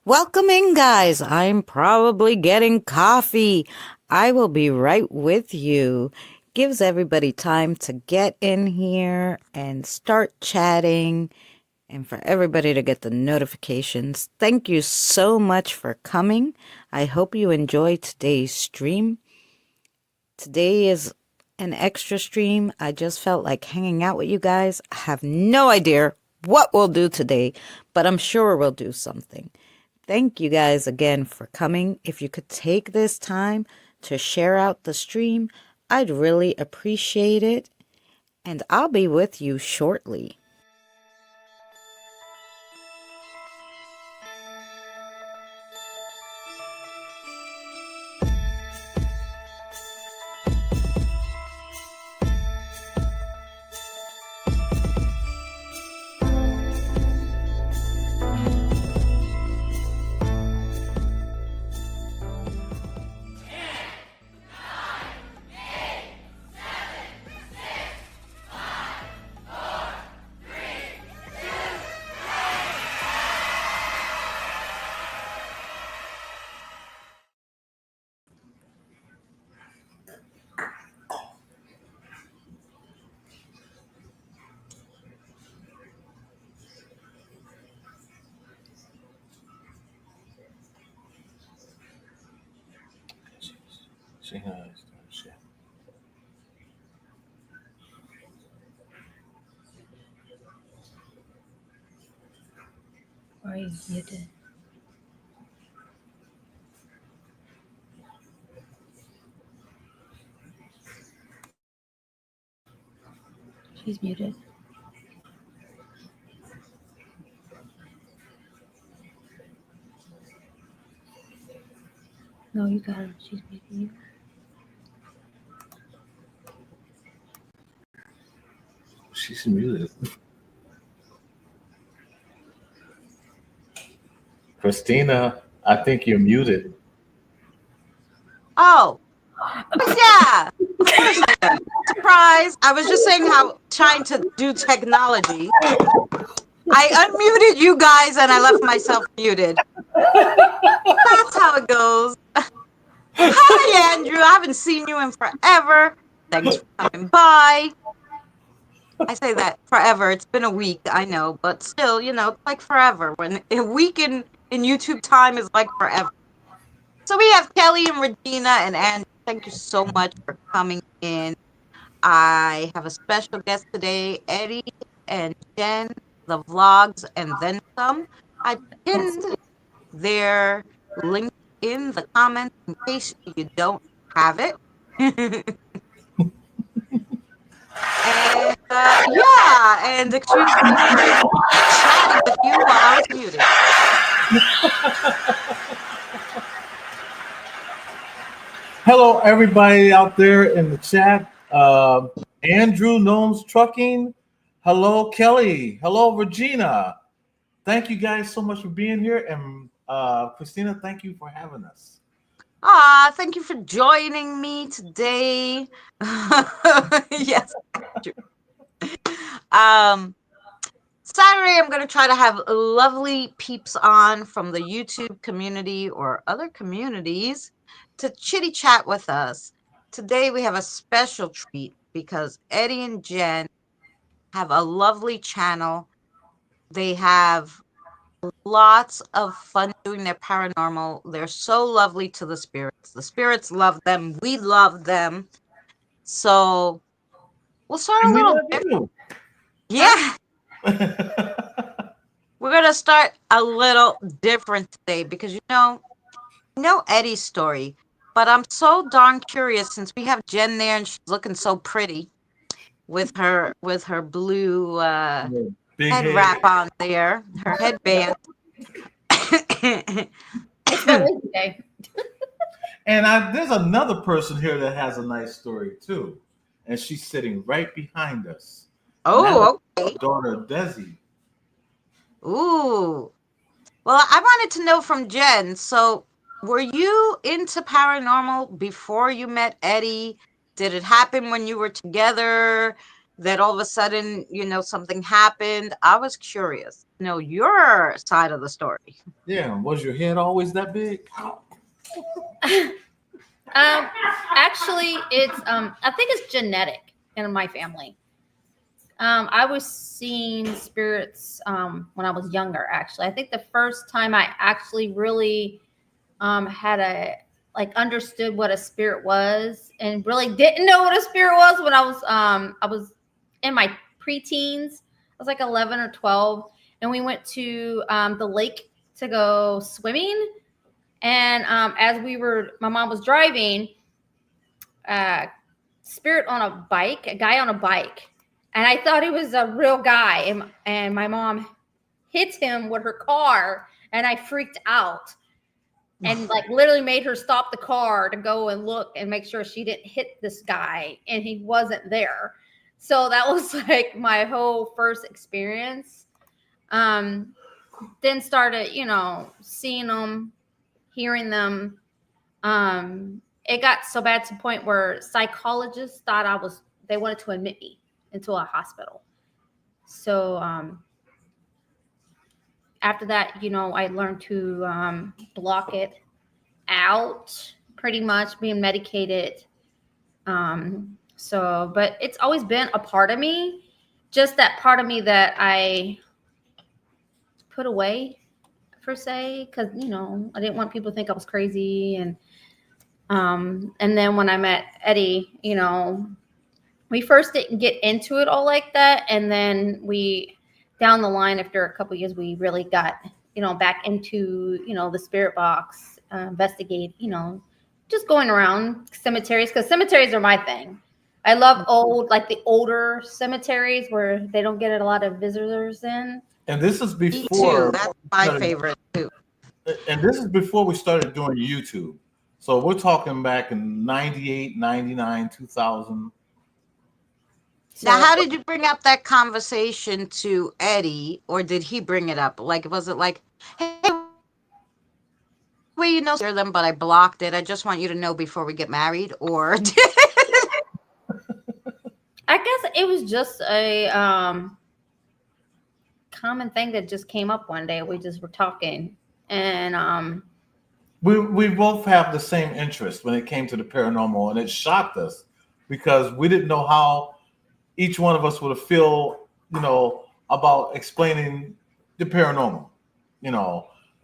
Welcome in, guys. I'm probably getting coffee. I will be right with you. Gives everybody time to get in here and start chatting and for everybody to get the notifications. Thank you so much for coming. I hope you enjoyed today's stream. Today is an extra stream. I just felt like hanging out with you guys. I have no idea what we'll do today, but I'm sure we'll do something. Thank you guys again for coming. If you could take this time to share out the stream, I'd really appreciate it. And I'll be with you shortly. Say hi. Or are you muted? She's muted. No, you got her. She's muted you. She's muted. Christina, I think you're muted. Oh, yeah. Of course I am. Surprise. I was just saying how trying to do technology. I unmuted you guys and I left myself muted. That's how it goes. Hi, Andrew. I haven't seen you in forever. Thanks for coming by. I say that forever. It's been a week, I know, but still, you know, it's like forever. When a week in YouTube time is like forever. So we have Kelly and Regina and Andrew. Thank you so much for coming in. I have a special guest today, Eddie and Jenn, the vlogs and then some. I pinned their link in the comments in case you don't have it. And yeah, and excuse me for chatting with you while I was muted. Hello, everybody out there in the chat. Andrew Gnomes Trucking. Hello, Kelly. Hello, Regina. Thank you guys so much for being here. And Christina, thank you for having us. Thank you for joining me today. Yes. Saturday, I'm going to try to have lovely peeps on from the YouTube community or other communities to chitty chat with us. Today, we have a special treat because Eddie and Jenn have a lovely channel. They have lots of fun doing their paranormal. They're so lovely to the spirits. The spirits love them. We love them. So we'll start a little bit. Yeah. We're gonna start a little different today because I know Eddie's story, but I'm so darn curious since we have Jen there and she's looking so pretty with her blue Big head head. wrap on there, her headband. It's my Wednesday day. And there's another person here that has a nice story too, and she's sitting right behind us. And that's Oh, our okay. daughter Desi. Ooh. Well, I wanted to know from Jen. So, were you into paranormal before you met Eddie? Did it happen when you were together that all of a sudden, something happened? I was curious. Know your side of the story. Yeah, was your head always that big? Actually, it's I think it's genetic in my family. I was seeing spirits when I was younger. Actually, I think the first time I actually really had a understood what a spirit was, and really didn't know what a spirit was when I was in my preteens. I was like 11 or 12, and we went to the lake to go swimming. And as my mom was driving, spirit on a bike, a guy on a bike, and I thought he was a real guy, and my mom hit him with her car, and I freaked out and literally made her stop the car to go and look and make sure she didn't hit this guy, and he wasn't there. So that was like my whole first experience. Then started, seeing them, hearing them. It got so bad to the point where psychologists thought they wanted to admit me into a hospital. So after that, I learned to block it out, pretty much being medicated. But it's always been a part of me, just that part of me that I put away, per se, because I didn't want people to think I was crazy. And then when I met Eddie, we first didn't get into it all like that, and then down the line, after a couple of years, we really got back into the spirit box, investigate, just going around cemeteries, because cemeteries are my thing. I love the older cemeteries where they don't get a lot of visitors in. And this is Me too. before. That's my favorite too. And this is before we started doing YouTube. So we're talking back in 98, 99, 2000. Now, how did you bring up that conversation to Eddie, or did he bring it up? Was it like, hey, hear them, but I blocked it. I just want you to know before we get married, or I guess it was just a common thing that just came up one day. We just were talking, and we both have the same interest when it came to the paranormal, and it shocked us because we didn't know how each one of us would feel, about explaining the paranormal.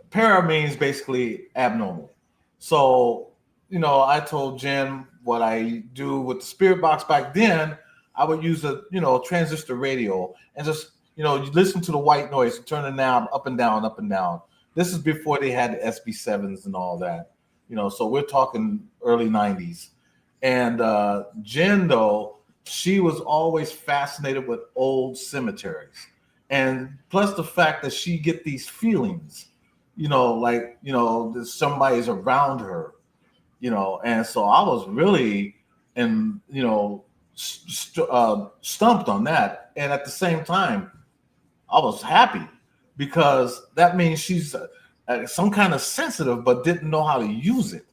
Para means basically abnormal. So, I told Jen what I do with the spirit box back then. I would use a, transistor radio and just, you listen to the white noise, turn the knob up and down, up and down. This is before they had the SB7s and all that, so we're talking early 90s. And Jen, though, she was always fascinated with old cemeteries. And plus the fact that she get these feelings, that somebody's around her, and so I was really, stumped on that. And at the same time, I was happy because that means she's some kind of sensitive, but didn't know how to use it,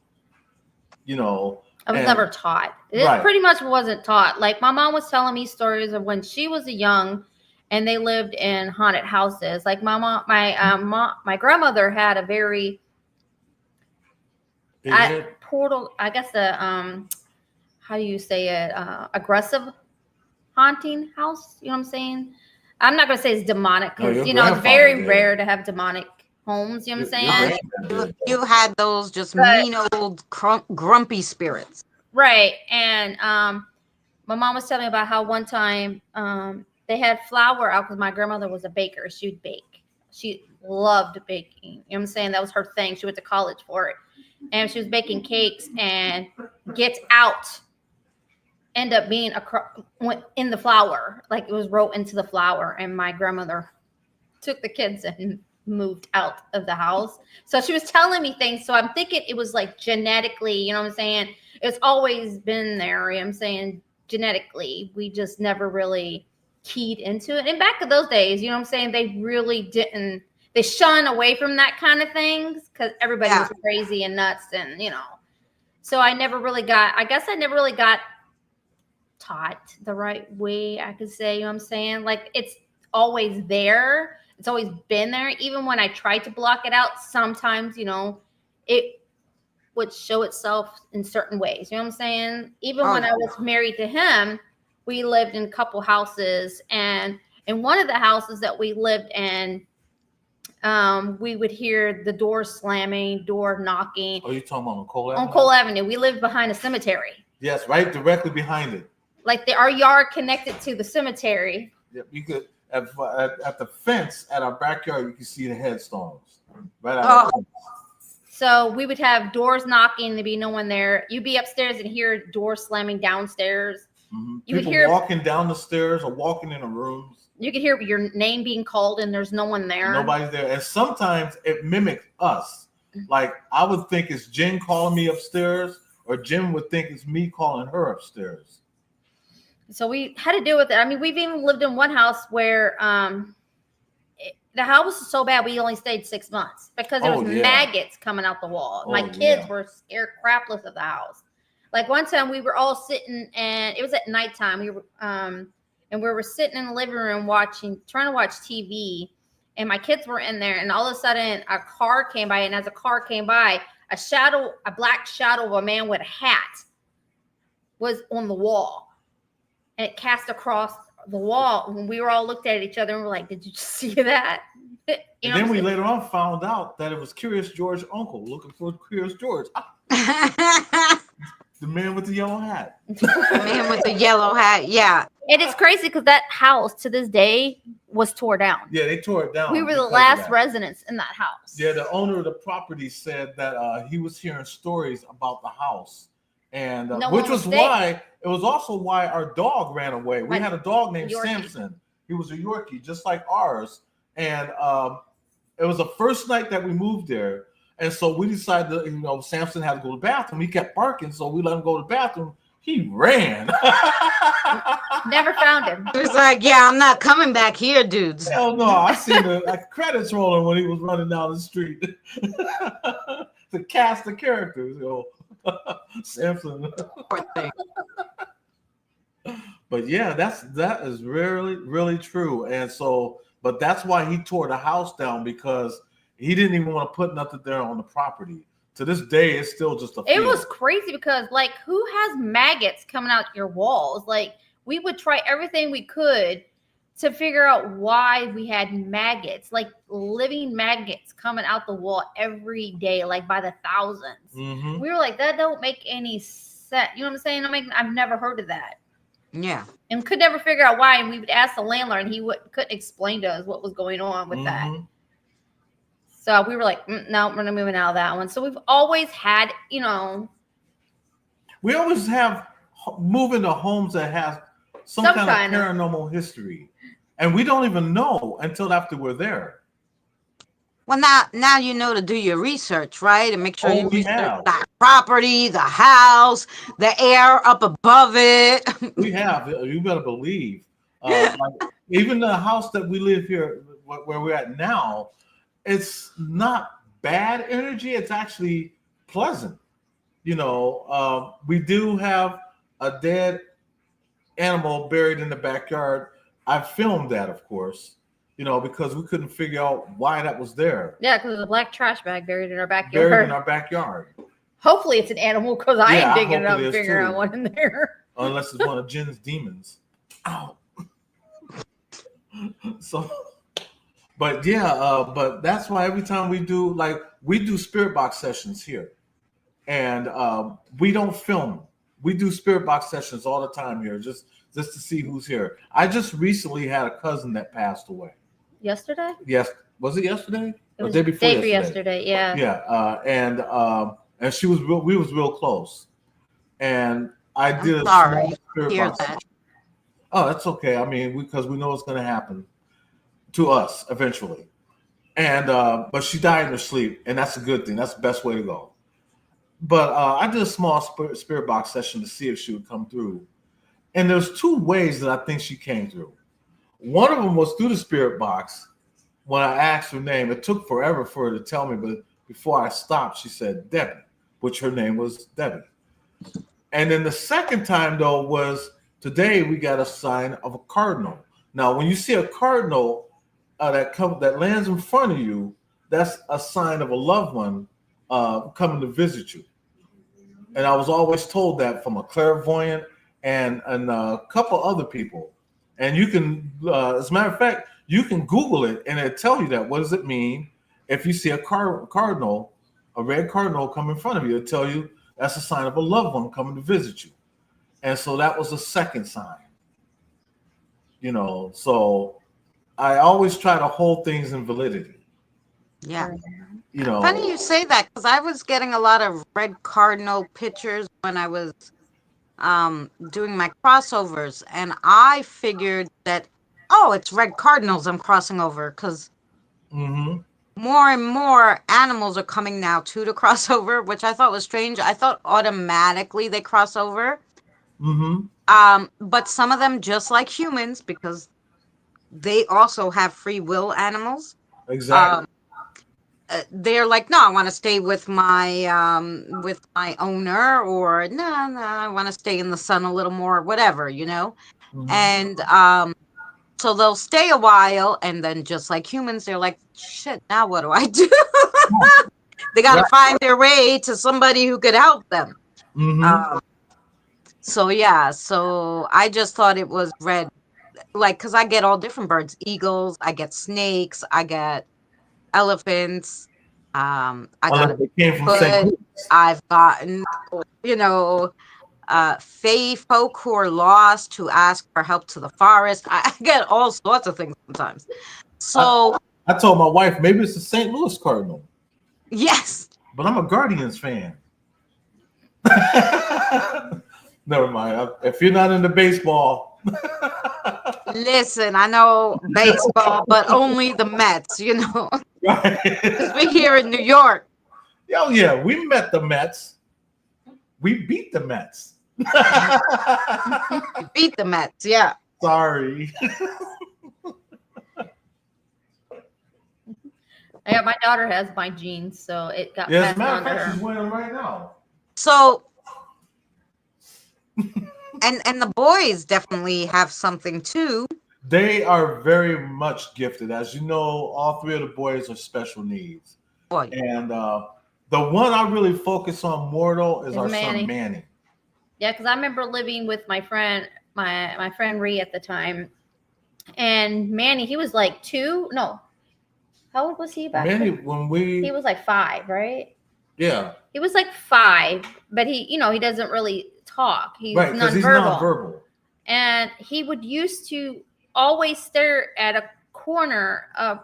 I was never taught. It pretty much wasn't taught. Like my mom was telling me stories of when she was young, and they lived in haunted houses. Like my grandmother had a very portal. I guess how do you say it? Aggressive haunting house. You know what I'm saying? I'm not gonna say it's demonic because it's very rare to have demonic homes. You know what I'm saying? You had those just mean old grumpy spirits, right? And my mom was telling me about how one time they had flour out because my grandmother was a baker. She'd bake. She loved baking. You know what I'm saying? That was her thing. She went to college for it. And she was baking cakes and gets out, end up being went in the flour. Like it was wrote into the flour. And my grandmother took the kids and moved out of the house. So she was telling me things. So I'm thinking it was like genetically, you know what I'm saying? It's always been there. You know what I'm saying? Genetically, we just never really keyed into it. And back in those days, you know what I'm saying? They really didn't, they shun away from that kind of things because everybody was crazy and nuts and, you know. So I never really got taught the right way, I could say, you know what I'm saying? Like it's always there. It's always been there. Even when I tried to block it out, sometimes, you know, it would show itself in certain ways. You know what I'm saying? Even when I was married to him, we lived in a couple houses. And in one of the houses that we lived in, we would hear the door slamming, door knocking. Oh, you talking about on Cole Avenue? On Cole Avenue. We lived behind a cemetery. Yes, right directly behind it. Like our yard connected to the cemetery. Yep, you could at the fence at our backyard. You can see the headstones right out. So we would have doors knocking. There'd be no one there. You'd be upstairs and hear doors slamming downstairs. Mm-hmm. You People would hear walking down the stairs or walking in the rooms. You could hear your name being called and there's no one there. Nobody's there. And sometimes it mimics us. Like I would think it's Jen calling me upstairs, or Jen would think it's me calling her upstairs. So we had to deal with it. I mean, we've even lived in one house where the house was so bad we only stayed 6 months because there was maggots coming out the wall. My kids were scared crapless of the house. Like one time we were all sitting and it was at nighttime. We were and we were sitting in the living room trying to watch TV, and my kids were in there, and all of a sudden a car came by, and as a car came by, a black shadow of a man with a hat was on the wall, and it cast across the wall. When we were all looked at each other and we're like, "Did you see that?" And then we later on found out that it was Curious George's uncle looking for Curious George. The man with the yellow hat. The man with the yellow hat, yeah. And it's crazy because that house to this day was tore down. Yeah, they tore it down. We were the last residents in that house. Yeah, the owner of the property said that he was hearing stories about the house, and which was why it was also why our dog ran away. We had a dog named Samson. He was a Yorkie, just like ours, and it was the first night that we moved there. And so we decided that, Samson had to go to the bathroom. He kept barking, so we let him go to the bathroom. He ran. Never found him. He was like, yeah, I'm not coming back here, dudes. Hell no. I seen the credits rolling when he was running down the street. To cast the characters. Samson. But yeah, that is really, really true. And so, but that's why he tore the house down, because he didn't even want to put nothing there on the property. To this day, it's still just a field. It was crazy because, like, who has maggots coming out your walls? Like, we would try everything we could to figure out why we had maggots, like living maggots coming out the wall every day, like by the thousands. Mm-hmm. We were like, that don't make any sense. You know what I'm saying? I've never heard of that. Yeah. And could never figure out why. And we would ask the landlord, and he couldn't explain to us what was going on with that. So we were like, no, we're not moving out of that one. So we've always had, we always have moving to homes that have some kind of paranormal history. And we don't even know until after we're there. Well, now you know to do your research, right? And make sure you research the property, the house, the air up above it. We have. You better believe. Like, even the house that we live here, where we're at now, it's not bad energy. It's actually pleasant. We do have a dead animal buried in the backyard. I filmed that, of course, because we couldn't figure out why that was there. Yeah, because there's a black trash bag buried in our backyard. Hopefully it's an animal, because I ain't digging it up and figuring out what in there. Unless it's one of Jen's demons. Ow. So... But yeah, but that's why every time we do spirit box sessions here, and we don't film. We do spirit box sessions all the time here, just to see who's here. I just recently had a cousin that passed away. Yesterday? Yes, Was it yesterday? It Or was day before day for yesterday? yesterday. Yeah. Yeah, and she was we was real close, and I I'm did a sorry small to spirit hear box that. session. Oh, that's okay. I mean, because we know it's going to happen to us eventually. And but she died in her sleep, and that's a good thing. That's the best way to go. But I did a small spirit box session to see if she would come through. And there's two ways that I think she came through. One of them was through the spirit box. When I asked her name, it took forever for her to tell me, but before I stopped, she said Debbie, which her name was Debbie. And then the second time, though, was today we got a sign of a cardinal. Now, when you see a cardinal that lands in front of you, that's a sign of a loved one coming to visit you. And I was always told that from a clairvoyant and a couple other people. And you can, as a matter of fact, you can Google it and it'll tell you that. What does it mean if you see a cardinal, a red cardinal come in front of you? It'll tell you that's a sign of a loved one coming to visit you. And so that was the second sign. So I always try to hold things in validity. Yeah. You know, Funny you say that because I was getting a lot of red cardinal pictures when I was doing my crossovers, and I figured that, oh, it's red cardinals I'm crossing over because mm-hmm. more and more animals are coming now too to cross over, which I thought was strange. I thought automatically they cross over. Mm-hmm. But some of them, just like humans, because they also have free will, animals. Exactly. They're like, no, I want to stay with my owner, or no, I want to stay in the sun a little more, whatever, Mm-hmm. And so they'll stay a while, and then just like humans, they're like, shit, now what do I do? They got to find their way to somebody who could help them. Mm-hmm. So yeah, so I just thought it was red, like, because I get all different birds, eagles, I get snakes, I get elephants. I got Unless they came from St. Bigfoot. Louis. I've gotten, fae folk who are lost who ask for help to the forest. I get all sorts of things sometimes. So I told my wife maybe it's the St. Louis Cardinal, yes, but I'm a Guardians fan. Never mind. If you're not into baseball, listen, I know baseball, but only the Mets, right? because we're here in New York. Oh yeah, we met the Mets. We beat the Mets. Beat the Mets, yeah. Sorry. My daughter has my genes, so it got Yeah, as a passed matter on of to fact, her. she's wearing them right now. So and the boys definitely have something too. They are very much gifted. As you know, all three of the boys are special needs. Boy, And the one I really focus on more though is our Manny. son Manny. Yeah, because I remember living with my friend, my friend Ree at the time, and Manny, he was like 2. No, how old was he back Manny, then? when He was like 5, right? yeah, He was like 5, but he doesn't really talk. He's right, because he's nonverbal. And he would used to always stare at a corner of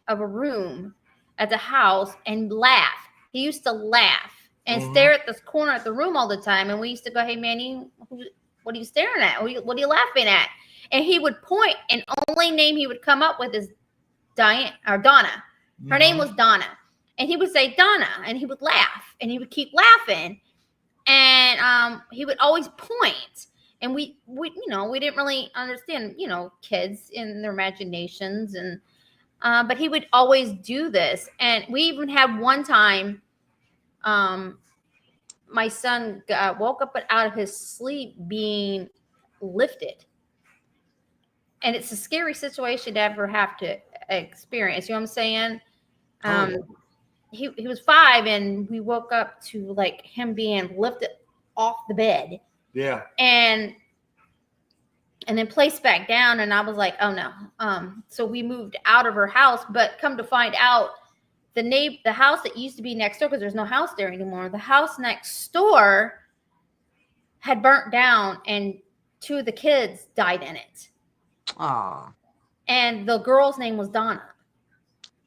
a room at the house and laugh. He used to laugh and stare at this corner of the room all the time. And we used to go, hey, Manny, what are you staring at? What are you laughing at? And he would point, and only name he would come up with is Diane or Donna. Her name was Donna. And he would say Donna, and he would laugh, and he would keep laughing. And he would always point. And we didn't really understand, kids in their imaginations. And but he would always do this. And we even had one time, my son woke up out of his sleep being lifted. And it's a scary situation to ever have to experience. You know what I'm saying? He was 5, and we woke up to like him being lifted off the bed. Yeah. And then placed back down. And I was like, oh no. So we moved out of her house, but come to find out, the house that used to be next door, because there's no house there anymore, the house next door had burnt down, and 2 of the kids died in it. oh, And the girl's name was Donna.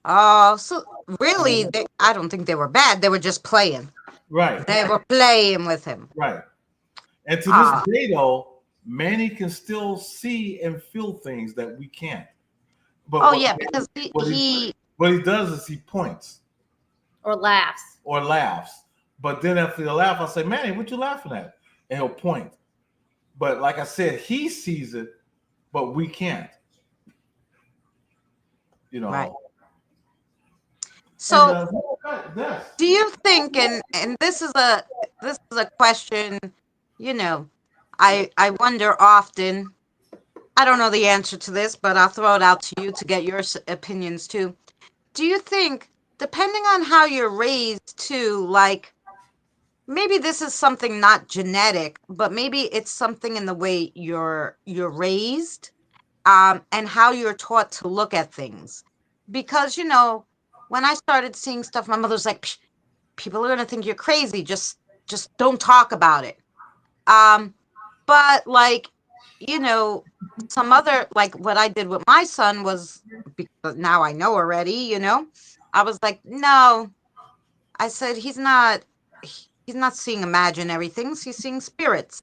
Oh, so really, I don't think they were bad. They were just playing. Right, They were playing with him. right. And to this Ah, day, though, Manny can still see and feel things that we can't. But oh yeah, because what what he does is he points Or laughs. or laughs. But then after the laugh, I'll say, Manny, what you laughing at? And he'll point. But like I said, he sees it, but we can't. You right. know. And So, this. do you think, and this is a question, you know, I wonder often. I don't know the answer to this, but I'll throw it out to you to get your opinions too. Do you think, depending on how you're raised too, like maybe this is something not genetic, but maybe it's something in the way you're raised, and how you're taught to look at things. Because, when I started seeing stuff, my mother was like, "Psh, people are gonna think you're crazy. Just don't talk about it." Um, but like, you know, some other, like what I did with my son was, because now I know already, I was like, no, I said, he's not seeing imaginary things. He's seeing spirits.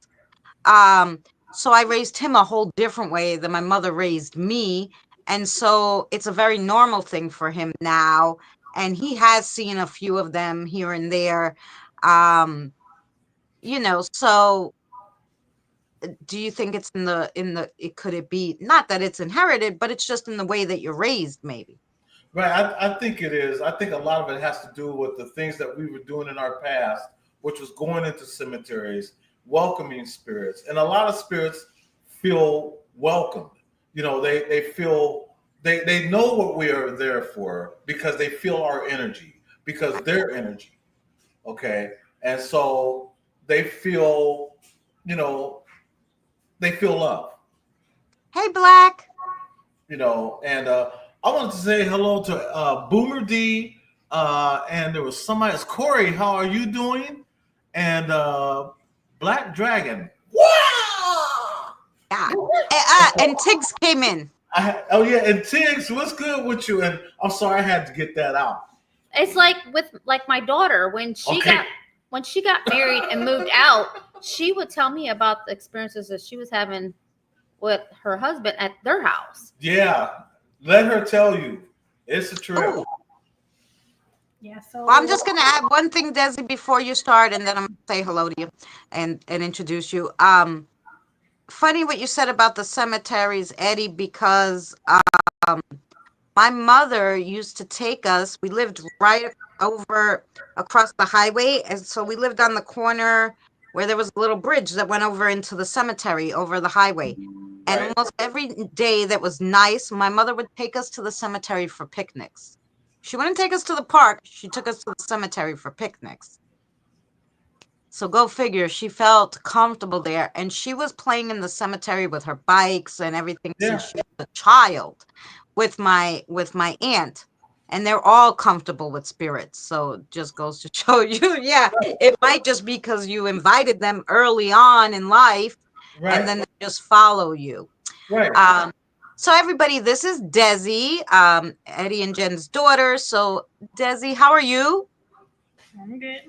So I raised him a whole different way than my mother raised me. And so it's a very normal thing for him now. And he has seen a few of them here and there. Um, so do you think it's could it be, not that it's inherited, but it's just in the way that you're raised, maybe? Right. I think it is. I think a lot of it has to do with the things that we were doing in our past, which was going into cemeteries, welcoming spirits. And a lot of spirits feel welcomed. They feel they know what we are there for because they feel our energy, because their energy. Okay. And so they feel, you know, they feel love. Hey, Black. And I wanted to say hello to Boomer D, and there was somebody else. Corey, how are you doing? And Black Dragon. Wow! Yeah. And Tiggs came in. Oh yeah, and Tiggs, what's good with you? And I'm sorry I had to get that out. It's like with my daughter when she Okay. got married and moved out, she would tell me about the experiences that she was having with her husband at their house. Yeah, let her tell you. It's a trip. Oh, Yeah, so well, I'm just going to add one thing, Desi, before you start, and then I'm going to say hello to you and introduce you. Funny what you said about the cemeteries, Eddie, because my mother used to take us. We lived right over across the highway, and so we lived on the corner where there was a little bridge that went over into the cemetery over the highway. And Right. almost every day that was nice, my mother would take us to the cemetery for picnics. She wouldn't take us to the park. She took us to the cemetery for picnics. So go figure, she felt comfortable there. And she was playing in the cemetery with her bikes and everything Yeah. since she was a child with my aunt. And they're all comfortable with spirits. So it just goes to show you, yeah, it might just be because you invited them early on in life, Right. and then they just follow you. Right. So everybody, this is Desi, Eddie and Jen's daughter. So Desi, how are you? I'm good.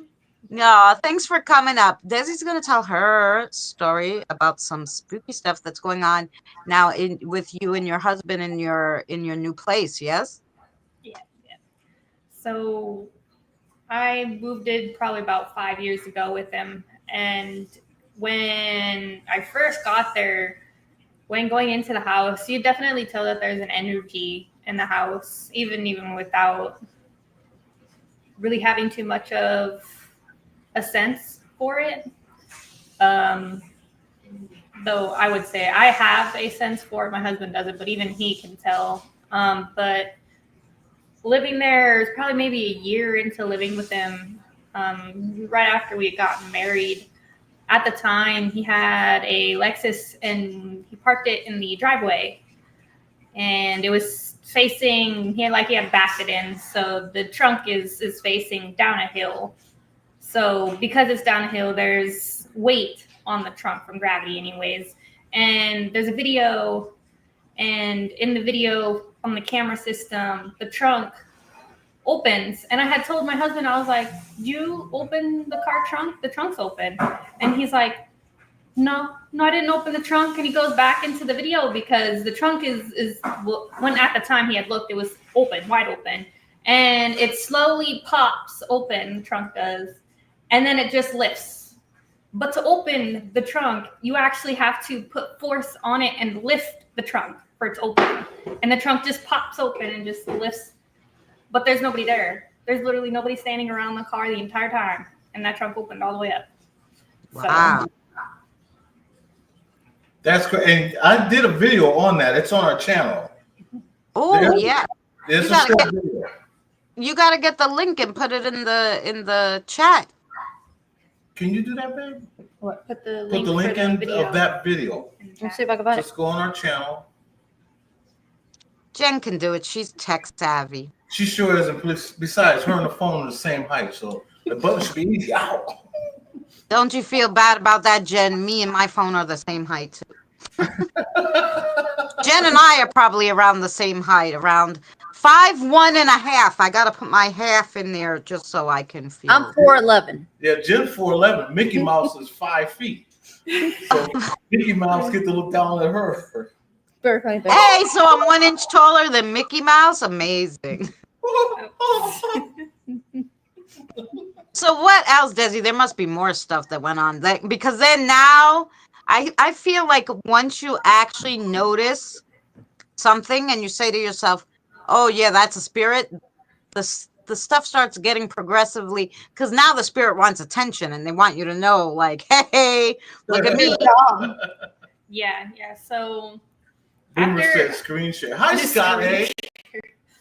No, thanks for coming up. Desi's going to tell her story about some spooky stuff that's going on now with you and your husband in your new place. Yes. Yeah. So I moved in probably about 5 years ago with him. And when I first got there, when going into the house, you definitely tell that there's an energy in the house, even without really having too much of a sense for it. Though I would say I have a sense for it. My husband doesn't, but even he can tell. But living there is probably maybe a year into living with him, right after we had gotten married. At the time, he had a Lexus and he parked it in the driveway. And it was facing, he had backed it in. So the trunk is facing down a hill. So because it's down a hill, there's weight on the trunk from gravity anyways. And there's a video, and in the video on the camera system, the trunk opens. And I had told my husband, I was like, you open the car trunk? The trunk's open. And he's like, no, I didn't open the trunk. And he goes back into the video because the trunk is when at the time he had looked, it was open, wide open. And it slowly pops open, the trunk does. And then it just lifts. But to open the trunk, you actually have to put force on it and lift the trunk for it to open. And the trunk just pops open and just lifts. But there's nobody there. There's literally nobody standing around the car the entire time. And that trunk opened all the way up. Wow. So, That's great. And I did a video on that. It's on our channel. Oh, yeah. There's You a gotta short get- video. You got to get the link and put it in the chat. Can you do that, babe? what? Put the Put the link for in video of that video. in the Let's chat. see if I can find it. Just go on our channel. Jen can do it. She's tech savvy. She sure is. And besides, her and the phone are the same height, so the button should be easy. Ow. Don't you feel bad about that, Jen? Me and my phone are the same height, too. Jen and I are probably around the same height, around 5'1.5". I got to put my half in there just so I can feel. I'm 4'11". Yeah, Jen 4'11". Mickey Mouse is 5 feet. So Mickey Mouse get to look down at her. Very funny. Baby. Hey, so I'm 1 inch taller than Mickey Mouse? Amazing. So what else, Desi? There must be more stuff that went on. Because then now, I feel like once you actually notice something and you say to yourself, oh, yeah, that's a spirit, the stuff starts getting progressively, because now the spirit wants attention and they want you to know, like, hey, look at me. Yeah. So Boomer after said screen share. Hi, Scotty.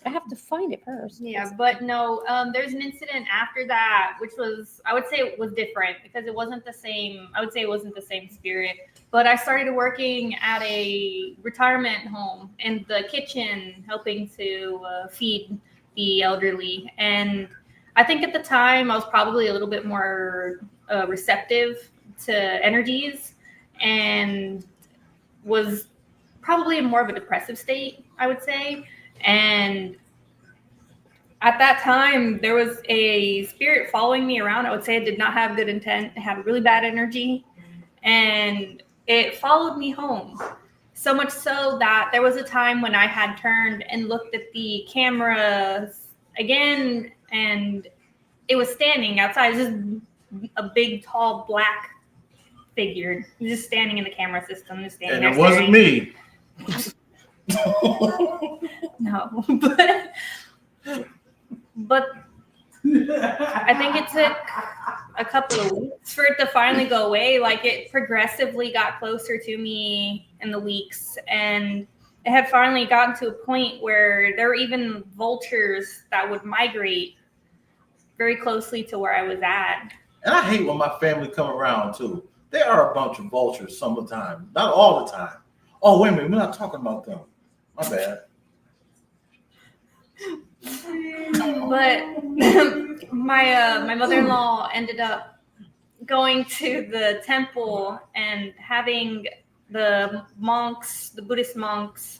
I have to find it first. Yeah, but no, there's an incident after that, which was, I would say it was different because it wasn't the same. I would say it wasn't the same spirit, but I started working at a retirement home in the kitchen, helping to feed the elderly. And I think at the time I was probably a little bit more receptive to energies and was probably in more of a depressive state, I would say. And at that time, there was a spirit following me around. I would say it did not have good intent. It had really bad energy. And it followed me home. So much so that there was a time when I had turned and looked at the cameras again, and it was standing outside. It was just a big, tall, black figure. He was just standing in the camera system. Just standing And there it wasn't staring. me. No, but I think it took a couple of weeks for it to finally go away. Like, it progressively got closer to me in the weeks, and it had finally gotten to a point where there were even vultures that would migrate very closely to where I was at. And I hate when my family come around too. There are a bunch of vultures some of the time, not all the time. Oh, wait a minute, we're not talking about them. My bad. But my mother-in-law ended up going to the temple and having the monks, the Buddhist monks,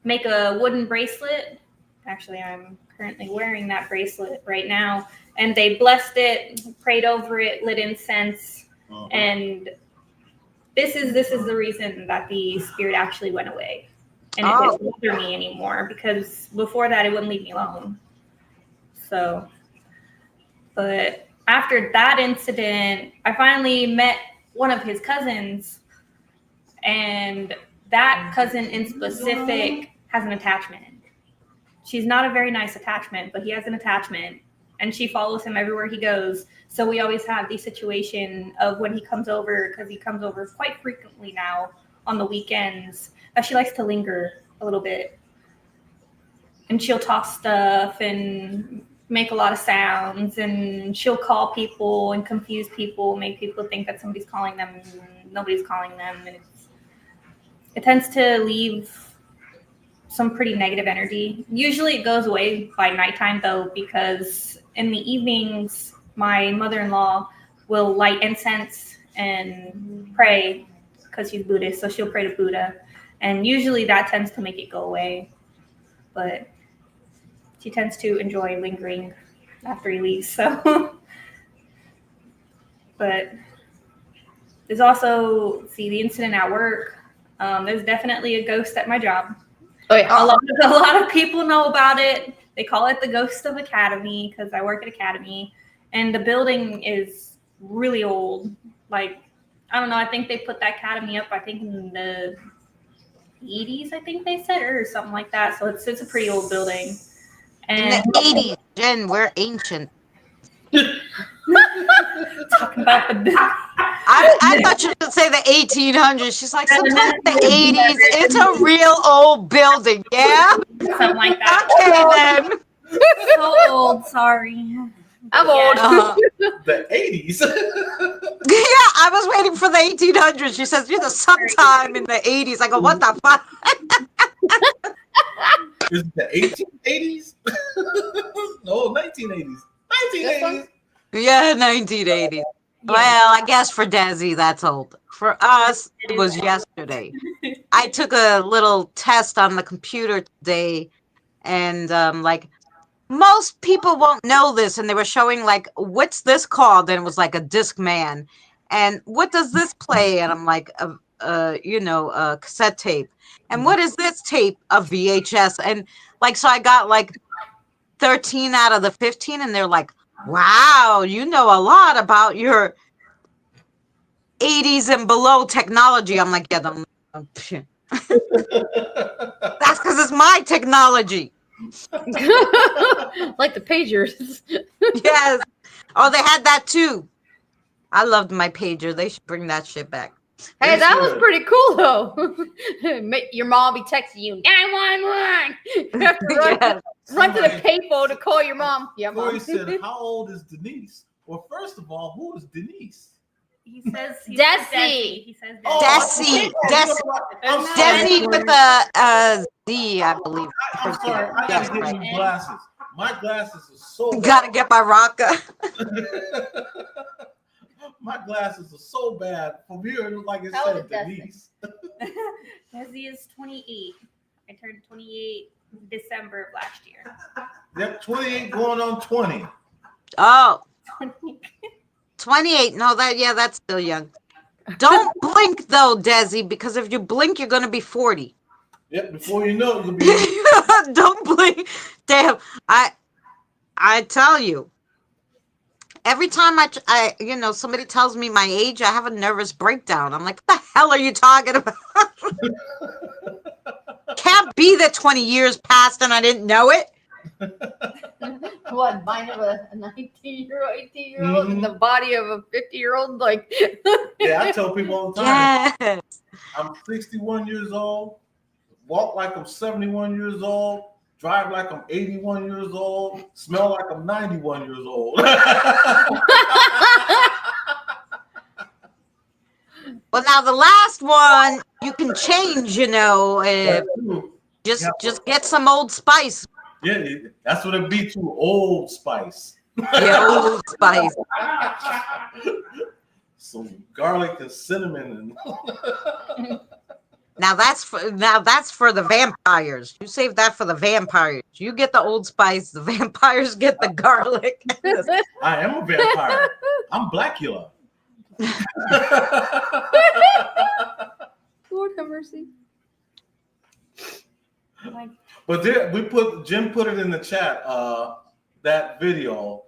make a wooden bracelet. Actually, I'm currently wearing that bracelet right now. And they blessed it, prayed over it, lit incense, and this is the reason that the spirit actually went away. And it didn't bother me anymore, because before that, it wouldn't leave me alone. So, but after that incident, I finally met one of his cousins, and that cousin in specific has an attachment. She's not a very nice attachment, but he has an attachment, and she follows him everywhere he goes. So we always have the situation of when he comes over, because he comes over quite frequently now on the weekends, that she likes to linger a little bit. And she'll toss stuff and make a lot of sounds, and she'll call people and confuse people, make people think that somebody's calling them and nobody's calling them. And it tends to leave some pretty negative energy. Usually it goes away by nighttime though, because in the evenings, my mother-in-law will light incense and pray, because she's Buddhist, so she'll pray to Buddha. And usually that tends to make it go away. But She tends to enjoy lingering after he leaves. So, but there's also the incident at work. There's definitely a ghost at my job. Oh yeah. A lot of people know about it. They call it the Ghost of Academy because I work at Academy, and the building is really old. Like, I don't know. I think they put that Academy up, I think, in the 80s, I think they said, or something like that. So it's a pretty old building. In And the 80s, Jen, we're ancient. talking about the I thought you would say the 1800s. She's like, sometimes the 80s. It's a real old building, yeah? something like that. Okay, then. So old, sorry. I'm old. The 80s. Yeah, I was waiting for the 1800s. She says, sometime in the 80s. I go, what the fuck? Is it the 1880s? No, 1980s. 1980s. Yeah, 1980s. Well, I guess for Desi, that's old. For us, it was yesterday. I took a little test on the computer today, and like, most people won't know this, and they were showing like, what's this called? And it was like a Discman. And what does this play? And I'm like, a cassette tape. And what is this tape? A VHS. And like, so I got like 13 out of the 15, and they're like, wow, you know a lot about your 80s and below technology. I'm like, yeah, that's because it's my technology. Like the pagers. Yes. Oh, they had that too. I loved my pager. They should bring that shit back. Hey, that was pretty cool though. Your mom be texting you 911. You have to run to the payphone to call your mom. Yeah, mom. Corey said, "How old is Denise?" Well, first of all, who is Denise? He says Desi. He says Desi. I'm sorry. Desi with a Z, I believe. I'm sorry. I Yes, gotta get right. new glasses. My glasses are so bad. Gotta get my rocker. My glasses are so bad. From here, it looks like it How old said is Desi? Denise. Desi is 28. I turned 28 December of last year. Yep, 28 going on 20. Oh, 28. No, that's still young. Don't blink though, Desi, because if you blink, you're gonna be 40. Yep, before you know it, you'll be. Don't blink. Damn, I tell you. Every time somebody tells me my age, I have a nervous breakdown. I'm like, what the hell are you talking about? Can't be that 20 years passed and I didn't know it. What, mind of a 19-year-old, 18-year-old in the body of a 50-year-old? Like, Yeah, I tell people all the time. Yes. I'm 61 years old, walk like I'm 71 years old, drive like I'm 81 years old, smell like I'm 91 years old. Well, now the last one you can change, just get some Old Spice. Yeah, that's what it be too, Old Spice. Yeah, Old Spice. Some garlic and cinnamon and Now that's for the vampires. You save that for the vampires. You get the Old Spice. The vampires get the garlic. I am a vampire. I'm Blackula. Lord have mercy. But Jim put it in the chat, that video.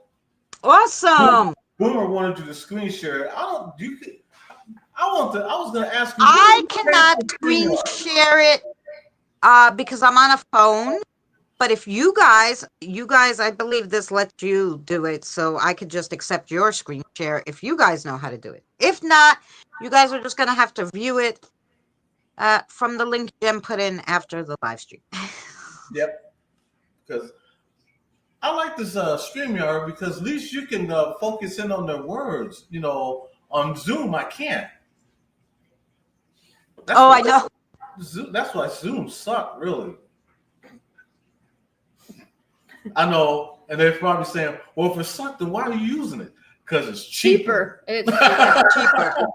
Awesome. Boomer wanted you to screen share it. I was gonna ask you. I cannot screen share it because I'm on a phone. But if you guys, I believe this lets you do it, so I could just accept your screen share if you guys know how to do it. If not, you guys are just gonna have to view it from the link Jim put in after the live stream. Yep. Because I like this StreamYard because at least you can focus in on their words. On Zoom I can't. I know. That's why Zoom sucked, really. I know, and they're probably saying, "Well, if it sucked, then why are you using it? Because it's cheaper." It's Cheaper.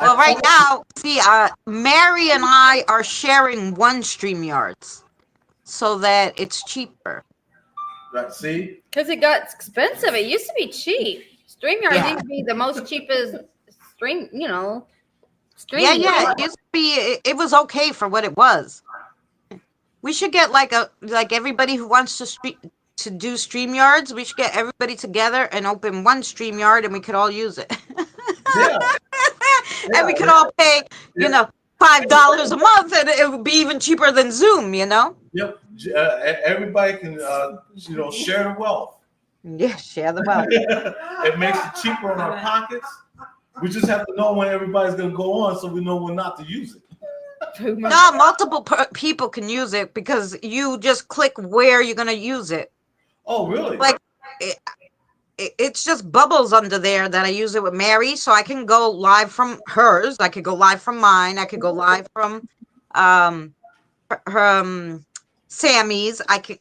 Well, right now, see, Mary and I are sharing one StreamYards so that it's cheaper. Let's see. Because it got expensive. It used to be cheap. StreamYard used to be the most cheapest stream. Streaming. Yeah. It used to be. It was okay for what it was. We should get like everybody who wants to do StreamYards. We should get everybody together and open one StreamYard, and we could all use it. Yeah. And we could all pay, $5 a month, and it would be even cheaper than Zoom. Yep. Everybody can, share the wealth. Yeah, share the wealth. It makes it cheaper in our pockets. We just have to know when everybody's going to go on so we know when not to use it. No, multiple people can use it because you just click where you're going to use it. Oh, really? Like, it's just bubbles under there that I use it with Mary, so I can go live from hers. I could go live from mine. I could go live from her Sammy's. I could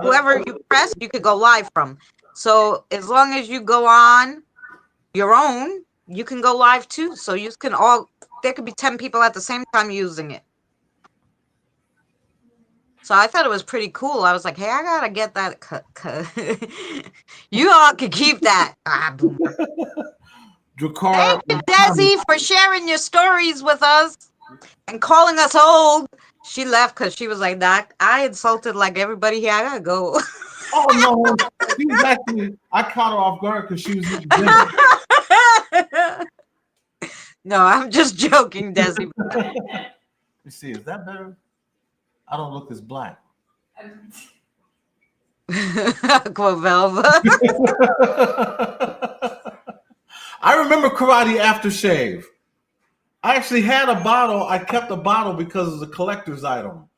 whoever you press, you could go live from. So as long as you go on your own, you can go live too. So you can all. There could be 10 people at the same time using it. So I thought it was pretty cool. I was like, hey, I gotta get that. You all can keep that. Boomer. Thank you, Desi, for sharing your stories with us and calling us old. She left because she was like, Doc, I insulted like everybody here. I gotta go. Oh, no. She was actually, I caught her off guard because she was eating dinner. No, I'm just joking, Desi. Let me see, is that better? I don't look as black. Aquavelva. I remember karate aftershave. I actually had a bottle. I kept a bottle because it was a collector's item,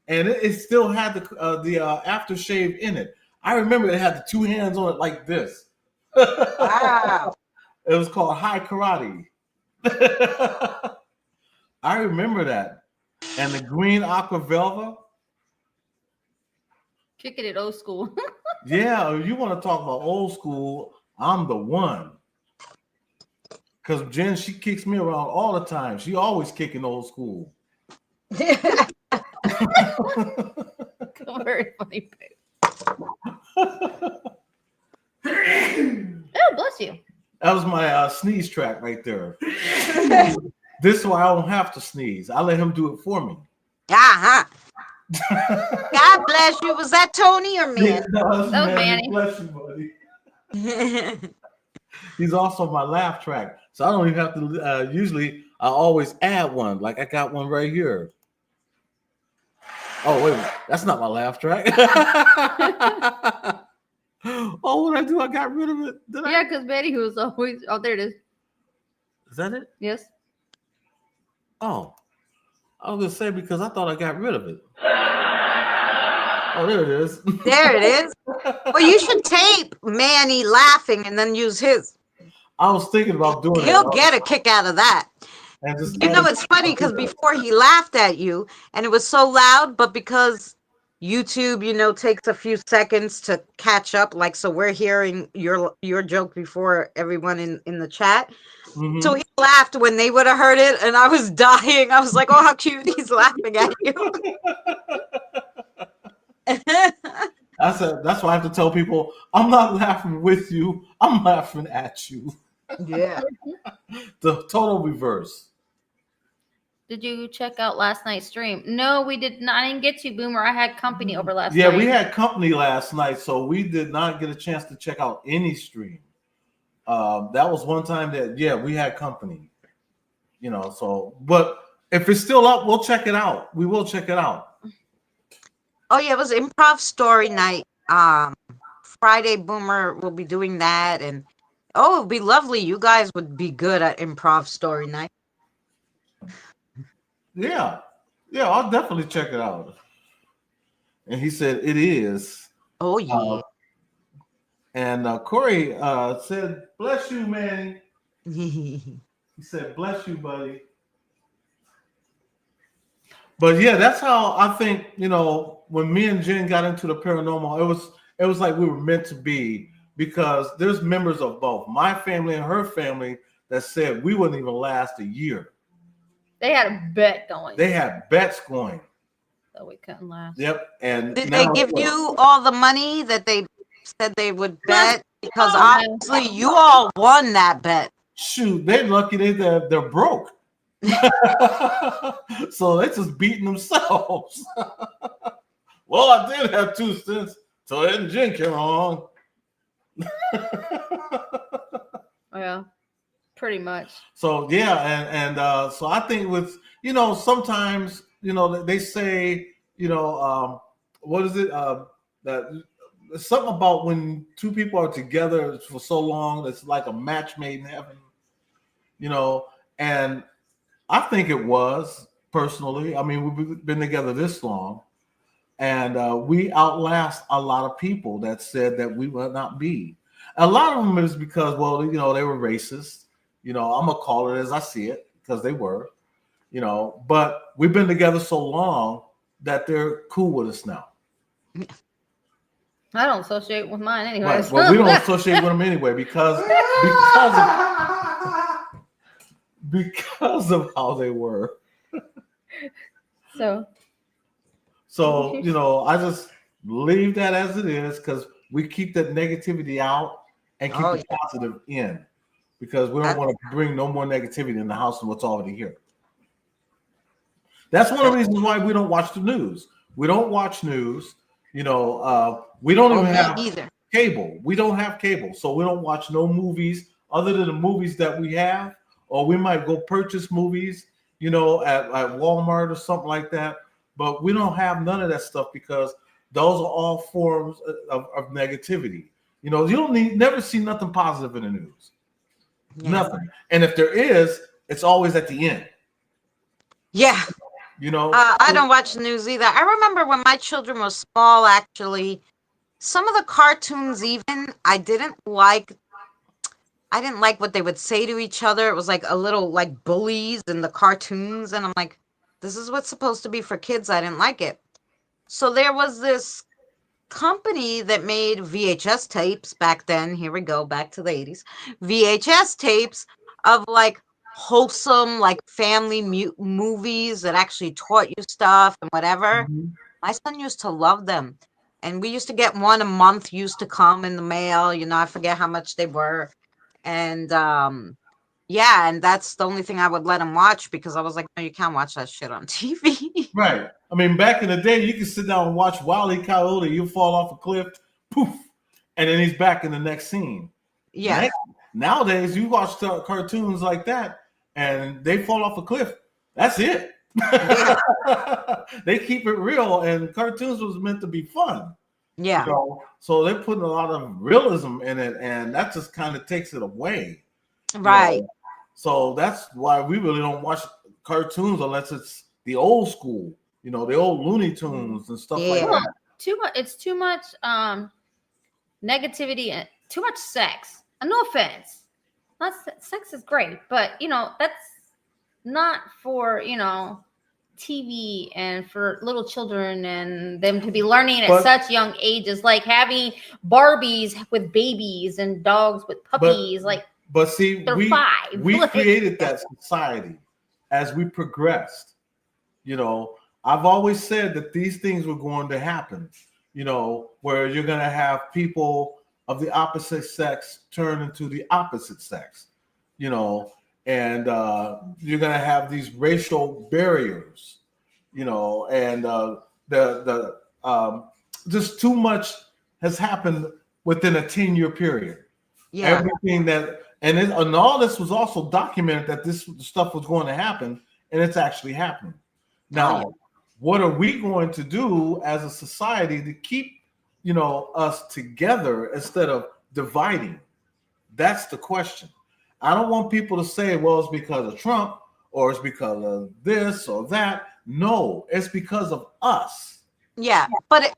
and it still had the aftershave in it. I remember it had the two hands on it like this. Wow. It was called High Karate. I remember that. And the green Aquavelva. Kicking it old school. Yeah, you want to talk about old school, I'm the one. Because Jen, she kicks me around all the time. She always kicking old school. Very funny. Oh, bless you. That was my sneeze track right there. This way I don't have to sneeze. I let him do it for me. Uh-huh. God bless you. Was that Tony or me? Yeah, that was Manny. Bless you, buddy. He's also my laugh track. So I don't even have to, usually I always add one. Like I got one right here. Oh, wait, that's not my laugh track. Oh, what did I do? I got rid of it. Yeah, because Betty was always, oh, there it is. Is that it? Yes. Oh, I was going to say because I thought I got rid of it. Oh, there it is. There it is. Well, you should tape Manny laughing and then use his. I was thinking about doing it. He'll get a kick out of that. And just, It's funny because before he laughed at you and it was so loud, but because YouTube, takes a few seconds to catch up. Like, so we're hearing your joke before everyone in the chat. mm-hmm. So he laughed when they would have heard it, and I was dying. I was like, oh, how cute he's laughing at you. That's why I have to tell people, I'm not laughing with you. I'm laughing at you. Yeah. The total reverse. Did you check out last night's stream? No, we did not. I didn't get to, Boomer. I had company over last night. Yeah, we had company last night, so we did not get a chance to check out any stream. That was one time that, we had company. But if it's still up, we'll check it out. We will check it out. Oh, yeah, it was improv story night. Friday, Boomer will be doing that. And, it would be lovely. You guys would be good at improv story night. Yeah, I'll definitely check it out. And he said it is. Oh, yeah. And Corey said, bless you, Manny. He said, bless you, buddy. But yeah, that's how I think, when me and Jen got into the paranormal, it was like we were meant to be, because there's members of both my family and her family that said we wouldn't even last a year. They had a bet going. They had bets going. though. We couldn't last. Yep. And Did now they give what? you all the money that they said they would bet? Because Oh, obviously you all won that bet. Shoot, they're lucky they're broke. So they just beating themselves. Well, I did have 2 cents till Ed and Jen came along. Yeah, pretty much. So yeah, and so I think with sometimes they say what is it that it's something about when two people are together for so long it's like a match made in heaven, and I think it was personally. I mean, we've been together this long, and we outlast a lot of people that said that we would not be. A lot of them is because, well, they were racist. I'm gonna call it as I see it because they were, But we've been together so long that they're cool with us now. I don't associate with mine anyway. Right. Well, we don't associate with them anyway because of how they were. So I just leave that as it is because we keep that negativity out and keep the positive in because we don't want to bring no more negativity in the house than what's already here. That's one of the reasons why we don't watch the news. We don't watch news. We don't even have cable. We don't have cable, so we don't watch no movies other than the movies that we have, or we might go purchase movies, at Walmart or something like that. But we don't have none of that stuff because those are all forms of negativity. You don't never see nothing positive in the news. Yeah. Nothing. And if there is, it's always at the end. Yeah. I don't watch the news either. I remember when my children were small, actually, some of the cartoons even, I didn't like what they would say to each other. It was like a little like bullies in the cartoons. And I'm like, this is what's supposed to be for kids. I didn't like it. So there was this company that made VHS tapes back then. Here we go, back to the 80s. VHS tapes of like wholesome, like family movies that actually taught you stuff and whatever. Mm-hmm. My son used to love them. And we used to get one a month, used to come in the mail. I forget how much they were. And and that's the only thing I would let him watch because I was like, no, you can't watch that shit on TV. Right. I mean, back in the day, you could sit down and watch Wile E. Coyote. You fall off a cliff, poof, and then he's back in the next scene. Yeah. Nowadays, you watch cartoons like that, and they fall off a cliff. That's it. Yeah. They keep it real, and cartoons was meant to be fun. Yeah. So they're putting a lot of realism in it, and that just kind of takes it away. Right. So that's why we really don't watch cartoons unless it's the old school, the old Looney Tunes and stuff like that. Too much. It's too much negativity and too much sex. No offense. Sex is great, but that's not for TV and for little children and them to be learning at such young ages, like having Barbies with babies and dogs with puppies. But see, we created that society as we progressed. I've always said that these things were going to happen, where you're going to have people of the opposite sex turn into the opposite sex, and you're going to have these racial barriers, and just too much has happened within a 10-year period. Yeah. Everything and all this was also documented that this stuff was going to happen, and it's actually happening. Now, what are we going to do as a society to keep, us together instead of dividing? That's the question. I don't want people to say, well, it's because of Trump or it's because of this or that. No, it's because of us. Yeah, but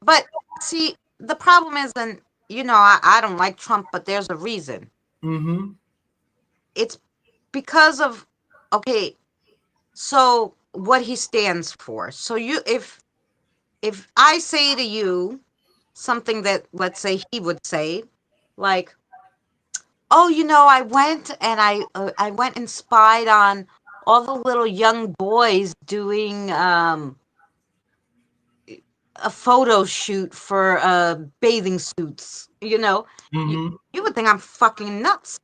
see, the problem is, and I don't like Trump, but there's a reason. Mm-hmm. It's because of so what he stands for. So if I say to you something that, let's say, he would say, like, oh, I went and I went and spied on all the little young boys doing a photo shoot for bathing suits. You know, Mm-hmm. you would think I'm fucking nuts.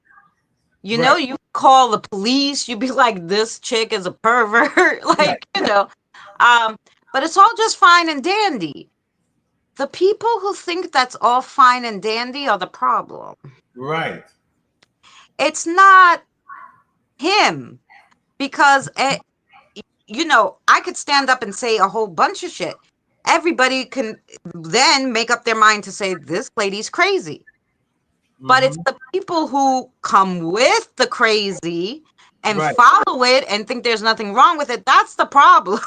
You know, Right. you call the police. You'd be like, "This chick is a pervert." Right. Like, you know, but it's all just fine and dandy. The people who think that's all fine and dandy are the problem. Right. It's not him because you know, I could stand up and say a whole bunch of shit. Everybody can then make up their mind to say this lady's crazy. But it's Mm-hmm. the people who come with the crazy and Right. follow it and think there's nothing wrong with it. That's the problem.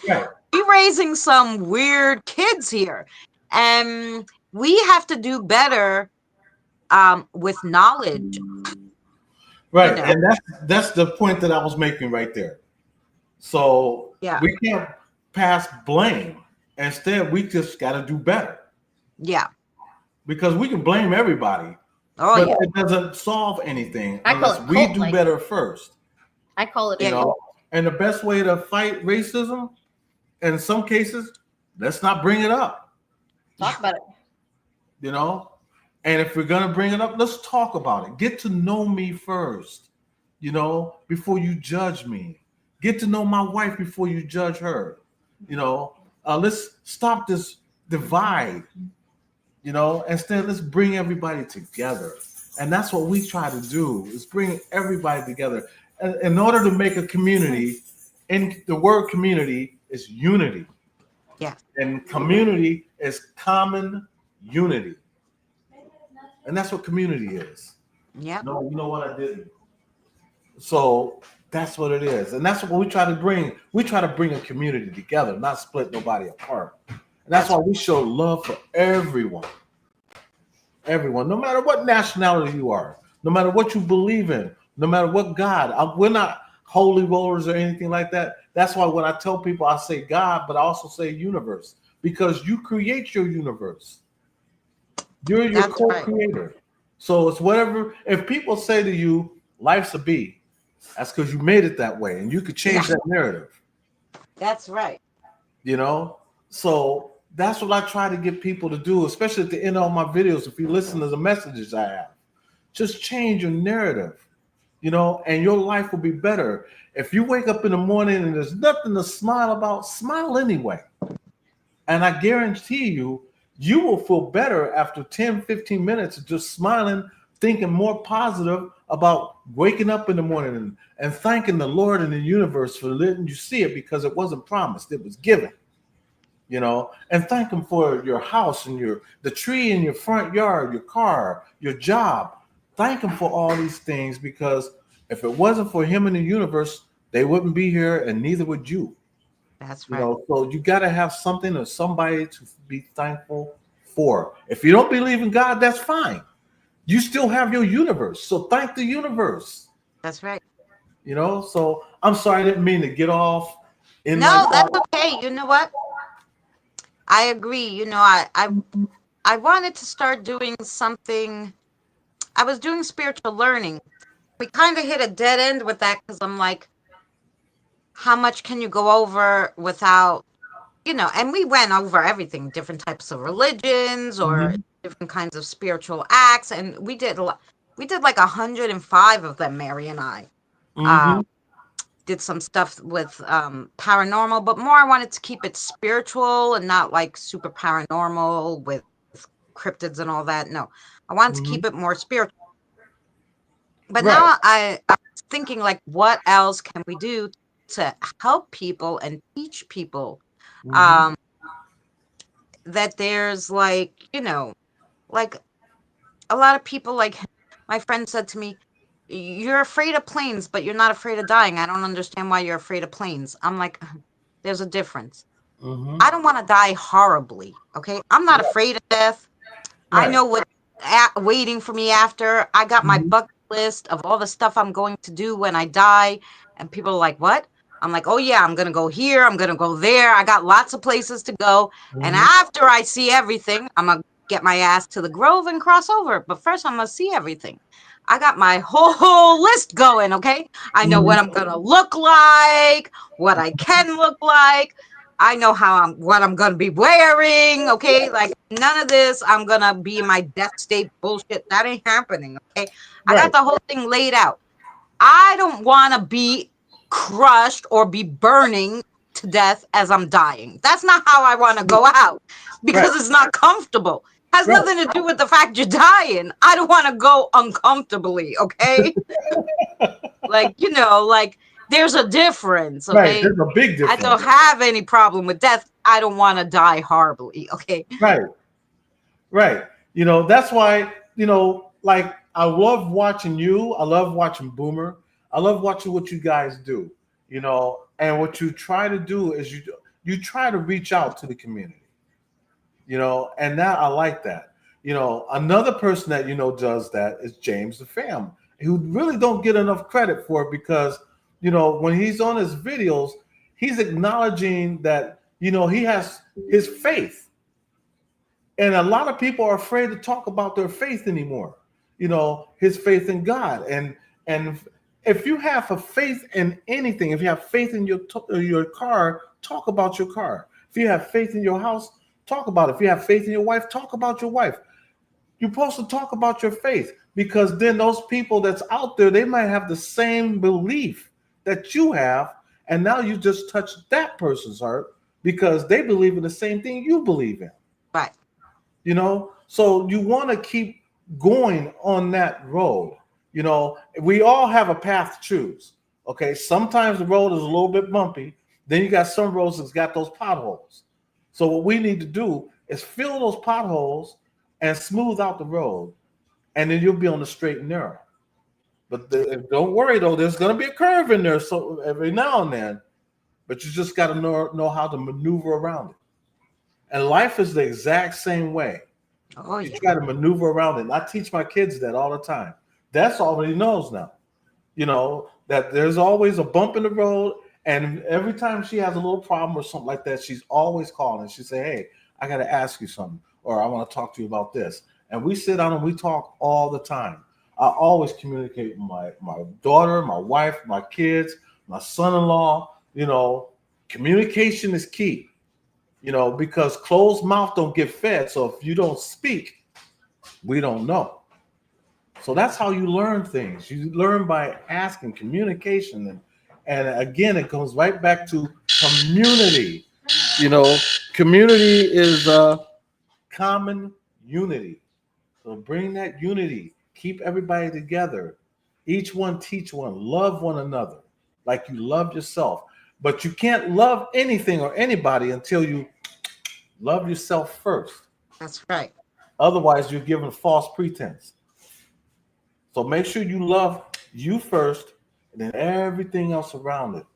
Right. We're raising some weird kids here. And we have to do better with knowledge. Right. You know, And that's the point that I was making right there. So yeah, we can't pass blame. Instead, we just got to do better yeah. because we can blame everybody, Oh, but yeah. it doesn't solve anything I call unless it we cult do like. better first. I call it You Yeah. know, and the best way to fight racism, in some cases, let's not bring it up. talk about it. You know, and if we're gonna bring it up, let's talk about it. Get to know me first. You know, before you judge me. Get to know my wife before you judge her. You know, let's stop this divide. You know, instead let's bring everybody together, and that's what we try to do is bring everybody together. In order to make a community, and the word community is unity, Yeah. and community is common unity, and that's what community is. Yeah. No, you know what I didn't. So that's what it is, and that's what we try to bring. We try to bring a community together, not split nobody apart. And that's why we show love for everyone. Everyone, no matter what nationality you are, no matter what you believe in, no matter what God. We're not holy rollers or anything like that. That's why when I tell people, I say God, but I also say universe because you create your universe. You're your That's right. co-creator. So it's whatever. If people say to you, "Life's a B," that's because you made it that way, and you could change Yeah. that narrative. That's right. You know, so that's what I try to get people to do, especially at the end of my videos. If you listen to the messages I have, just change your narrative, you know, and your life will be better. If you wake up in the morning and there's nothing to smile about, smile anyway. And I guarantee you, you will feel better after 10, 15 minutes of just smiling, thinking more positive about waking up in the morning and thanking the Lord and the universe for letting you see it because it wasn't promised, it was given. You know, and thank him for your house and the tree in your front yard, your car, your job. Thank him for all these things because if it wasn't for him in the universe, they wouldn't be here and neither would you. That's You right. know, so you got to have something or somebody to be thankful for. If you don't believe in God, that's fine. You still have your universe. So thank the universe. That's right. You know, so I'm sorry, I didn't mean to get off in No, like that's that. okay. You know what? I agree. You know, I wanted to start doing something. I was doing spiritual learning. We kind of hit a dead end with that because I'm like, how much can you go over without, you know, and we went over everything, different types of religions or Mhm. different kinds of spiritual acts. And we did a lot. We did like 105 of them, Mary and I. Mhm. Did some stuff with paranormal, but more I wanted to keep it spiritual and not like super paranormal with cryptids and all that. No, I wanted to Mhm. keep it more spiritual. But Right. now I was thinking like, what else can we do to help people and teach people Mhm. um, that there's like, you know, like a lot of people, like my friend said to me, you're afraid of planes, but you're not afraid of dying. I don't understand why you're afraid of planes. I'm like, there's a difference. Mhm. I don't want to die horribly. Okay. I'm not afraid of death. I Right. know what waiting for me after. I got my Mhm. bucket list of all the stuff I'm going to do when I die. And people are like, what? I'm like, oh, yeah, I'm going to go here. I'm going to go there. I got lots of places to go. And Mhm. after I see everything, I'm going to get my ass to the Grove and cross over. But first, I'm going to see everything. I got my whole list going. Okay. I know what Mhm. I'm going to look like, what I can look like. I know what I'm gonna be wearing. Okay, like none of this. I'm gonna be in my death state bullshit. That ain't happening. Okay, I Right. got the whole thing laid out. I don't want to be crushed or be burning to death as I'm dying. That's not how I want to go out because it's not comfortable. Has Right. nothing to do with the fact you're dying. I don't want to go uncomfortably. Okay, like like there's a difference. Right. Okay, There's a big I difference. don't have any problem with death. I don't want to die horribly. Okay. Right. Right. That's why, like I love watching you. I love watching Boomer. I love watching what you guys do, and what you try to do is you try to reach out to the community, and that I like that. Another person that does that is James the Fam, who really don't get enough credit for it because, when he's on his videos, he's acknowledging that, he has his faith. And a lot of people are afraid to talk about their faith anymore. His faith in God. And if you have a faith in anything, if you have faith in your car, talk about your car. If you have faith in your house, talk about it. If you have faith in your wife, talk about your wife. You're supposed to talk about your faith because then those people that's out there, they might have the same belief that you have. And now you just touched that person's heart because they believe in the same thing you believe in. Right. So you want to keep going on that road. We all have a path to choose. Okay. Sometimes the road is a little bit bumpy. Then you got some roads that's got those potholes. So what we need to do is fill those potholes and smooth out the road. And then you'll be on the straight and narrow. But don't worry though, there's going to be a curve in there. So every now and then, but you just got to know how to maneuver around it. And life is the exact same way. Oh, you try to maneuver around it. And I teach my kids that all the time. That's all he knows now. That there's always a bump in the road. And every time she has a little problem or something like that, she's always calling. She say, hey, I got to ask you something. Or I want to talk to you about this. And we sit down and we talk all the time. I always communicate with my daughter, my wife, my kids, my son-in-law. Communication is key. Because closed mouth don't get fed. So if you don't speak, we don't know. So that's how you learn things. You learn by asking, communication. And again, it comes right back to community. Community is common unity. So bring that unity. Keep everybody together. Each one teach one. Love one another like you love yourself. But you can't love anything or anybody until you love yourself first. That's right. Otherwise, you're given false pretense. So make sure you love you first and then everything else around it.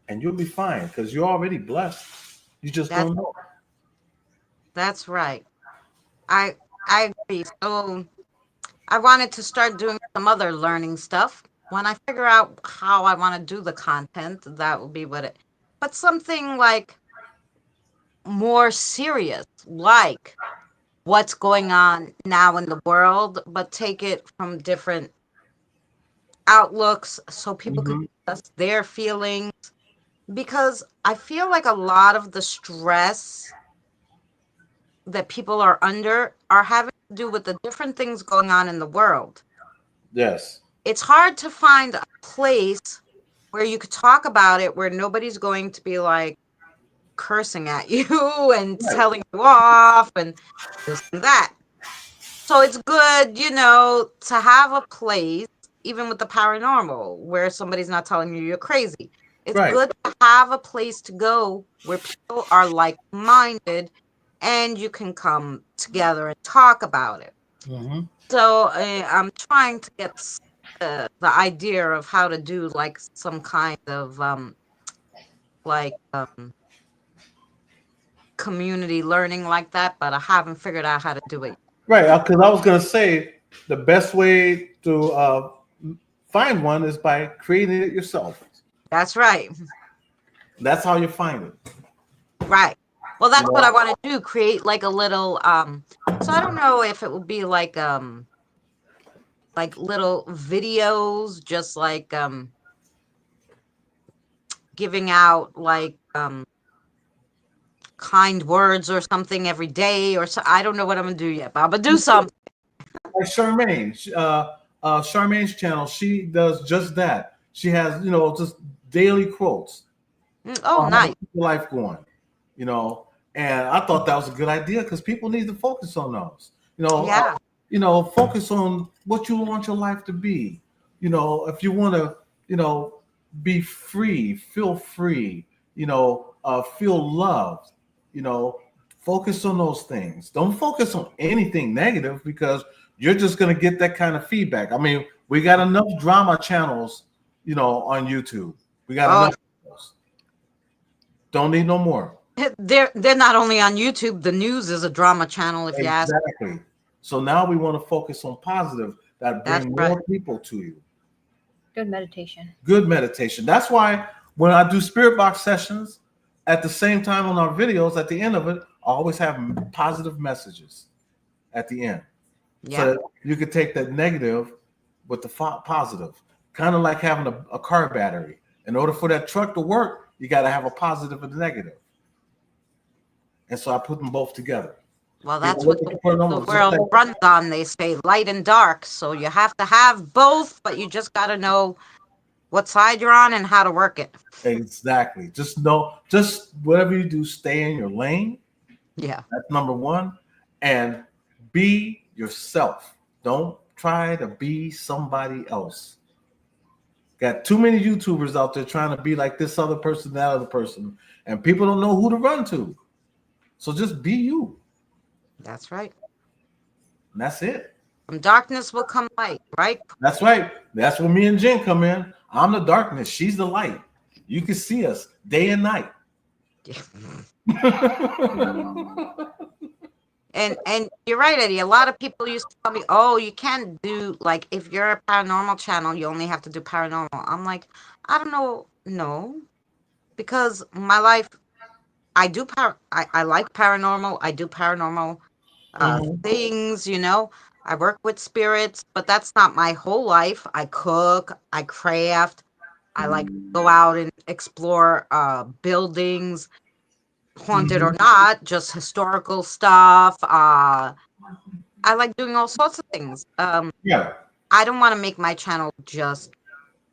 And you'll be fine because you're already blessed. You just don't know. That's right. I agree. So I wanted to start doing some other learning stuff. When I figure out how I want to do the content, that will be what it. But something like more serious, like what's going on now in the world, but take it from different outlooks so people can discuss their feelings. Because I feel like a lot of the stress that people are under are having to do with the different things going on in the world. Yes. It's hard to find a place where you could talk about it where nobody's going to be like cursing at you and telling you off and this and that. So it's good, to have a place, even with the paranormal, where somebody's not telling you you're crazy. It's good to have a place to go where people are like-minded and you can come together and talk about it. Mm-hmm. So I'm trying to get the idea of how to do like some kind of community learning like that, but I haven't figured out how to do it. Right, because I was going to say the best way to find one is by creating it yourself. That's right. That's how you find it. Right. Well, that's what I want to do. Create like a little. So I don't know if it would be like little videos, just like giving out like kind words or something every day, or so. I don't know what I'm gonna do yet, but I'm gonna do something. Like Charmaine, Charmaine's channel, she does just that. She has, just daily quotes Oh, on how to nice. keep your life going, and I thought that was a good idea because people need to focus on those. Yeah. Focus on what you want your life to be. If you want to, be free, feel free, feel loved, focus on those things. Don't focus on anything negative because you're just going to get that kind of feedback. I mean, we got enough drama channels, on YouTube. We got enough of those. Don't need no more. They're not only on YouTube. The news is a drama channel, if you ask. Exactly. So now we want to focus on positive that bring more people to you. Good meditation. Good meditation. That's why when I do spirit box sessions, at the same time on our videos, at the end of it, I always have positive messages at the end. Yeah. So you could take that negative with the positive, kind of like having a car battery. In order for that truck to work, you got to have a positive and a negative. And so I put them both together. Well, that's what the world runs on. They say light and dark. So you have to have both, but you just got to know what side you're on and how to work it. Exactly. Just whatever you do, stay in your lane. Yeah. That's number one. And be yourself. Don't try to be somebody else. Got too many YouTubers out there trying to be like this other person, that other person, and people don't know who to run to. So just be you. That's right. And that's it. From darkness will come light, right? That's right. That's where me and Jen come in. I'm the darkness. She's the light. You can see us day and night. And you're right, Eddie. A lot of people used to tell me, "Oh, you can't do like if you're a paranormal channel, you only have to do paranormal." I'm like, I don't know, no, because my life, I do I like paranormal. I do paranormal things. I work with spirits, but that's not my whole life. I cook, I craft, I like to go out and explore buildings, haunted or not, just historical stuff. I like doing all sorts of things. Yeah. I don't want to make my channel just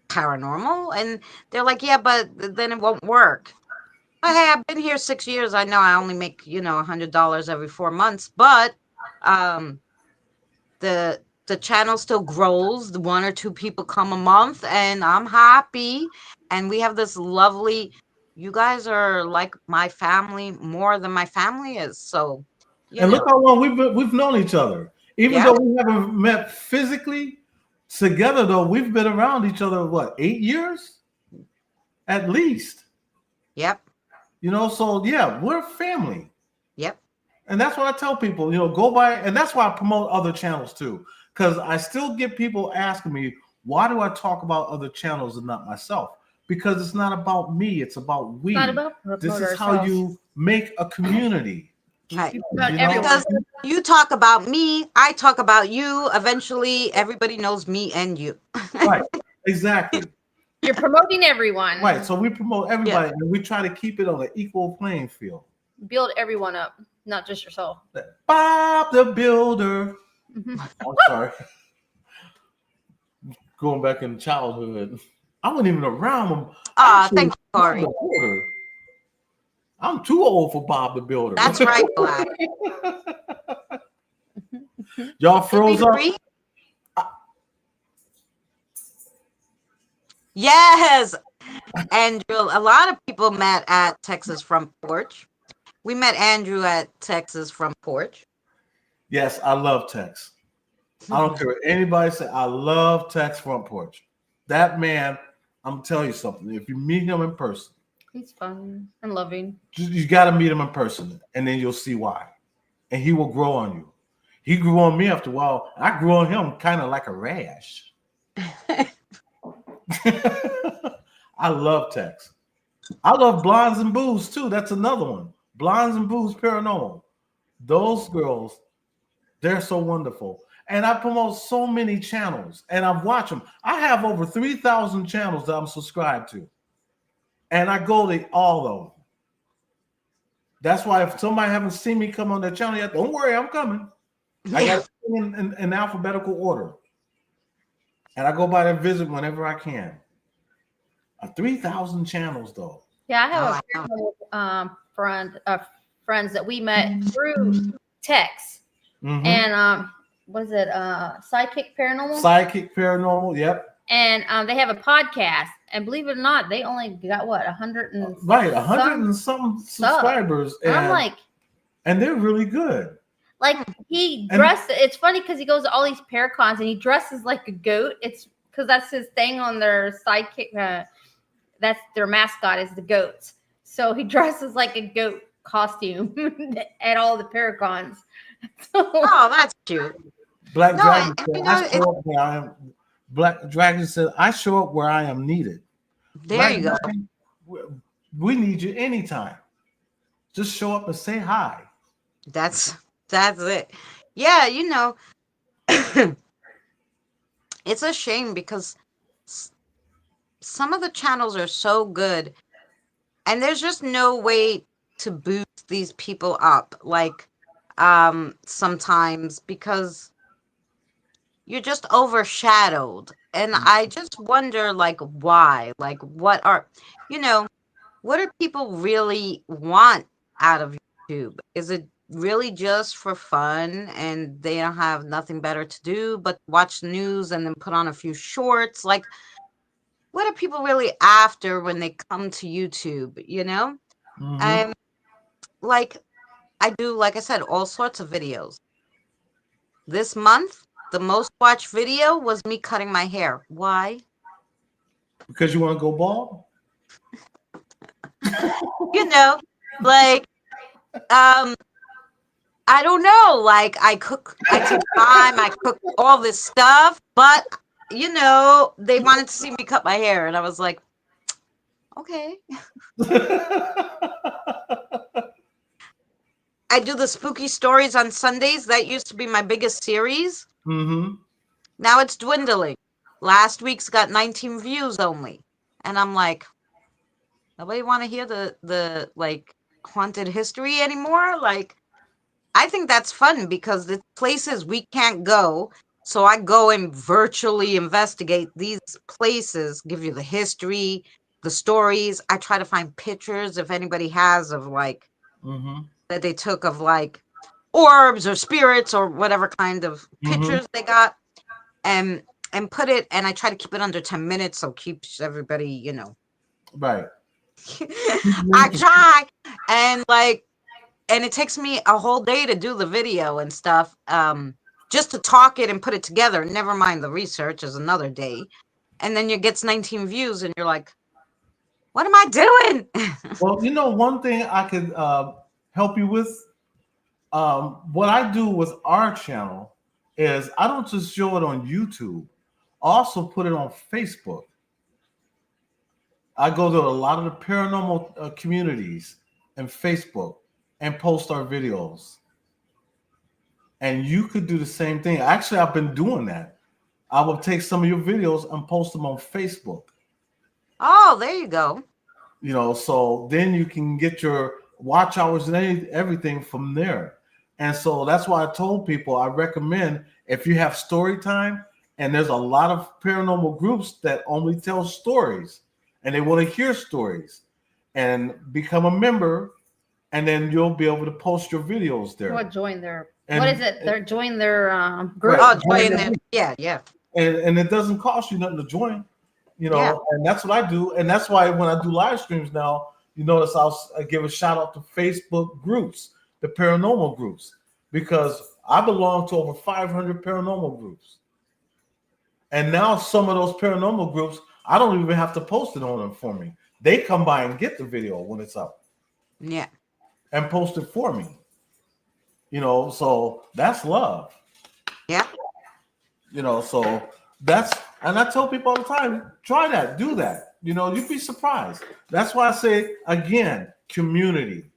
paranormal. And they're like, yeah, but then it won't work. But hey, I've been here 6 years. I know I only make, $100 every 4 months, but the channel still grows. The 1 or 2 people come a month, and I'm happy. And we have this lovely. You guys are like my family more than my family is. So, and look how long we've known each other. Even though we haven't met physically together, though, we've been around each other, what, 8 years? At least. Yep. So yeah, we're family. Yep. And that's what I tell people, go by, and that's why I promote other channels too. Because I still get people asking me, why do I talk about other channels and not myself? Because it's not about me, it's about we. Not about this is how you make a community. Right. Because you talk about me, I talk about you. Eventually, everybody knows me and you. Right. Exactly. You're promoting everyone. Right. So we promote everybody, and we try to keep it on an equal playing field. Build everyone up, not just yourself. Bob the Builder. I'm sorry. Going back in childhood. I wasn't even around him. Thank you, Corey. I'm too old for Bob the Builder. That's right, Black. Y'all froze up. Yes. Andrew, a lot of people met at Texas Front Porch. We met Andrew at Texas Front Porch. Yes, I love Tex. I don't care what anybody say. I love Tex Front Porch. That man, I'm telling you something. If you meet him in person, he's fun and loving. You got to meet him in person, and then you'll see why. And he will grow on you. He grew on me after a while. I grew on him kind of like a rash. I love Tex. I love Blondes and Booze too. That's another one. Blondes and Booze Paranormal. Those girls, they're so wonderful. And I promote so many channels, and I've watched them. I have over 3,000 channels that I'm subscribed to. And I go to all of them. That's why if somebody haven't seen me come on their channel yet, don't worry, I'm coming. I got it in alphabetical order. And I go by there visit whenever I can. 3,000 channels though. Yeah, I have friends that we met through text. And was it Sidekick Paranormal? Sidekick Paranormal, yep. And they have a podcast, and believe it or not, they only got what 100 and 100 and some subscribers. And I'm like, and they're really good. Like he dressed. It's funny because he goes to all these Paracons and he dresses like a goat. It's because that's his thing on their Sidekick. That's their mascot is the goats. So he dresses like a goat costume at all the Paracons. Oh, that's cute. Black Dragon said, I show up where I am. Black Dragon said, I show up where I am needed. There Black you go. Dragon, we need you anytime. Just show up and say hi. That's it. Yeah, you know, it's a shame because some of the channels are so good and there's just no way to boost these people up like sometimes because you're just overshadowed. And I just wonder like why, like what do people really want out of YouTube? Is it really just for fun and they don't have nothing better to do but watch the news and then put on a few shorts? Like, what are people really after when they come to YouTube, you know? Like, I do, like I said, all sorts of videos. This month, the most watched video was me cutting my hair. Why? Because you want to go bald? You know, like, I don't know. Like, I take time, I cook all this stuff, but you know, they wanted to see me cut my hair, and I was like, okay. I do the spooky stories on Sundays. That used to be my biggest series. Now it's dwindling. Last week's got 19 views only, and I'm like, nobody want to hear the like haunted history anymore. Like, I think that's fun because the places we can't go. So I go and virtually investigate these places, give you the history, the stories. I try to find pictures if anybody has of like that they took of like orbs or spirits or whatever kind of pictures they got and put it. And I try to keep it under 10 minutes. So keeps everybody, you know. Right. I try and it takes me a whole day to do the video and stuff. Just to talk it and put it together. Never mind the research is another day. And then it gets 19 views and you're like, what am I doing? Well, you know, one thing I could help you with, what I do with our channel is I don't just show it on YouTube. I also put it on Facebook. I go to a lot of the paranormal communities and Facebook and post our videos. And you could do the same thing. Actually, I've been doing that. I will take some of your videos and post them on Facebook. Oh, there you go. You know, so then you can get your watch hours and everything from there. And so that's why I told people I recommend if you have story time, and there's a lot of paranormal groups that only tell stories and they want to hear stories, and become a member, and then you'll be able to post your videos there. Or join their what is it? They're join their group. Oh, join them. Yeah. And it doesn't cost you nothing to join, you know. And that's what I do. And that's why when I do live streams now, you notice I give a shout out to Facebook groups, the paranormal groups, because I belong to over 500 paranormal groups. And now some of those paranormal groups, I don't even have to post it on them for me. They come by and get the video when it's up. Yeah. And post it for me. You know, so that's love. Yeah. You know, so that's, and I tell people all the time, try that, do that. You know, you'd be surprised. That's why I say, again, community.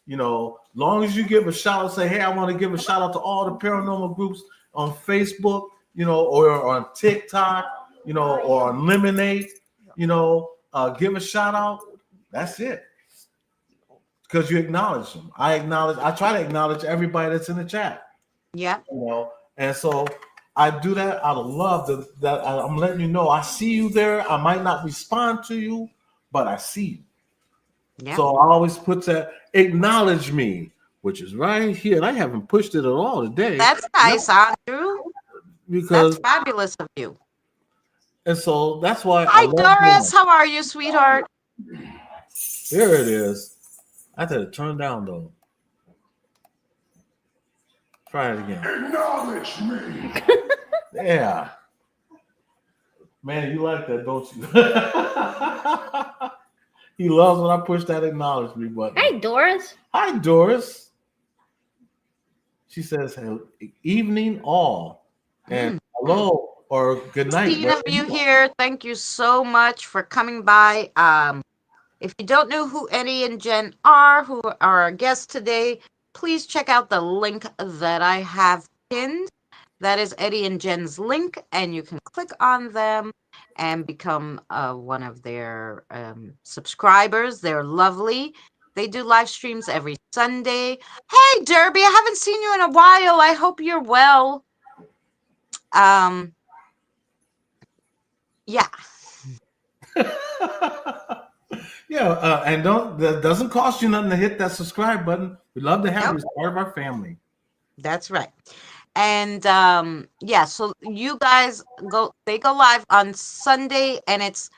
You know, long as you give a shout out, say, hey, I want to give a shout out to all the paranormal groups on Facebook, you know, or on TikTok, you know, or on Lemonade, you know, give a shout out. That's it. because you acknowledge them. I try to acknowledge everybody that's in the chat. Yeah. You know, and so I do that out of love. That I'm letting you know I see you there. I might not respond to you, but I see you. Yeah. So I always put that acknowledge me, which is right here. And I haven't pushed it at all today. That's nice, Andrew. Because that's fabulous of you. And so that's why Hi, I love Doris. doing How are you, sweetheart? Here it is. I had to turn down though. Try it again. Acknowledge me. Yeah. Man, you like that, don't you? He loves when I push that acknowledge me button. Hey, Doris. Hi, Doris. She says, hey, evening all. And hello or good night. 16 of you here. Thank you so much for coming by. If you don't know who Eddie and Jenn are, who are our guests today, please check out the link that I have pinned. That is Eddie and Jenn's link, and you can click on them and become one of their subscribers. They're lovely. They do live streams every Sunday. Hey, Derby, I haven't seen you in a while. I hope you're well. Yeah. Yeah, and that doesn't cost you nothing to hit that subscribe button. We'd love to have you as part of our family. That's right. And yeah, so you guys they go live on Sunday, and it's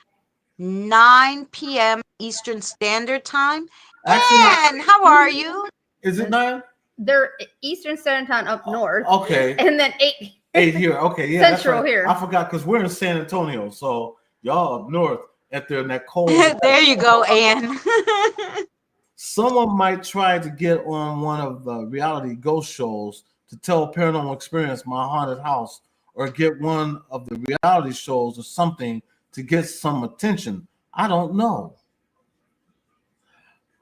9 p.m. Eastern Standard Time. Actually, And how are you? Is it 9? They're Eastern Standard Time up north. Okay. And then 8. 8 here. Okay, yeah. Central that's right. here. I forgot because we're in San Antonio, so y'all up north at there in that cold. There you go, Ann. Someone might try to get on one of the reality ghost shows to tell paranormal experience, my haunted house, or get one of the reality shows or something to get some attention. I don't know.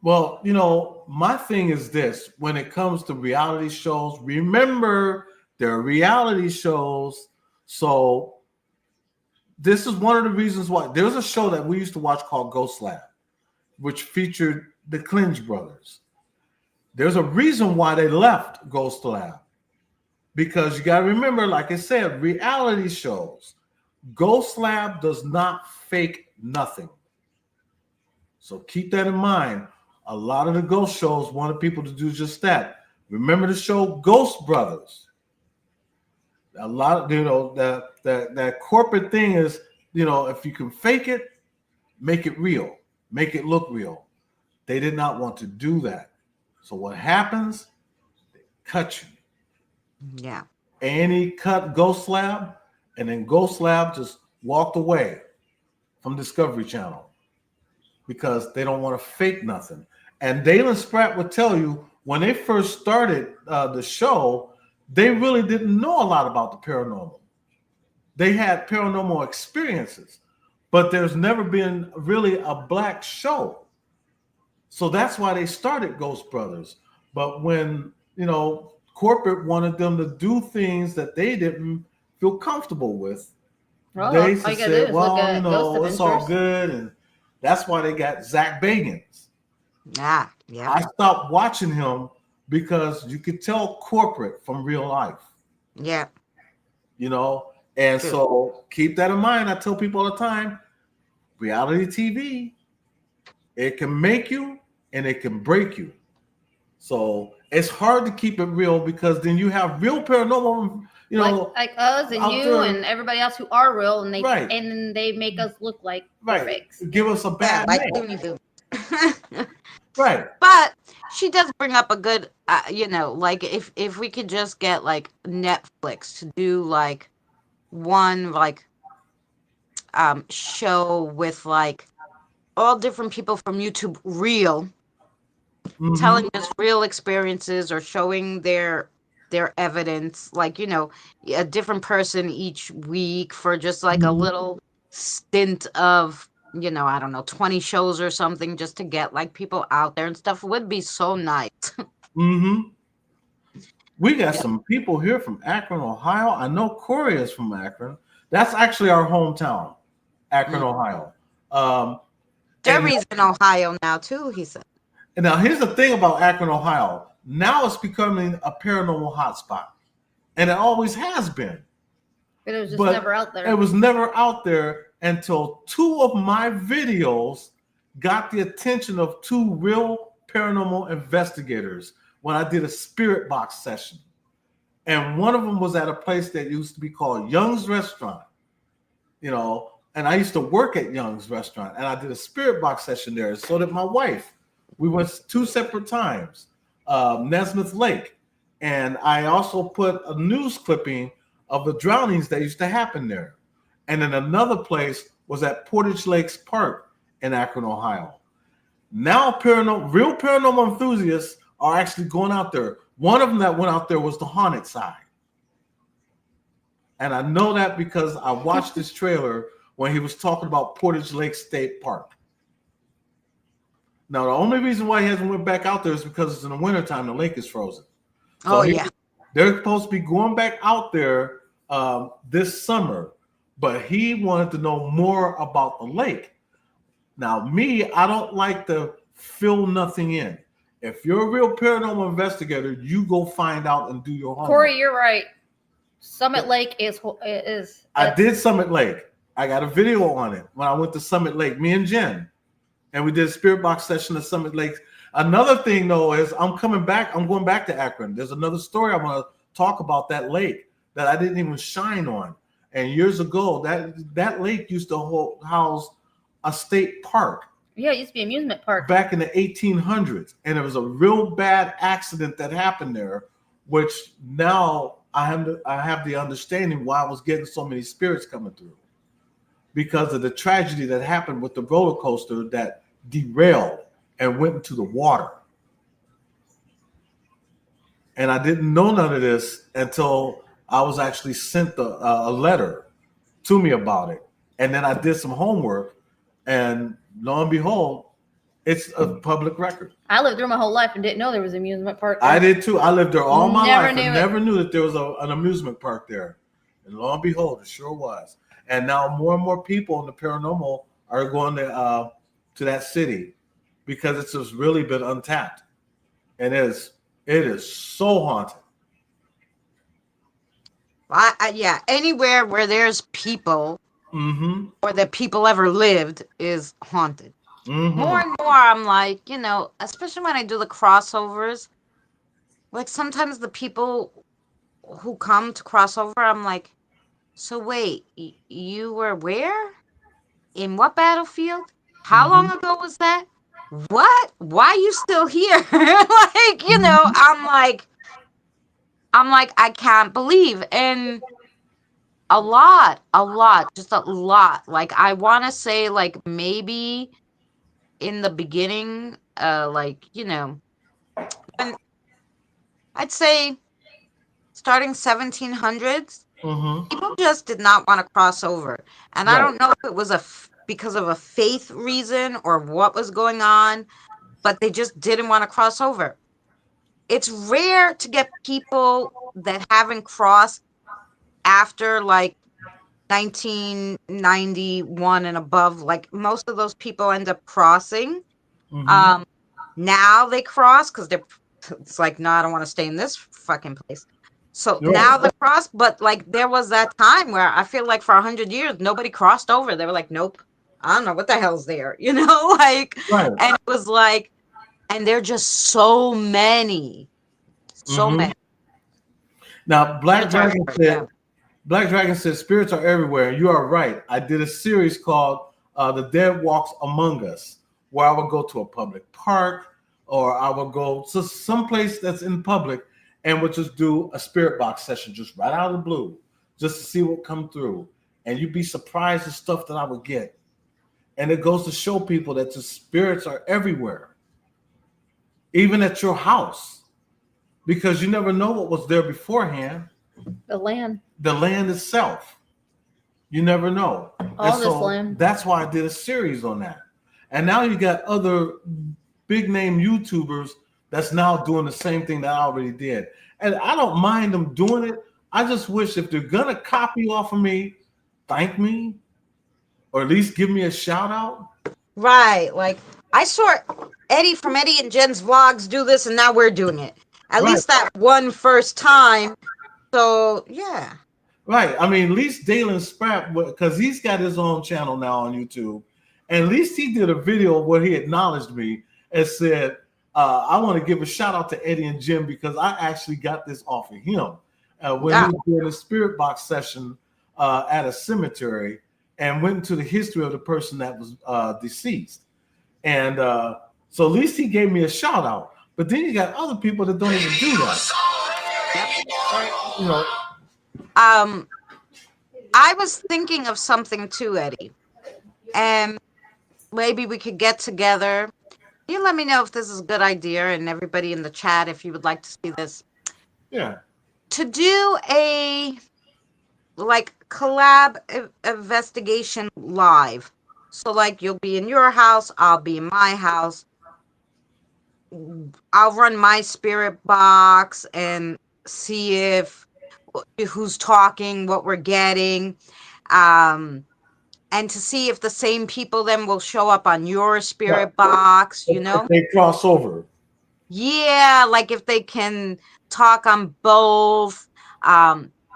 Well, you know, my thing is this: when it comes to reality shows, remember they're reality shows. So this is one of the reasons why there's a show that we used to watch called Ghost Lab, which featured the Clinge brothers. There's a reason why they left Ghost Lab, because you got to remember, like I said, reality shows. Ghost Lab does not fake nothing. So keep that in mind. A lot of the ghost shows wanted people to do just that. Remember the show Ghost Brothers. A lot of, you know, that corporate thing is, you know, if you can fake it, make it real, make it look real. They did not want to do that. So what happens? They cut you. Yeah. Annie cut Ghost Lab, and then Ghost Lab just walked away from Discovery Channel because they don't want to fake nothing. And Dalen Spratt would tell you when they first started the show, they really didn't know a lot about the paranormal. They had paranormal experiences, but there's never been really a black show. So that's why they started Ghost Brothers. But when, you know, corporate wanted them to do things that they didn't feel comfortable with, they said, well, you know, it's all good. And that's why they got Zach Bagans. Yeah. Yeah. I stopped watching him because you could tell corporate from real life. Yeah. You know, and True. So keep that in mind. I tell people all the time, reality TV, it can make you and it can break you. So it's hard to keep it real because then you have real paranormal, you know, like us and you there, and everybody else who are real, and they right. and they make us look like fakes. Give us a bad name. Right. But she does bring up a good, you know, like if we could just get like Netflix to do like one like show with like all different people from YouTube real, telling us real experiences or showing their evidence, like, you know, a different person each week for just like a little stint of, you know, I don't know, 20 shows or something, just to get like people out there and stuff would be so nice. We got some people here from Akron, Ohio. I know Corey is from Akron. That's actually our hometown, Akron, Ohio. Derby's in Ohio now too, he said. And now here's the thing about Akron, Ohio. Now it's becoming a paranormal hotspot, and it always has been. But it was just never out there. It was never out there until 2 of my videos got the attention of 2 real paranormal investigators when I did a spirit box session. And one of them was at a place that used to be called Young's Restaurant, and I used to work at Young's Restaurant, and I did a spirit box session there. So did my wife. We went 2 separate times, Nesmith Lake. And I also put a news clipping of the drownings that used to happen there. And then another place was at Portage Lakes Park in Akron, Ohio. Now real paranormal enthusiasts are actually going out there. One of them that went out there was the haunted side. And I know that because I watched this trailer when he was talking about Portage Lake State Park. Now, the only reason why he hasn't went back out there is because it's in the wintertime, the lake is frozen. So they're supposed to be going back out there this summer, but he wanted to know more about the lake. Now, me, I don't like to fill nothing in. If you're a real paranormal investigator, you go find out and do your homework. Corey, you're right. Summit Lake is. I did Summit Lake. I got a video on it when I went to Summit Lake, me and Jen. And we did a spirit box session at Summit Lake. Another thing, though, is I'm going back to Akron. There's another story I want to talk about that lake that I didn't even shine on. And years ago, that lake used to house a state park. Yeah, it used to be an amusement park. Back in the 1800s. And there was a real bad accident that happened there, which now I have the understanding why I was getting so many spirits coming through. Because of the tragedy that happened with the roller coaster that derailed and went into the water. And I didn't know none of this until I was actually sent a letter to me about it. And then I did some homework, and lo and behold, it's a public record. I lived there my whole life and didn't know there was an amusement park there. I did too. I lived there all my life and never knew that there was an amusement park there. And lo and behold, it sure was. And now more and more people in the paranormal are going to that city because it's just really been untapped. And it is so haunted. Yeah, anywhere where there's people or that people ever lived is haunted. More and more, I'm like, especially when I do the crossovers, like sometimes the people who come to crossover, I'm like, so wait, you were where? In what battlefield? How long ago was that? What? Why are you still here? Like, I'm like, I can't believe. And a lot, just a lot. Like, I want to say, like, maybe in the beginning, when I'd say starting 1700s, people just did not want to cross over. And I don't know if it was because of a faith reason or what was going on, but they just didn't want to cross over. It's rare to get people that haven't crossed after like 1991 and above. Like most of those people end up crossing. Now they cross because it's like, no, I don't want to stay in this fucking place. So now they cross, but like there was that time where I feel like for 100 years nobody crossed over. They were like, nope, I don't know what the hell's there, and it was like, and there are just so many. Now, Black Dragon said, spirits are everywhere. You are right. I did a series called The Dead Walks Among Us, where I would go to a public park or I would go to some place that's in public and would just do a spirit box session just right out of the blue, just to see what come through. And you'd be surprised at stuff that I would get. And it goes to show people that the spirits are everywhere, even at your house, because you never know what was there beforehand. The land itself. You never know. Land. That's why I did a series on that. And now you got other big name YouTubers that's now doing the same thing that I already did. And I don't mind them doing it. I just wish if they're going to copy off of me, thank me, or at least give me a shout out. Right. Like I saw Eddie from Eddie and Jen's vlogs do this, and now we're doing it. At Right. least that one first time. So yeah. Right. I mean, at least Dalen Spratt, because he's got his own channel now on YouTube, and at least he did a video where he acknowledged me and said, I want to give a shout out to Eddie and Jenn because I actually got this off of him when he was doing a spirit box session at a cemetery and went into the history of the person that was deceased. And so at least he gave me a shout out. But then you got other people that don't even do that. You know. I was thinking of something too, Eddie, and maybe we could get together. You let me know if this is a good idea, and everybody in the chat, if you would like to see this. Yeah. To do a collab investigation live. So like you'll be in your house, I'll be in my house. I'll run my spirit box and see if who's talking, what we're getting, and to see if the same people then will show up on your spirit box, you know? If they cross over. Yeah, like if they can talk on both.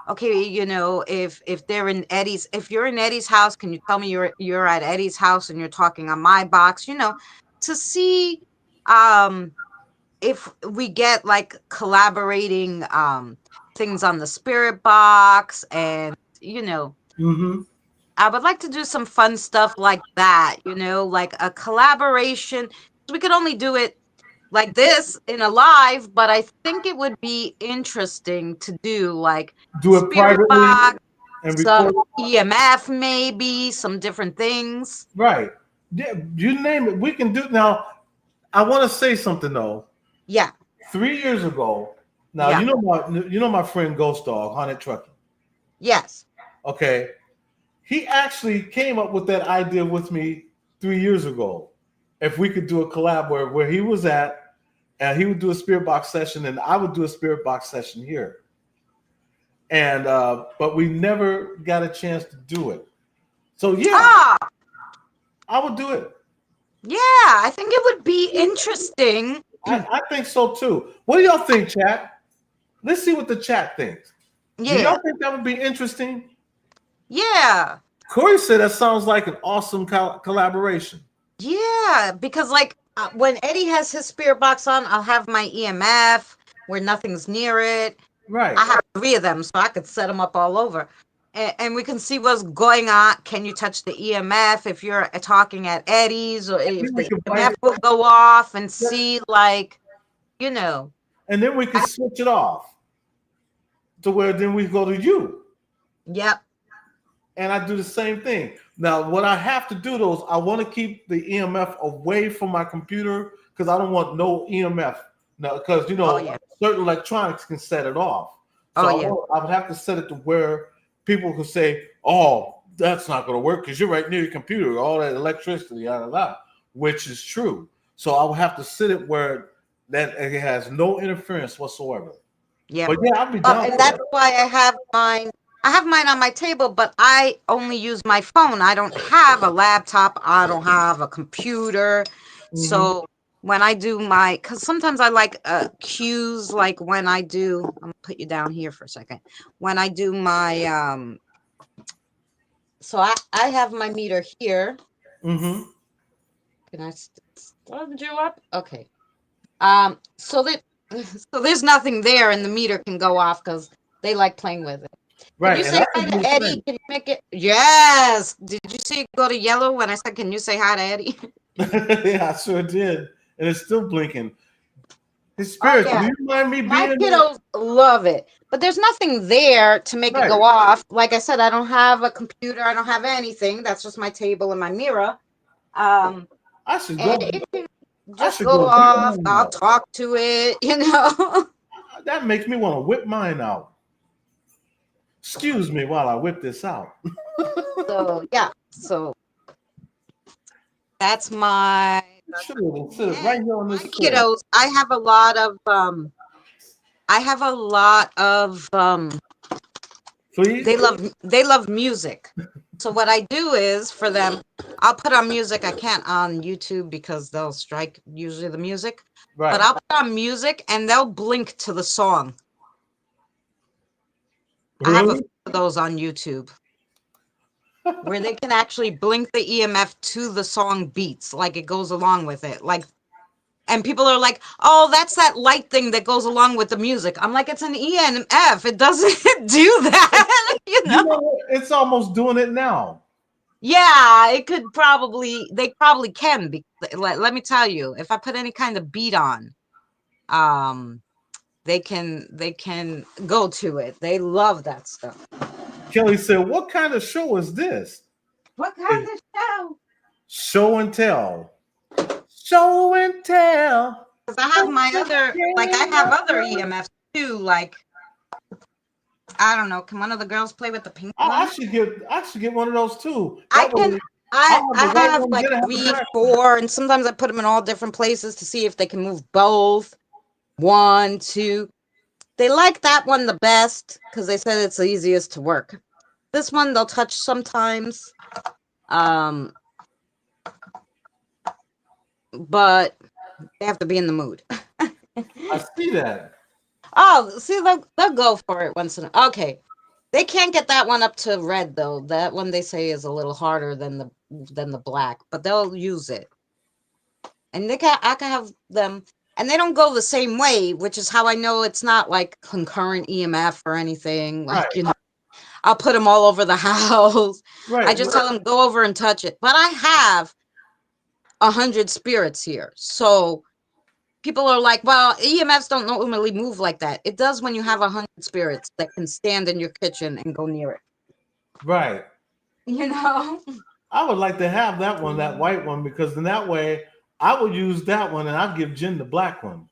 Okay, you know, if they're in Eddie's, if you're in Eddie's house, can you tell me you're at Eddie's house and you're talking on my box, you know, to see if we get like collaborating things on the spirit box, and you know, I would like to do some fun stuff like that, you know, like a collaboration. We could only do it like this in a live, but I think it would be interesting to do like do it privately box, and some record. EMF, maybe some different things. Right. Yeah, you name it. We can do. Now, I want to say something though. Yeah. 3 years ago. Now Yeah. you know my friend Ghost Dog, Haunted Trucking. Yes. Okay. He actually came up with that idea with me 3 years ago. If we could do a collab where he was at, and he would do a spirit box session, and I would do a spirit box session here. And but we never got a chance to do it. So yeah, I would do it. Yeah, I think it would be interesting. I think so too. What do y'all think, chat? Let's see what the chat thinks. Yeah. Do y'all think that would be interesting? Yeah. Corey said that sounds like an awesome collaboration. Yeah, because like when Eddie has his spirit box on, I'll have my EMF where nothing's near it. Right. I have 3 of them, so I could set them up all over. And we can see what's going on. Can you touch the EMF if you're talking at Eddie's, or if the EMF will go off and see, like, you know. And then we can switch it off to where then we go to you. Yep. And I do the same thing. Now, what I have to do though is I want to keep the EMF away from my computer because I don't want no EMF. Now, because certain electronics can set it off. So I would have to set it to where people could say, "Oh, that's not going to work because you're right near your computer, all that electricity, which is true. So I would have to set it where that it has no interference whatsoever. Yeah. But yeah, I'll be down. And that's why I have mine. I have mine on my table, but I only use my phone. I don't have a laptop. I don't have a computer. Mm-hmm. So when I do because sometimes I like cues, like when I do, I'm gonna put you down here for a second. When I do my, so I have my meter here. Mm-hmm. Can I start you up? Okay. So there's nothing there, and the meter can go off because they like playing with it. Right. Can you say hi to Eddie? Can you make it? Yes. Did you see it go to yellow when I said, "Can you say hi to Eddie?" Yeah, I sure did. And it's still blinking. His spirits, do you mind me being My kiddos love it. But there's nothing there to make it go off. Like I said, I don't have a computer. I don't have anything. That's just my table and my mirror. I should go. It can just go off. I'll talk to it, That makes me want to whip mine out. Excuse me while I whip this out. So yeah, so that's my right here on this kiddos. I have a lot of Please? they love music. So what I do is for them, I'll put on music. I can't on YouTube because they'll strike usually the music. Right. But I'll put on music and they'll blink to the song. I have a Really? few of those on YouTube where they can actually blink the EMF to the song beats, like it goes along with it. Like, and people are like, "Oh, that's that light thing that goes along with the music." I'm like, "It's an EMF. It doesn't do that." You You know? know what? It's almost doing it now. Yeah, it could probably. They probably can be. Let me tell you, if I put any kind of beat on, they can go to it. They love that stuff. Kelly said, "What kind of show is this?" What kind of show? Show and tell. Show and tell. Because I have my other, like I have other EMFs too. Like I don't know. Can one of the girls play with the pink one? I should get one of those too. I That way, can. I the white have one, like then I have the 3, black one. 4, and sometimes I put them in all different places to see if they can move both. 1, 2. They like that one the best because they said it's the easiest to work. This one they'll touch sometimes, but they have to be in the mood. I see that. Oh, see, they'll go for it once in a. Okay, they can't get that one up to red though. That one they say is a little harder than the black, but they'll use it. And I can have them, and they don't go the same way, which is how I know it's not like concurrent EMF or anything. Like Right. I'll put them all over the house. Right. I just tell them go over and touch it. But I have 100 spirits here, so people are like, well, EMFs don't normally move like that. It does when you have 100 spirits that can stand in your kitchen and go near it. Right. You know? I would like to have that one, that white one, because in that way I would use that one and I'd give Jen the black one.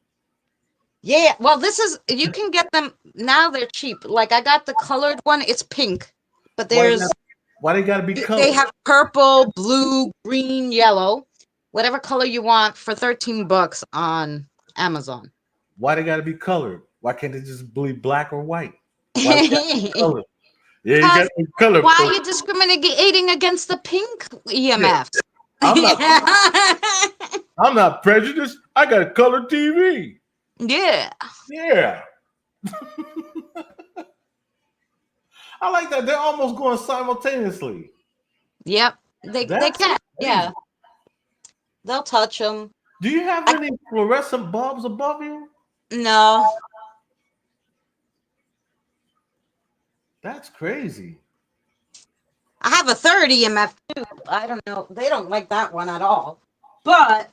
Yeah. Well, you can get them now. They're cheap. Like I got the colored one. It's pink, but Why they gotta be they colored? have purple, blue, green, yellow, whatever color you want for $13 on Amazon. Why they gotta be colored? Why can't they just be black or white? Why they gotta be colored? Yeah, you got to color. Why are you discriminating against the pink EMFs? I'm not prejudiced. I got a color TV. Yeah. Yeah. I like that. They're almost going simultaneously. Yep. They can. Crazy. Yeah. They'll touch them. Do you have any fluorescent bulbs above you? No. That's crazy. I have a third EMF too. I don't know. They don't like that one at all. But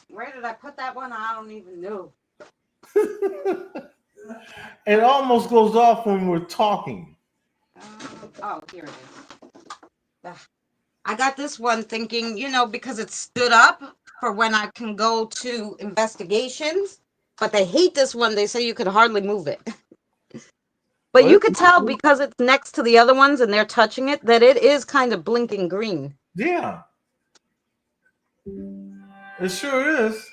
where did I put that one? I don't even know. It almost goes off when we're talking. Oh, here it is. I got this one thinking, because it stood up for when I can go to investigations. But they hate this one. They say you could hardly move it. But you could tell because it's next to the other ones and they're touching it that it is kind of blinking green. Yeah. It sure is.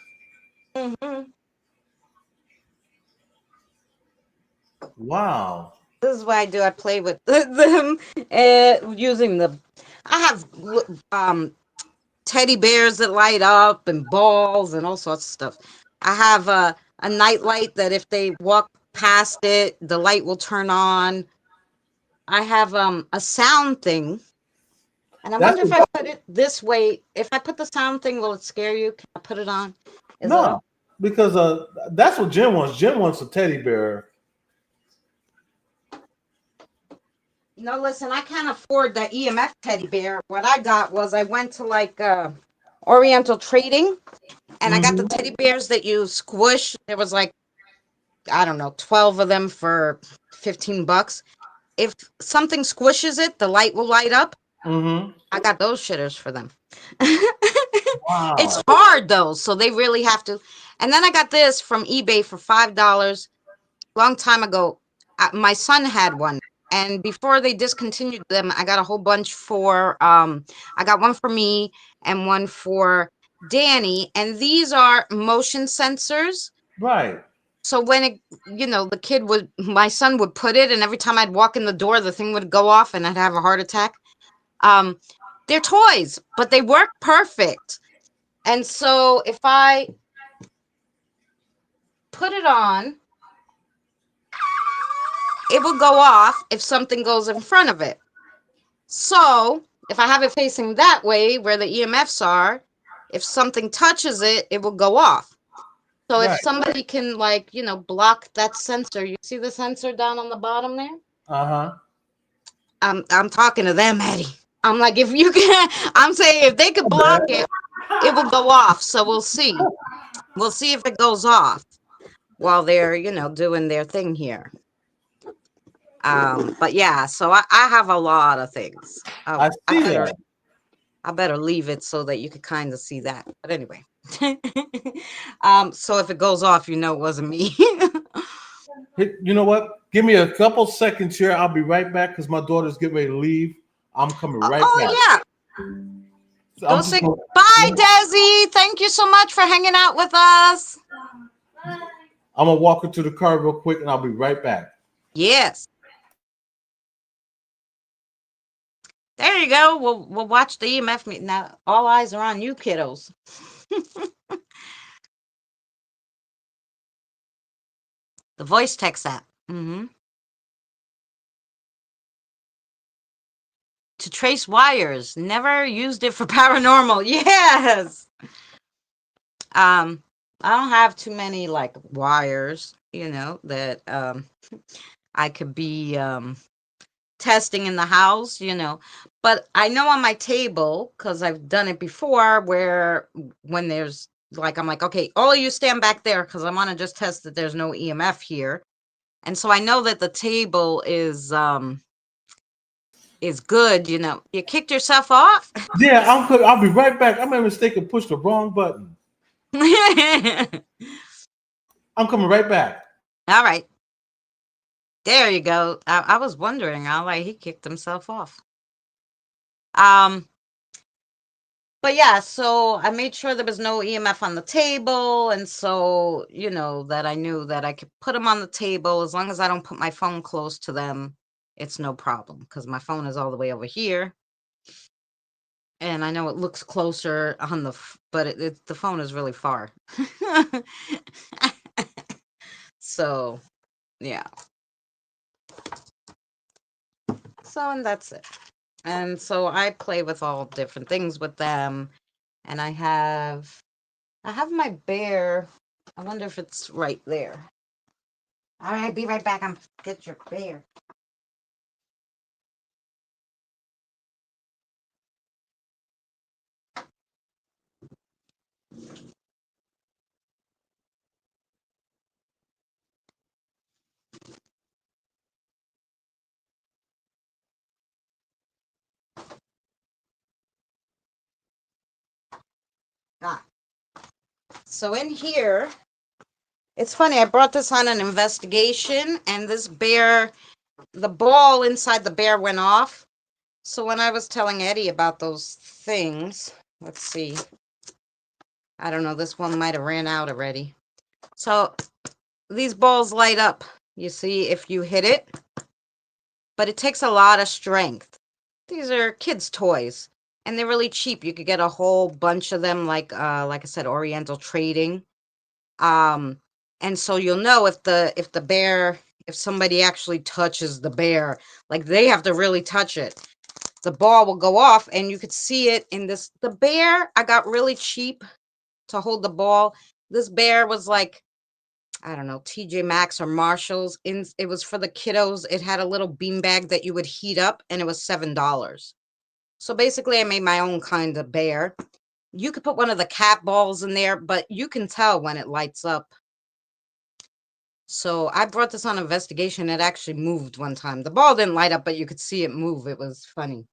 Mm-hmm. Wow. This is what I do. I play with them using I have teddy bears that light up and balls and all sorts of stuff. I have a night light that if they walk past it, the light will turn on. I have a sound thing. And I wonder if I put it this way. If I put the sound thing, will it scare you? Can I put it on? No, because that's what Jen wants. Jen wants a teddy bear. No, listen, I can't afford the EMF teddy bear. What I got was I went to Oriental Trading and I got the teddy bears that you squish. There was 12 of them for $15. If something squishes it, the light will light up. Mm-hmm. I got those shitters for them. Wow. It's hard though, so they really have to. And then I got this from eBay for $5. Long time ago, my son had one. And before they discontinued them, I got a whole bunch I got one for me and one for Danny. And these are motion sensors. Right. So when my son would put it, and every time I'd walk in the door, the thing would go off and I'd have a heart attack. They're toys, but they work perfect. And so if I put it on, it will go off if something goes in front of it. So if I have it facing that way where the EMFs are, if something touches it, it will go off. So if Right. somebody can block that sensor, you see the sensor down on the bottom there? Uh-huh. I'm talking to them, Eddie. I'm like, if you can, I'm saying if they could block it, it will go off. So we'll see. We'll see if it goes off while they're, doing their thing here. But yeah, so I have a lot of things. I see that. I better leave it so that you could kind of see that. But anyway. So if it goes off, it wasn't me. Hey, you know what? Give me a couple seconds here. I'll be right back because my daughter's getting ready to leave. I'm coming right back. Oh yeah. So Go say bye, Desi. Thank you so much for hanging out with us. I'm gonna walk into the car real quick and I'll be right back. Yes. There you go. We'll watch the EMF meeting. Now all eyes are on you, kiddos. The voice text app. Mm-hmm. To trace wires. Never used it for paranormal. Yes. I don't have too many like wires, that I could be testing in the house, but I know on my table, because I've done it before, where when there's like, I'm like, okay, all of you stand back there because I want to just test that there's no EMF here. And so I know that the table is good. You kicked yourself off. Yeah, I'll be right back. I made a mistake and pushed the wrong button. I'm coming right back. All right. There you go. I was wondering. I like he kicked himself off. But yeah, so I made sure there was no EMF on the table, and so that I knew that I could put them on the table as long as I don't put my phone close to them. It's no problem because my phone is all the way over here, and I know it looks closer on but the phone is really far. So yeah. So and that's it. And so I play with all different things with them. And I have my bear. I wonder if it's right there. All right, be right back. I'm get your bear. Ah. So in here, it's funny. I brought this on an investigation, and this bear, the ball inside the bear went off. So when I was telling Eddie about those things, let's see. I don't know. This one might have ran out already. So these balls light up, you see, if you hit it. But it takes a lot of strength. These are kids' toys, and they're really cheap. You could get a whole bunch of them, like I said, Oriental Trading. And so you'll know if the bear, if somebody actually touches the bear, like they have to really touch it, the ball will go off, and you could see it in this. The bear I got really cheap to hold the ball. This bear was like, I don't know, TJ Maxx or Marshalls. It was for the kiddos. It had a little beanbag that you would heat up, and it was $7. So basically, I made my own kind of bear. You could put one of the cat balls in there, but you can tell when it lights up. So I brought this on investigation. It actually moved one time. The ball didn't light up, but you could see it move. It was funny.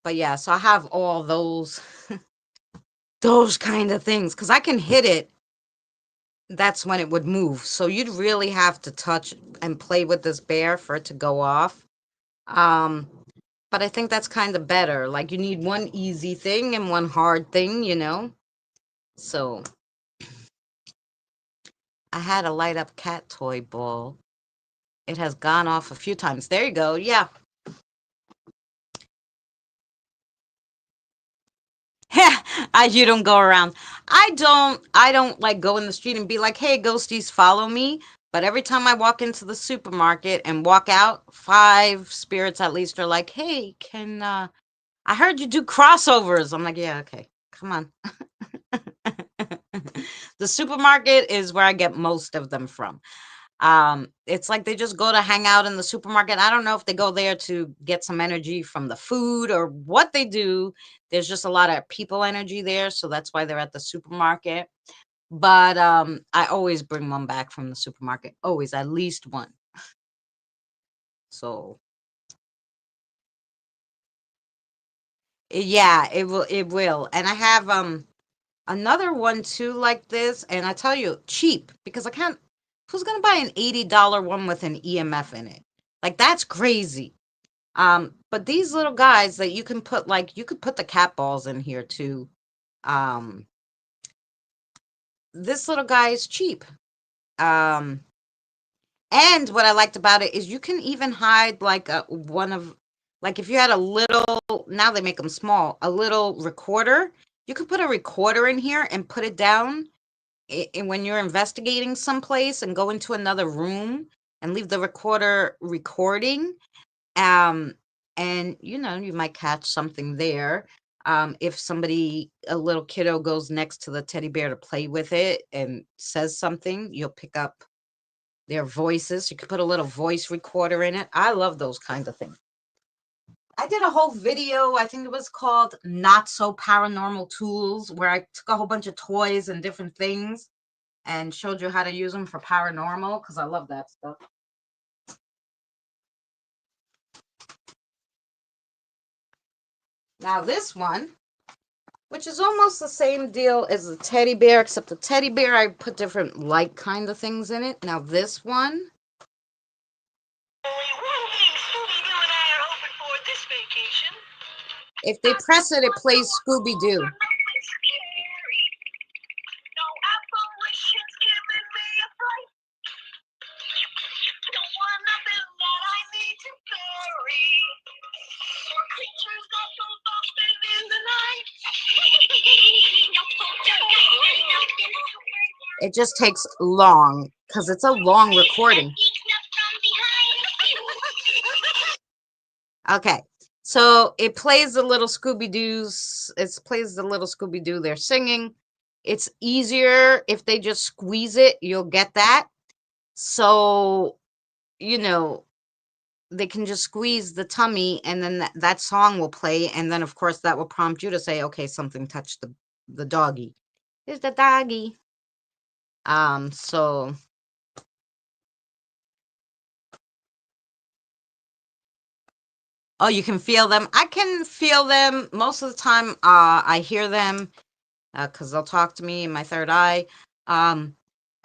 But yeah, so I have all those those kind of things because I can hit it. That's when it would move. So you'd really have to touch and play with this bear for it to go off. But I think that's kind of better. Like you need one easy thing and one hard thing, So I had a light up cat toy ball. It has gone off a few times. There you go. Yeah. You don't go around. I don't like go in the street and be like, hey, ghosties, follow me. But every time I walk into the supermarket and walk out, 5 spirits at least are like, hey, can I heard you do crossovers. I'm like, yeah, okay. Come on. The supermarket is where I get most of them from. It's like they just go to hang out in the supermarket. I don't know if they go there to get some energy from the food or what they do. There's just a lot of people energy there, so that's why they're at the supermarket. But I always bring one back from the supermarket. Always, at least one. So yeah, it will. And I have another one too like this, and I tell you, cheap, because I can't. Who's gonna buy an $80 one with an EMF in it? Like that's crazy. But these little guys that you can put, like, you could put the cat balls in here too. Um, this little guy is cheap. Um, and what I liked about it is you can even hide like one of, like if you had a little, now they make them small, a little recorder. You could put a recorder in here and put it down and when you're investigating someplace and go into another room and leave the recorder recording. Um, and you might catch something there. If somebody, a little kiddo goes next to the teddy bear to play with it and says something, you'll pick up their voices. You could put a little voice recorder in it. I love those kinds of things. I did a whole video, I think it was called Not So Paranormal Tools, where I took a whole bunch of toys and different things and showed you how to use them for paranormal, because I love that stuff. Now this one, which is almost the same deal as the teddy bear, except the teddy bear, I put different light kind of things in it. Now this one, if they press it, it plays Scooby-Doo. It just takes long because it's a long recording. Okay, so it plays the little Scooby-Doo's. It plays the little Scooby-Doo. They're singing. It's easier if they just squeeze it. You'll get that. So, they can just squeeze the tummy, and then that song will play, and then of course that will prompt you to say, okay, something touched the doggy. Here's the doggy. So oh, you can feel them. I can feel them most of the time. I hear them because they'll talk to me in my third eye.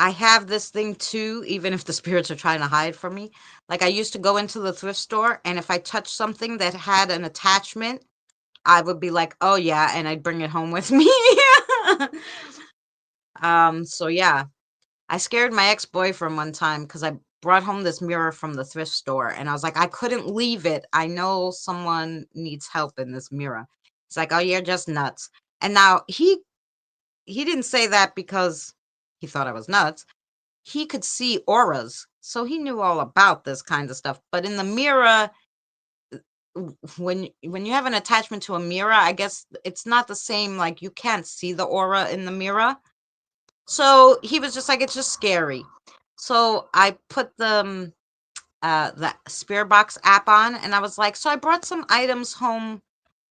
I have this thing too, even if the spirits are trying to hide from me. Like I used to go into the thrift store, and if I touched something that had an attachment, I would be like, oh yeah, and I'd bring it home with me. So yeah. I scared my ex-boyfriend one time because I brought home this mirror from the thrift store, and I was like, I couldn't leave it. I know someone needs help in this mirror. He's like, oh, you're just nuts. And now he didn't say that because he thought I was nuts. He could see auras, so he knew all about this kind of stuff. But in the mirror, when you have an attachment to a mirror, I guess it's not the same. Like you can't see the aura in the mirror. So he was just like, it's just scary. So I put the Spirit Box app on, and I was like, so I brought some items home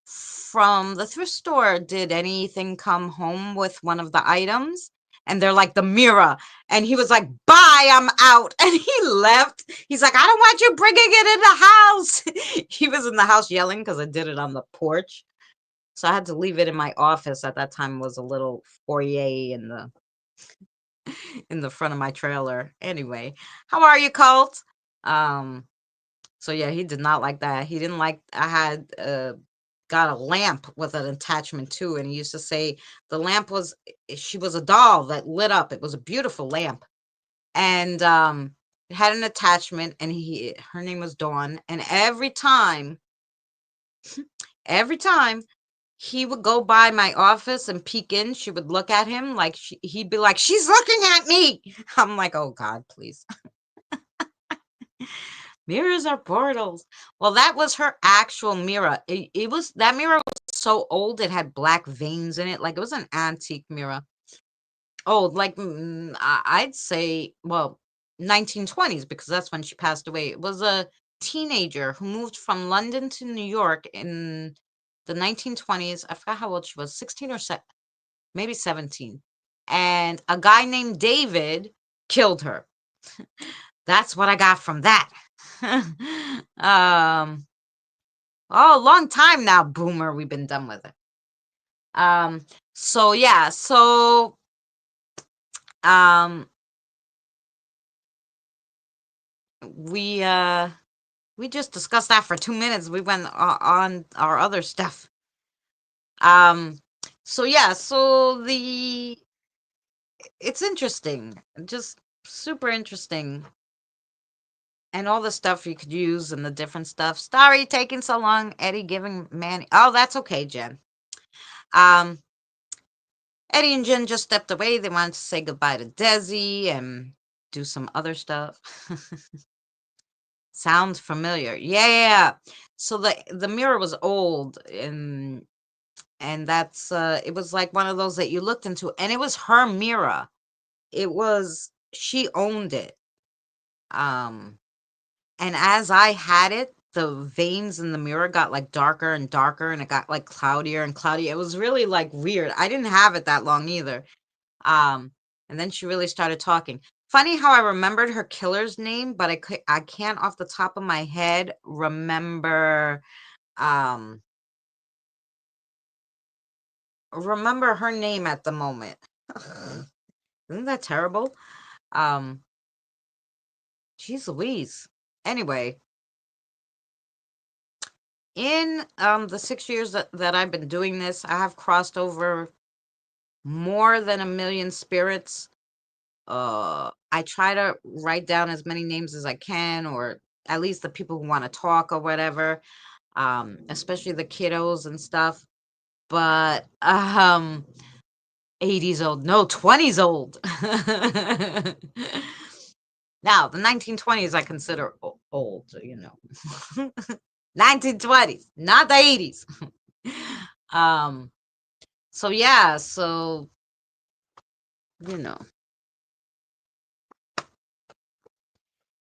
from the thrift store. Did anything come home with one of the items? And they're like, the mirror. And he was like, bye, I'm out. And he left. He's like, I don't want you bringing it in the house. He was in the house yelling because I did it on the porch. So I had to leave it in my office. At that time was a little foyer in the front of my trailer. Anyway, how are you, Colt? So yeah, he did not like that. He didn't like, I had got a lamp with an attachment too, and he used to say the lamp was, she was a doll that lit up. It was a beautiful lamp. and it had an attachment, and her name was Dawn, and every time he would go by my office and peek in, she would look at him like he'd be like, she's looking at me. I'm like, oh God, please. Mirrors are portals. Well, that was her actual mirror. That mirror was so old, it had black veins in it. Like, it was an antique mirror. Old, like, I'd say, well, 1920s, because that's when she passed away. It was a teenager who moved from London to New York in the 1920s. I forgot how old she was, 16 or maybe 17. And a guy named David killed her. That's what I got from that. Oh, a long time now, boomer. We've been done with it. So yeah, we just discussed that for 2 minutes. We went on our other stuff. So yeah, it's interesting, just super interesting. And all the stuff you could use and the different stuff. Sorry taking so long, Eddie giving Manny. Oh, that's okay, Jen. Eddie and Jen just stepped away. They wanted to say goodbye to Desi and do some other stuff. Sounds familiar. Yeah. So the mirror was old, and that's it was like one of those that you looked into, and it was her mirror. She owned it. And as I had it, the veins in the mirror got like darker and darker, and it got like cloudier and cloudier. It was really like weird. I didn't have it that long either. And then she really started talking. Funny how I remembered her killer's name, but I can't off the top of my head remember her name at the moment. Isn't that terrible? Jeez Louise. Anyway, in the 6 years that I've been doing this, I have crossed over more than 1 million spirits. I try to write down as many names as I can, or at least the people who want to talk or whatever, especially the kiddos and stuff. But 80s old, no, 20s old. Now, the 1920s I consider old, 1920s, not the 80s. So yeah,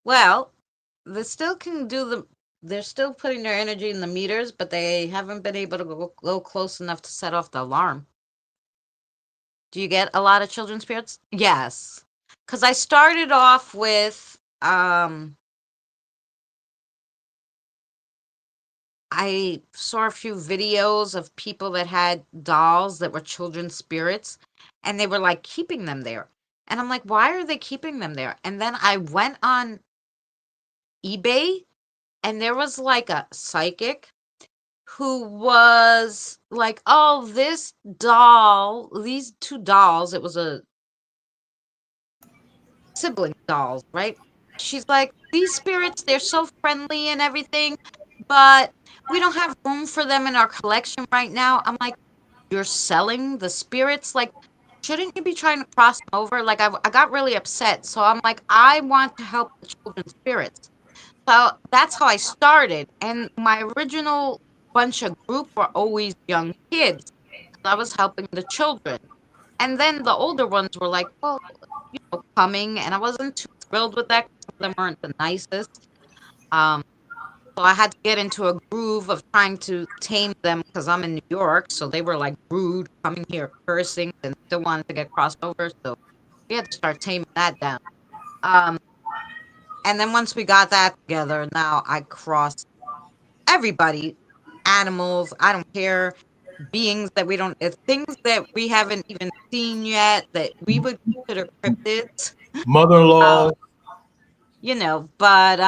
well, they're still putting their energy in the meters, but they haven't been able to go close enough to set off the alarm. Do you get a lot of children spirits? Yes. Because I started off with, I saw a few videos of people that had dolls that were children's spirits, and they were like keeping them there. And I'm like, why are they keeping them there? And then I went on eBay, and there was like a psychic who was like, oh, these 2 dolls, it was a sibling dolls, right? She's like, these spirits, they're so friendly and everything, but we don't have room for them in our collection right now. I'm like, you're selling the spirits? Like, shouldn't you be trying to cross them over? Like, I got really upset. So I'm like, I want to help the children's spirits. So that's how I started. And my original bunch of group were always young kids. I was helping the children. And then the older ones were like, well, coming. And I wasn't too thrilled with that. Some of them weren't the nicest. So I had to get into a groove of trying to tame them because I'm in New York. So they were like rude, coming here cursing, and still wanted to get crossed over. So we had to start taming that down. And then once we got that together, now I cross everybody, animals, I don't care, beings that we don't, things that we haven't even seen yet that we would consider cryptids. Mother-in-law. But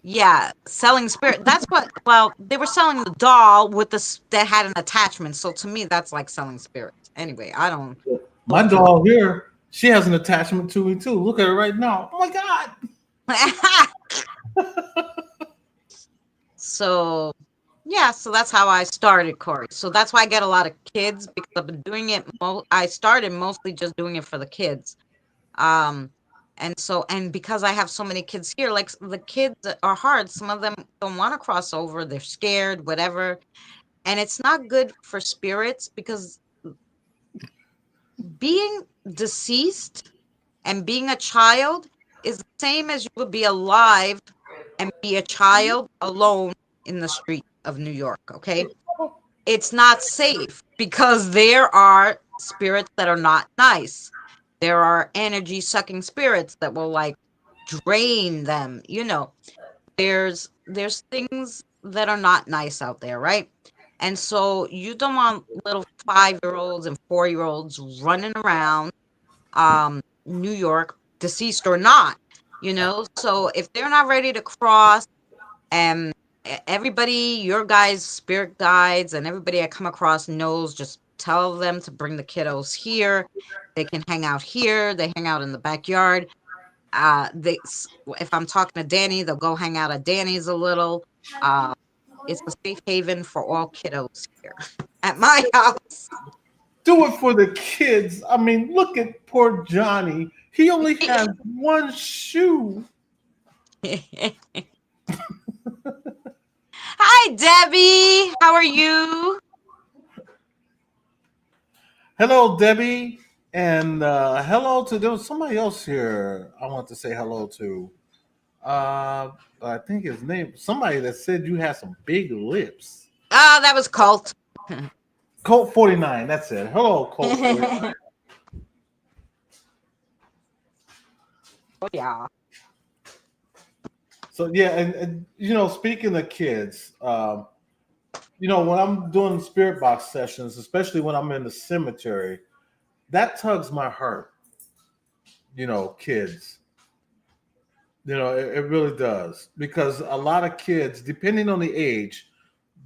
yeah, selling spirit. That's what. Well, they were selling the doll that had an attachment. So to me, that's like selling spirits. Anyway, I don't. My doll here, She has an attachment to me too. Look at her right now. Oh my God. So yeah, so that's how I started, Corey. So that's why I get a lot of kids because I've been doing it. I started mostly just doing it for the kids. Um, and because I have so many kids here, like the kids are hard. Some of them don't want to cross over. They're scared, whatever. And it's not good for spirits because being deceased and being a child is the same as you would be alive and be a child alone in the street of New York, okay? It's not safe because there are spirits that are not nice. There are energy sucking spirits that will like drain them, you know. There's things that are not nice out there, right? And so you don't want little 5-year-olds and 4-year-olds running around New York, deceased or not, you know. So if they're not ready to cross, and everybody, your guys, spirit guides, and everybody I come across knows, just tell them to bring the kiddos here. They can hang out here. They hang out in the backyard. If I'm talking to Danny, they'll go hang out at Danny's a little. Uh, it's a safe haven for all kiddos here at my house. Do it for the kids. I mean, look at poor Johnny. He only has one shoe. Hi, Debbie. How are you? Hello, Debbie. And hello to there was somebody else here I want to say hello to. I think his name, somebody that said you had some big lips. Oh, that was Colt. Colt 49, that's it. Hello, Colt 49. Oh, yeah. So yeah, and you know, speaking of kids, you know, when I'm doing spirit box sessions, especially when I'm in the cemetery, that tugs my heart. You know, kids. You know, it really does because a lot of kids, depending on the age,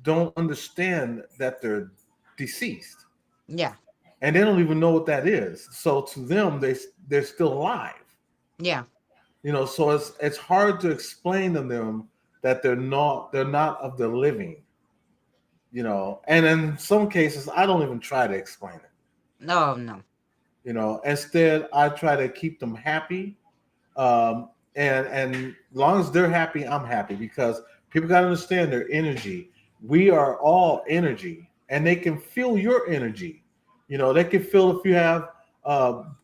don't understand that they're deceased, Yeah. and they don't even know what that is. So to them, they're still alive. Yeah. You know, so it's hard to explain to them that they're not of the living. You know, and in some cases, I don't even try to explain it. No, no. You know, instead, I try to keep them happy. And as long as they're happy, I'm happy because people got to understand their energy. We are all energy, and they can feel your energy. You know, they can feel if you have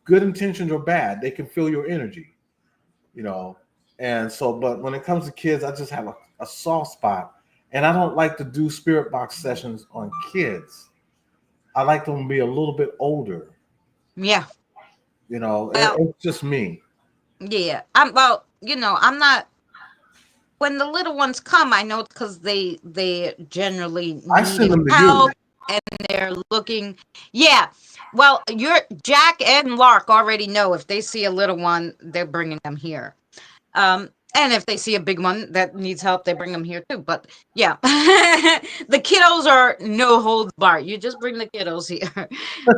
good intentions or bad. They can feel your energy. You know, and so, but when it comes to kids, I just have a soft spot, and I don't like to do spirit box sessions on kids. I like them to be a little bit older. Yeah. You know, Well, it's just me. yeah. Well, you know, I'm not. When the little ones come, I know because they generally I send need them to you. help and they're looking. Yeah. Well, your Jack and Lark already know if they see a little one, they're bringing them here. And if they see a big one that needs help, they bring them here too. But yeah, the kiddos are no holds barred. You just bring the kiddos here.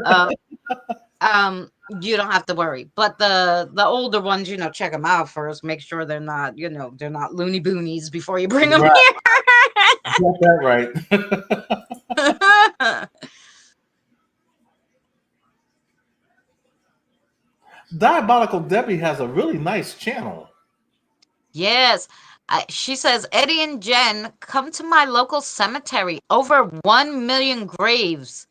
Uh, you don't have to worry. But the older ones, you know, check them out first. Make sure they're not, you know, they're not loony boonies before you bring them Right. Got that right. here. Diabolical Debbie has a really nice channel. Yes. She says, Eddie and Jen, come to my local cemetery. Over 1 million graves.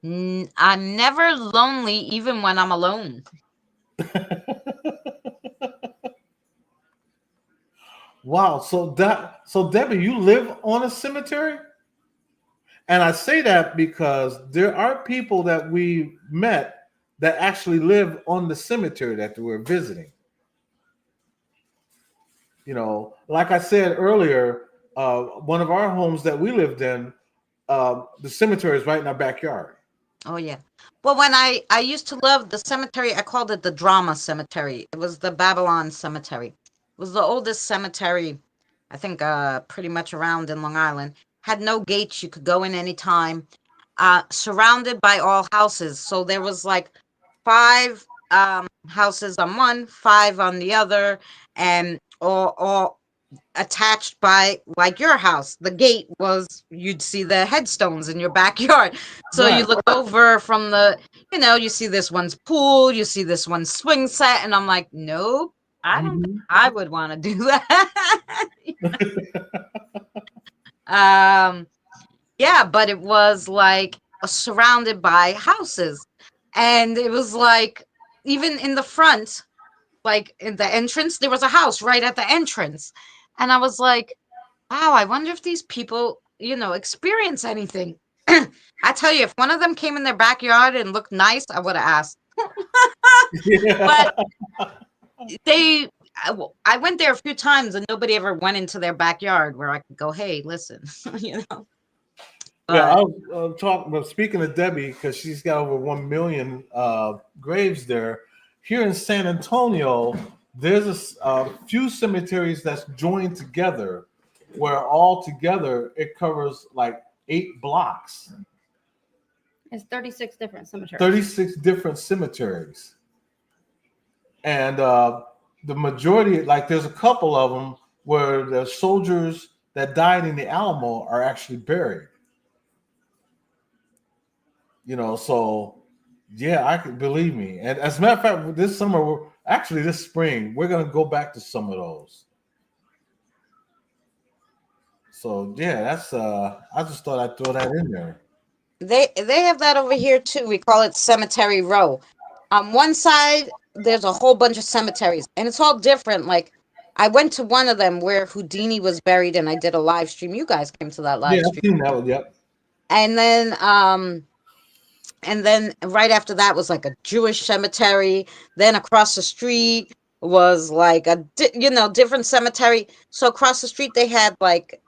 I'm never lonely, even when I'm alone. Wow. So Debbie, you live on a cemetery? And I say that because there are people that we met that actually live on the cemetery that we're visiting. You know, like I said earlier, one of our homes that we lived in, the cemetery is right in our backyard. Oh, yeah. Well, when I used to love the cemetery, I called it the drama cemetery. It was the Babylon cemetery. It was the oldest cemetery, I think, pretty much around in Long Island. Had no gates. You could go in anytime. Surrounded by all houses. So there was like 5 houses on one, 5 on the other, and all attached by like your house. The gate was, you'd see the headstones in your backyard. So you Right. look over from the, you see this one's pool, you see this one's swing set, and I'm like, nope, I don't think I would want to do that. Yeah, but it was like surrounded by houses. And it was like, even in the front, like in the entrance, there was a house right at the entrance. And I was like, wow, I wonder if these people, experience anything. I tell you, if one of them came in their backyard and looked nice, I would have asked. Yeah. But I went there a few times and nobody ever went into their backyard where I could go, hey, listen, Yeah, I But was talking. Well, speaking of Debbie, because she's got over 1 million graves there. Here in San Antonio, there's a few cemeteries that's joined together, where all together it covers like 8 blocks, It's 36 different cemeteries. 36 different cemeteries, and the majority, like there's a couple of them where the soldiers that died in the Alamo are actually buried. So yeah, I could, believe me. And as a matter of fact, this summer, actually this spring, we're gonna go back to some of those. So yeah, that's I just thought I'd throw that in there. they have that over here too. We call it Cemetery Row. On one side, there's a whole bunch of cemeteries, and it's all different. Like, I went to one of them where Houdini was buried, and I did a live stream. You guys came to that Yeah, live I've stream. seen that one. Yep. And then right after that was like a Jewish cemetery. Then across the street was like a different cemetery. So across the street they had like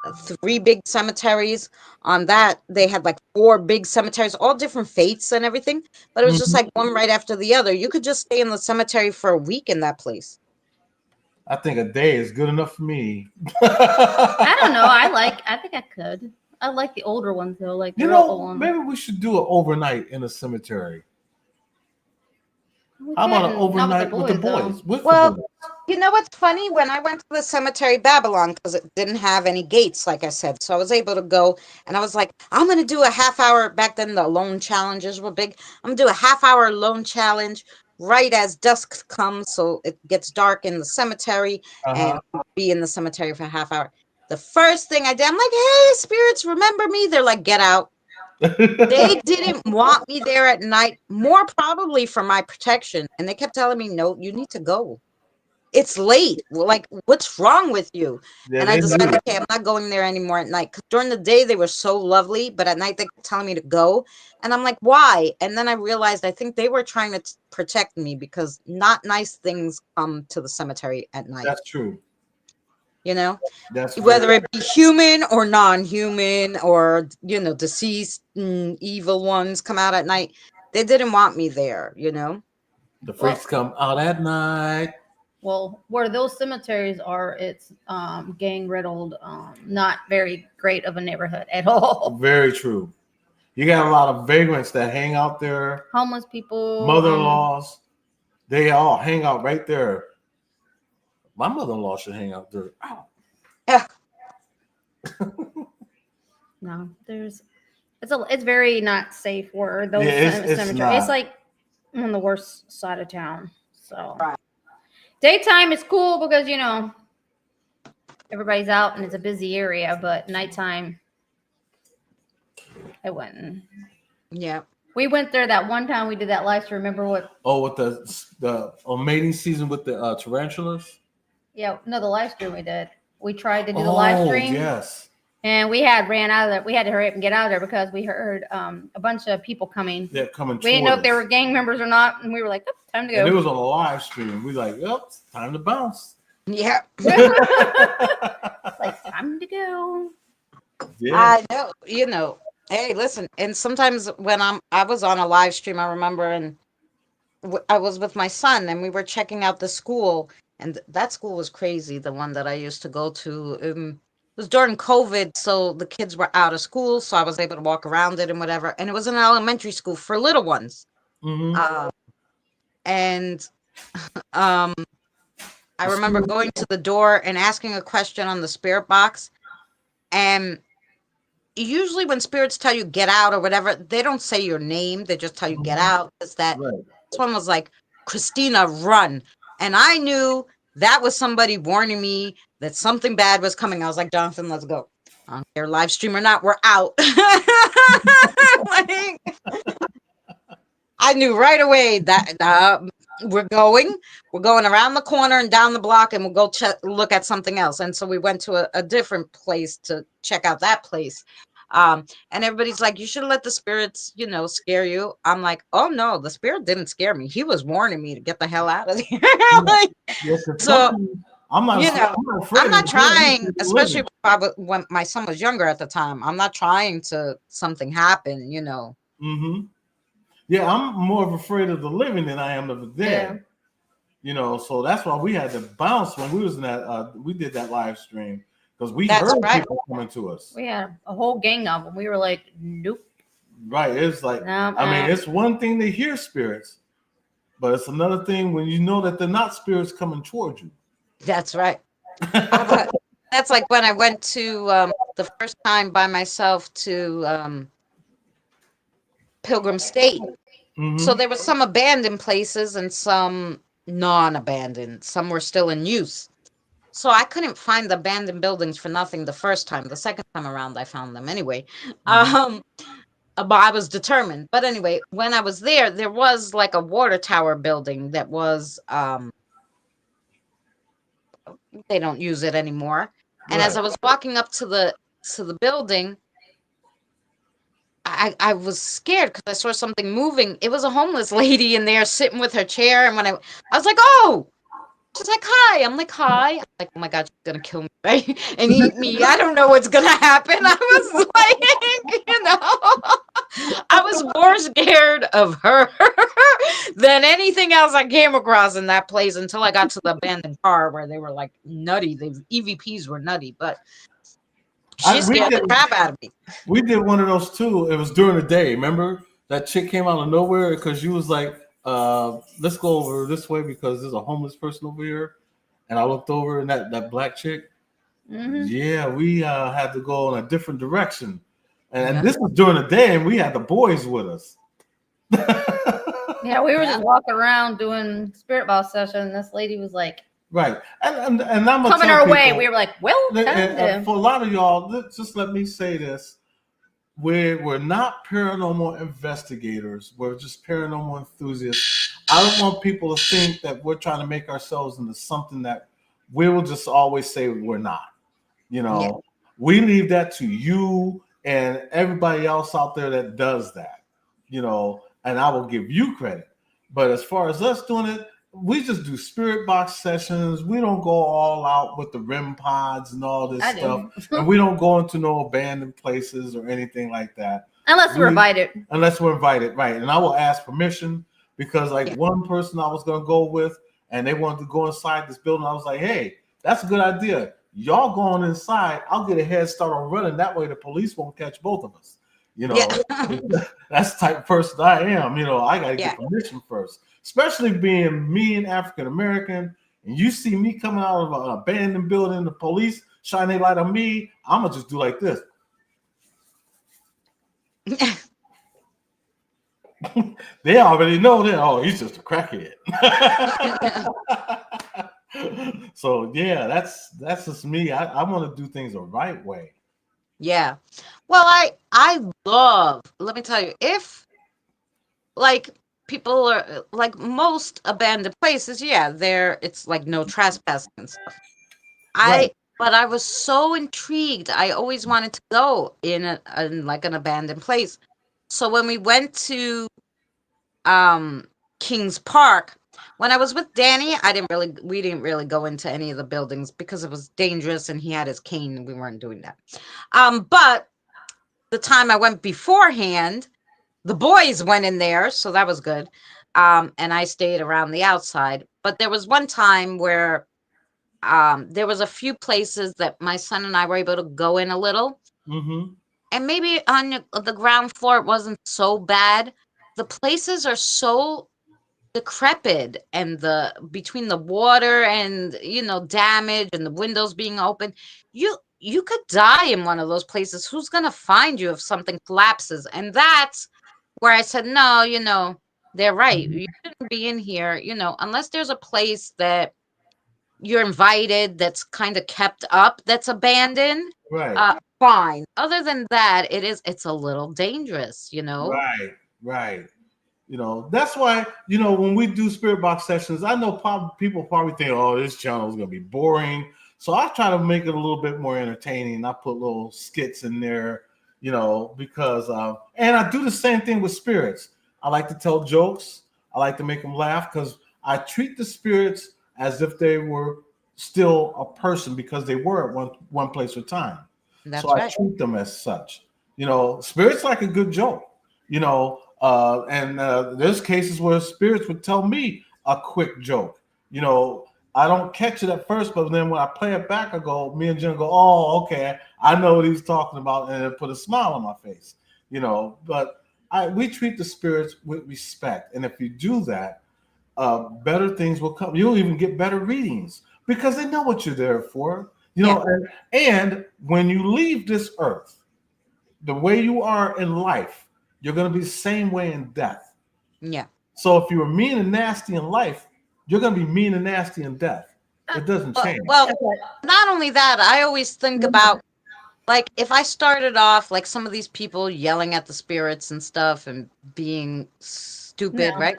3 big cemeteries. On that they had like 4 big cemeteries, all different faiths and everything. But it was just Mhm. like one right after the other. You could just stay in the cemetery for a week in that place. I think a day is good enough for me. I don't know. I think I could. I like the older ones though, like the You real know, old ones. maybe we should do an overnight in a cemetery. We How about an couldn't- not overnight with the though. boys? With Well, the boys. you know what's funny? When I went to the cemetery Babylon, because it didn't have any gates, like I said, so I was able to go, and I was like, I'm gonna do a half hour. Back then, the alone challenges were big. I'm gonna do a half-hour alone challenge right as dusk comes, so it gets dark in the cemetery, and be in the cemetery for a half hour. The first thing I did, I'm like, hey, spirits, remember me? They're like, get out. They didn't want me there at night, more probably for my protection. And they kept telling me, no, you need to go. It's late. Like, what's wrong with you? Yeah, And I they decided, knew. okay, I'm not going there anymore at night. Because during the day, they were so lovely. But at night, they kept telling me to go. And I'm like, why? And then I realized I think they were trying to protect me because not nice things come to the cemetery at night. That's true. Whether Very, it be human or non-human or deceased evil ones come out at night. They didn't want me there. the freaks come out at night. Well, where those cemeteries are, it's gang riddled, not very great of a neighborhood at all. Very true. You got a lot of vagrants that hang out there. Homeless people, Mother-in-laws, they all hang out right there. My mother-in-law should hang out there. Ow. Yeah. No, it's very not safe for those Yeah, it's cemeteries. not. It's like on the worst side of town. So Right. daytime is cool because everybody's out and it's a busy area, but nighttime I wouldn't. Yeah. We went there that one time we did that live stream. Remember what? Oh, with the mating season with the tarantulas? Yeah, no, the live stream we did. We tried to do the live stream. Yes. And we ran out of there. We had to hurry up and get out of there because we heard a bunch of people coming. They're coming. We didn't know if they us. were gang members or not, and we were like, oh, time to go. And it was on a live stream. We like, yep, it's time to bounce. Yeah. Like, time to go. Yeah. I know. Hey, listen. And sometimes when I was on a live stream, I remember, and I was with my son, and we were checking out the school, and that school was crazy. The one that I used to go to. It was during COVID, so the kids were out of school, so I was able to walk around it and whatever. And it was an elementary school for little ones. Mm-hmm. and I remember going to the door and asking a question on the spirit box. And usually when spirits tell you get out or whatever, they don't say your name. They just tell you get out. It's that Right. this one was like, Christina, run. And I knew that was somebody warning me that something bad was coming. I was like, Jonathan, let's go. I don't care, live stream or not, we're out. Like, I knew right away that we're going around the corner and down the block, and we'll go look at something else. And so we went to a different place to check out that place. And everybody's like, you should let the spirits, scare you. I'm like, oh no, the spirit didn't scare me. He was warning me to get the hell out of here. Like, so I'm not trying, especially when my son was younger at the time. I'm not trying to something happen, Mm-hmm. Yeah, I'm more afraid of the living than I am of the dead. Yeah. So that's why we had to bounce when we was in that. We did that live stream because we heard people coming to us. We had a whole gang of them. We were like, nope. Right. It's like, it's one thing to hear spirits, but it's another thing when you know that they're not spirits coming towards you. That's right. That's like when I went to the first time by myself to Pilgrim State. Mm-hmm. So there were some abandoned places and some non-abandoned. Some were still in use. So I couldn't find the abandoned buildings for nothing the first time. The second time around, I found them anyway. Mm-hmm. But I was determined. But anyway, when I was there, there was like a water tower building that was, they don't use it anymore. And as I was walking up to the building, I was scared because I saw something moving. It was a homeless lady in there sitting with her chair. And when I was like, oh, she's like, hi. I'm like, hi. I'm like, oh my God, she's going to kill me, right? And eat me. I don't know what's going to happen. I was like, I was more scared of her than anything else I came across in that place until I got to the abandoned car where they were like nutty. The EVPs were nutty, but she scared the crap out of me. We did one of those too. It was during the day. Remember that chick came out of nowhere because you was like, let's go over this way because there's a homeless person over here. And I looked over and that black chick. Mm-hmm. Yeah, we had to go in a different direction. And this was during the day and we had the boys with us. Yeah, we were just walking around doing spirit box session. And this lady was like, right. And I'm coming our way. We were like, well, for a lot of y'all, just let me say this. We're not paranormal investigators. We're just paranormal enthusiasts. I don't want people to think that we're trying to make ourselves into something that we will just always say we're not. We leave that to you and everybody else out there that does that, and I will give you credit. But as far as us doing it, we just do spirit box sessions. We don't go all out with the REM pods and all this stuff. And we don't go into no abandoned places or anything like that. Unless we're invited. Unless we're invited, right. And I will ask permission because one person I was going to go with and they wanted to go inside this building. I was like, hey, that's a good idea. Y'all going inside. I'll get a head start on running. That way the police won't catch both of us. That's the type of person I am. I got to get permission first. Especially being me and African American, and you see me coming out of an abandoned building, the police shine their light on me, I'm gonna just do like this. They already know that. Oh, he's just a crackhead. So yeah, that's just me. I want to do things the right way. Yeah. Well, I love. Let me tell you, if like. People are like most abandoned places. Yeah, it's like no trespassing and stuff. But I was so intrigued. I always wanted to go in like an abandoned place. So when we went to Kings Park, when I was with Danny, we didn't really go into any of the buildings because it was dangerous and he had his cane and we weren't doing that. But the time I went beforehand, the boys went in there, so that was good. And I stayed around the outside. But there was one time where there was a few places that my son and I were able to go in a little. Mm-hmm. And maybe on the ground floor, it wasn't so bad. The places are so decrepit and the between the water and damage and the windows being open, you could die in one of those places. Who's gonna find you if something collapses? And that's where I said, no, they're right. You shouldn't be in here, unless there's a place that you're invited that's kind of kept up, that's abandoned. Right. Fine. Other than that, it's a little dangerous, Right. That's why, when we do spirit box sessions, I know people probably think, oh, this channel is going to be boring. So I try to make it a little bit more entertaining. I put little skits in there, because, and I do the same thing with spirits. I like to tell jokes. I like to make them laugh because I treat the spirits as if they were still a person because they were at one place or time. That's so right. I treat them as such. Spirits like a good joke, and there's cases where spirits would tell me a quick joke. I don't catch it at first, but then when I play it back, me and Jen go, oh, okay, I know what he's talking about, and it put a smile on my face, but we treat the spirits with respect. And if you do that, better things will come. You'll even get better readings because they know what you're there for, and when you leave this earth, the way you are in life, you're going to be the same way in death. Yeah. So if you were mean and nasty in life, you're going to be mean and nasty in death. It doesn't change. Well, not only that, I always think about, like, if I started off like some of these people yelling at the spirits and stuff and being stupid, right?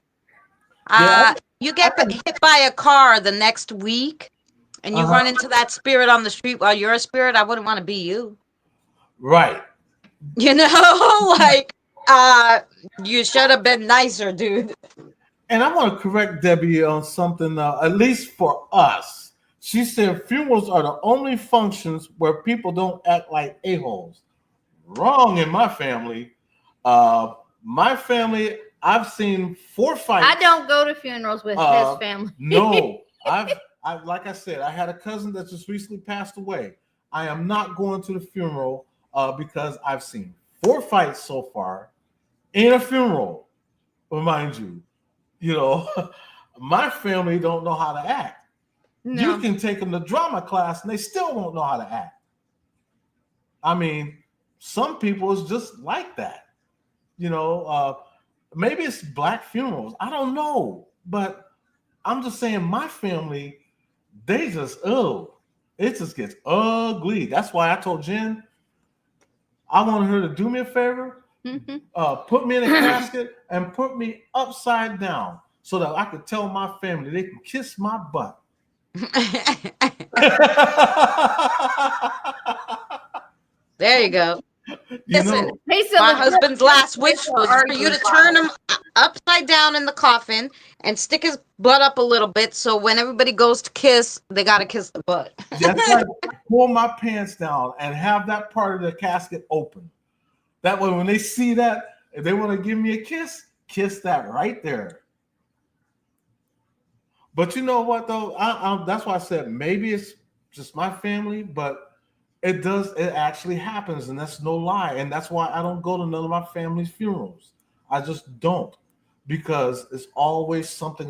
You get hit by a car the next week and you run into that spirit on the street while you're a spirit, I wouldn't want to be you. Right. Like, you should have been nicer, dude. And I want to correct Debbie on something, at least for us. She said funerals are the only functions where people don't act like a-holes. Wrong in my family. My family, I've seen 4 fights. I don't go to funerals with his family. No, like I said, I had a cousin that just recently passed away. I am not going to the funeral because I've seen 4 fights so far in a funeral. Remind you. My family don't know how to act. No. You can take them to drama class and they still won't know how to act. I mean, some people is just like that. Maybe it's black funerals. I don't know. But I'm just saying my family, they just, it just gets ugly. That's why I told Jen, I wanted her to do me a favor. Put me in a casket and put me upside down so that I could tell my family they can kiss my butt. There you go. Listen, my husband's last wish was for you to turn him upside down in the coffin and stick his butt up a little bit so when everybody goes to kiss, they got to kiss the butt. That's right. Pull my pants down and have that part of the casket open. That way, when they see that, if they want to give me a kiss that right there. But you know what, though? That's why I said maybe it's just my family, but it actually happens, and that's no lie. And that's why I don't go to none of my family's funerals. I just don't, because it's always something.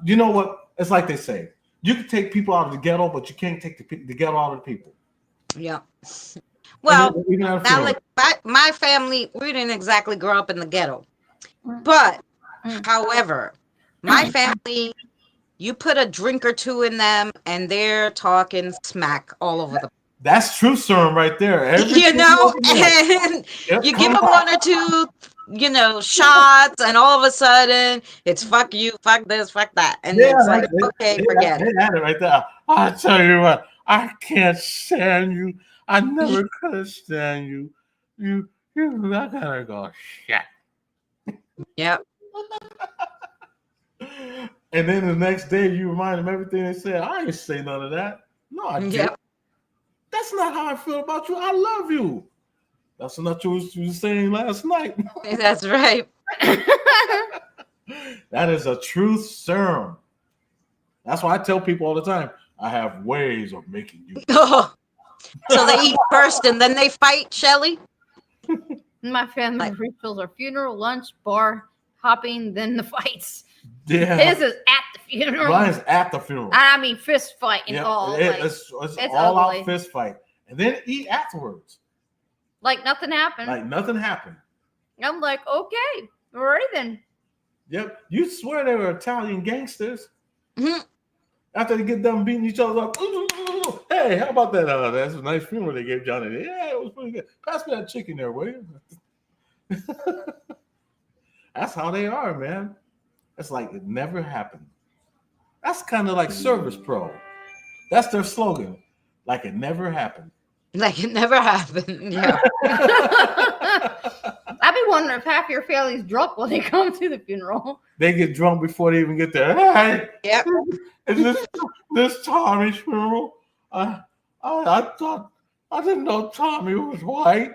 You know what? It's like they say, you can take people out of the ghetto, but you can't take the ghetto out of the people. Yeah. Well, now, like my family, we didn't exactly grow up in the ghetto, but however, my family, you put a drink or two in them, and they're talking smack all over the. That's true, sir, right there. And you give them 1 or 2, shots, and all of a sudden it's fuck you, fuck this, fuck that, and it's like, okay, forget it. Had it right there. I tell you what, I can't stand you. I never could stand you. I gotta go shit. Yep. And then the next day you remind them everything they said. I didn't say none of that. No, I didn't. Yep. That's not how I feel about you. I love you. That's not what you were saying last night. That's right. That is a truth serum. That's why I tell people all the time, I have ways of making you. So they eat first and then they fight, Shelly? My family rituals are funeral, lunch, bar, hopping, then the fights. Yeah. His is at the funeral. Mine's at the funeral. I mean, fist fight and Yeah, all. it's all ugly. out fist fight, and then eat afterwards. Like nothing happened. Like nothing happened. I'm like, okay, all right then. Yep, you swear they were Italian gangsters. Mhm. After they get done beating each other up, hey, how about that? That's a nice funeral they gave Johnny. Yeah, it was pretty good. Pass me that chicken there, will you? That's how they are, man. It's like it never happened. That's kind of like Service Pro. That's their slogan. Like it never happened. Like it never happened. Yeah. I'd be wondering if half your family's drunk when they come to the funeral. They get drunk before they even get there. Hey, Yep. is this Tommy's funeral? I thought I didn't know Tommy was white.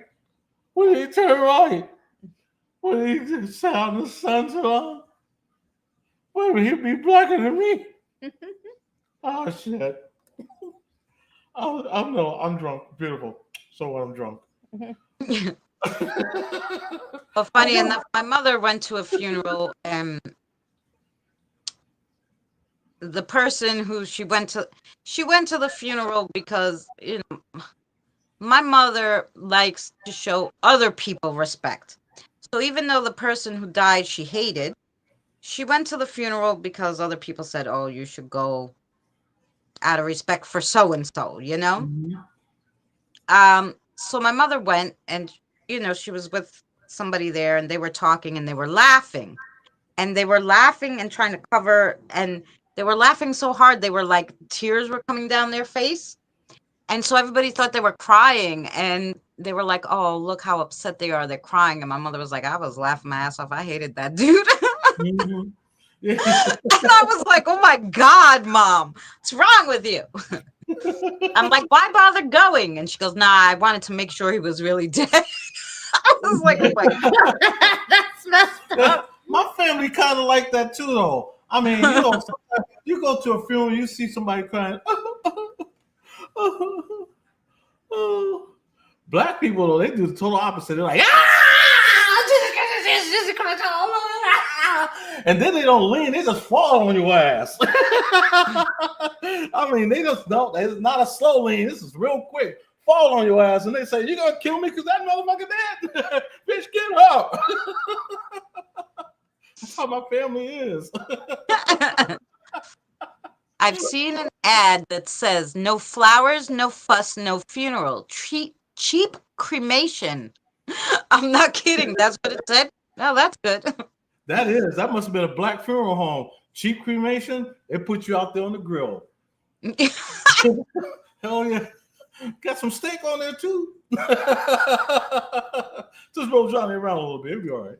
When he turn right, when he sound the sun's on, maybe he'd be blacker than me. Oh shit! I'm drunk. Beautiful. So what? I'm drunk. Well, funny enough, my mother went to a funeral, and the person who she went to the funeral because my mother likes to show other people respect. So even though the person who died she hated, she went to the funeral because other people said, "Oh, you should go out of respect for so and so," So my mother went, and she was with somebody there, and they were talking, and they were laughing, and trying to cover, and they were laughing so hard they were like tears were coming down their face, and so everybody thought they were crying, and they were like, "Oh, look how upset they are, they're crying." And my mother was like, "I was laughing my ass off. I hated that dude." And I was like, "Oh my God, Mom, what's wrong with you?" I'm like, "Why bother going?" And she goes, "Nah, I wanted to make sure he was really dead." I was like, "Oh my God." That's messed up. My family kind of like that too, though. I mean, sometimes you go to a funeral, you see somebody crying. Black people, though, they do the total opposite. They're like, and then they don't lean, they just fall on your ass. I mean, they just don't. It's not a slow lean. This is real quick. Fall on your ass, and they say, "You're gonna kill me because that motherfucker dead." Bitch, get up. That's how my family is. I've seen an ad that says, "No flowers, no fuss, no funeral. Cheap cremation." I'm not kidding. That's what it said. No, that's good. That must have been a black funeral home. Cheap cremation, they put you out there on the grill. Hell yeah. Got some steak on there too. Just roll Johnny around a little bit. It'll be all right.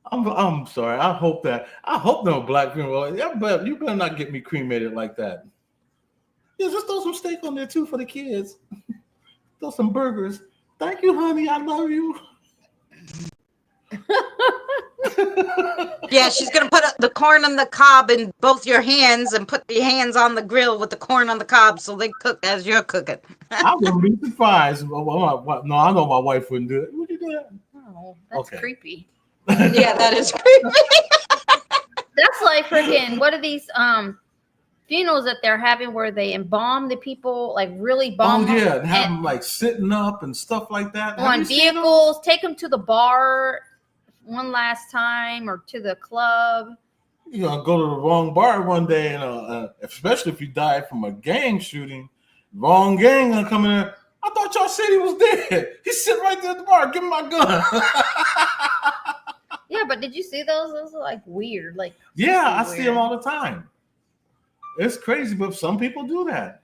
I'm sorry. I hope no black funeral. Yeah, but you better not get me cremated like that. Yeah, just throw some steak on there too for the kids. Throw some burgers. Thank you, honey. I love you. Yeah, she's gonna put the corn on the cob in both your hands and put your hands on the grill with the corn on the cob so they cook as you're cooking. I wouldn't be surprised. No, I know my wife wouldn't do it. Would you do that? Oh, that's creepy. Yeah, that is creepy. That's like freaking, what are these funerals that they're having where they embalm the people, like really bomb them? Oh yeah, and have them like sitting up and stuff like that. On vehicles, take them to the bar one last time or to the club. You're gonna go to the wrong bar one day, and especially if you die from a gang shooting, wrong gang gonna come in there. I thought y'all said he was dead. He's sitting right there at the bar. Give him my gun. Yeah, but did you see those? Those are like weird. Like I see them all the time. It's crazy, but some people do that.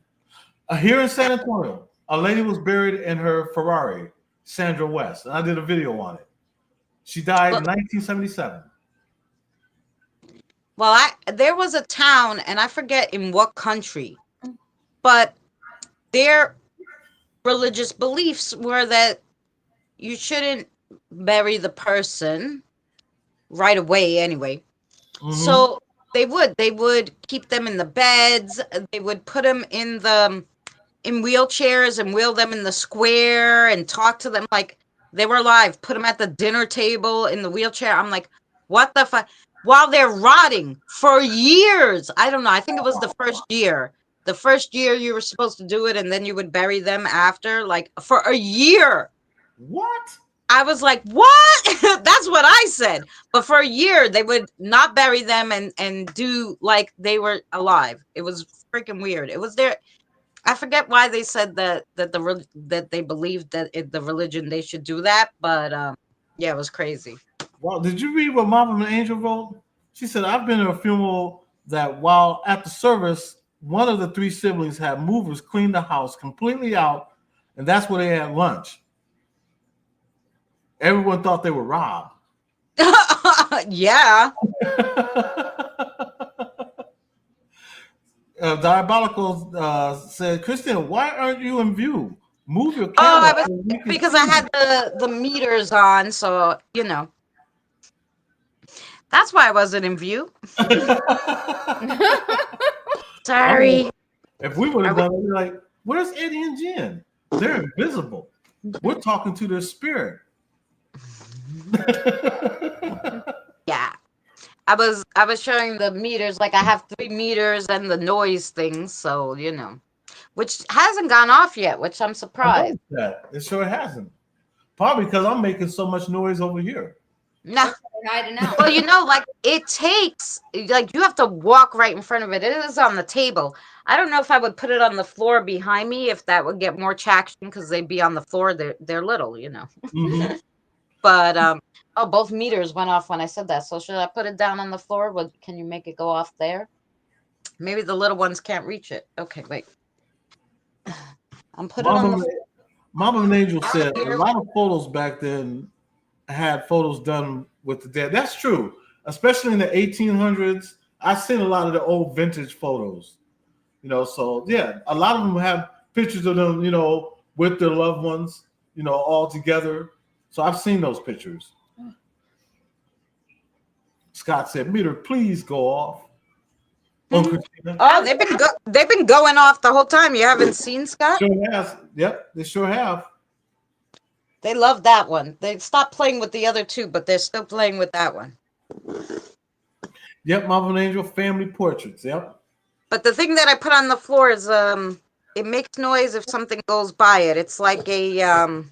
Here in San Antonio, a lady was buried in her Ferrari, Sandra West, and I did a video on it. She died in 1977. Well, there was a town, and I forget in what country, but their religious beliefs were that you shouldn't bury the person right away anyway. Mm-hmm. So they would keep them in the beds. They would put them in wheelchairs and wheel them in the square and talk to them like They were alive. Put them at the dinner table in the wheelchair. I'm like, what the fuck? While they're rotting for years. I don't know. I think it was the first year. The first year you were supposed to do it, and then you would bury them after, like for a year. What? I was like, what? That's what I said. But for a year, they would not bury them and do like they were alive. It was freaking weird. It was their. I forget why they said that that they believed that the religion they should do that, but yeah, it was crazy. Well, did you read what Mama and Angel wrote? She said, I've been in a funeral that while at the service, one of the three siblings had movers clean the house completely out, and that's where they had lunch. Everyone thought they were robbed. Yeah. Diabolical said, Christian, why aren't you in view? Move your Oh, camera. I was because I had the meters on, so you know. That's why I wasn't in view. Sorry. If we would have done it, we'd be like, where's Eddie and Jenn? They're invisible. We're talking to their spirit. Yeah. I was showing the meters, like I have 3 meters and the noise thing, so you know. Which hasn't gone off yet, which I'm surprised. That. It sure hasn't. Probably because I'm making so much noise over here. No. Hiding out. Well, you know, like it takes, like you have to walk right in front of it. It is on the table. I don't know if I would put it on the floor behind me, if that would get more traction because they'd be on the floor. They're little, you know. Mm-hmm. But oh, both meters went off when I said that. So should I put it down on the floor? Can you make it go off there? Maybe the little ones can't reach it. Okay, wait. I'm putting it on the. Mama and Angel said a lot of photos back then had photos done with the dead. That's true, especially in the 1800s. I've seen a lot of the old vintage photos. You know, so yeah, a lot of them have pictures of them, you know, with their loved ones, you know, all together. So I've seen those pictures. Scott said, "Meter, please go off." Oh, they've been going off the whole time. You haven't seen Scott? Sure has. Yep, they sure have. They love that one. They stopped playing with the other two, but they're still playing with that one. Yep, Mama and Angel family portraits. Yep. But the thing that I put on the floor is it makes noise if something goes by it. It's like a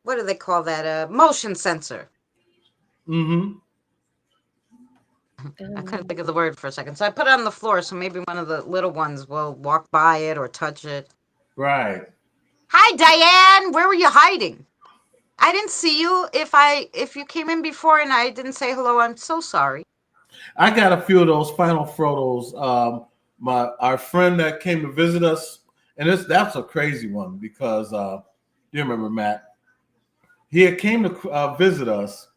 what do they call that? A motion sensor. Mm-hmm. I couldn't think of the word for a second. So I put it on the floor so maybe one of the little ones will walk by it or touch it. Right. Hi, Diane. Where were you hiding? I didn't see you. If you came in before and I didn't say hello, I'm so sorry. I got a few of those final photos. Our friend that came to visit us, and that's a crazy one because you remember Matt? He had came to visit us,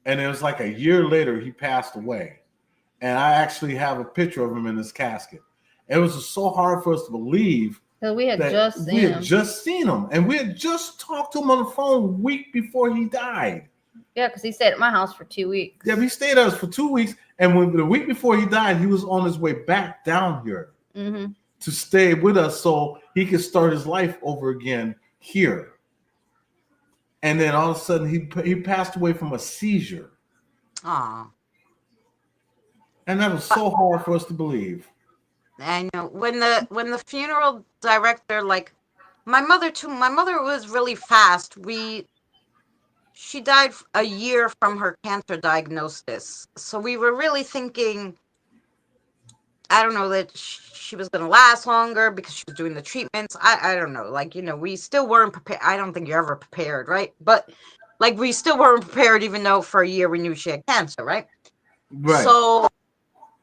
and it was like a year later he passed away. And I actually have a picture of him in his casket. It was so hard for us to believe. Because we had just seen him, and we had just talked to him on the phone a week before he died. Yeah, because he stayed at my house for 2 weeks. Yeah, he stayed at us for 2 weeks, and when the week before he died, he was on his way back down here to stay with us so he could start his life over again here. And then all of a sudden, he passed away from a seizure. Aw. And that was so hard for us to believe. I know when the funeral director, like my mother too. My mother was really fast. She died a year from her cancer diagnosis, so we were really thinking, I don't know, that she was going to last longer because she was doing the treatments. I don't know, like, you know, we still weren't prepared. I don't think you're ever prepared, right? But like we still weren't prepared, even though for a year we knew she had cancer, right? Right. So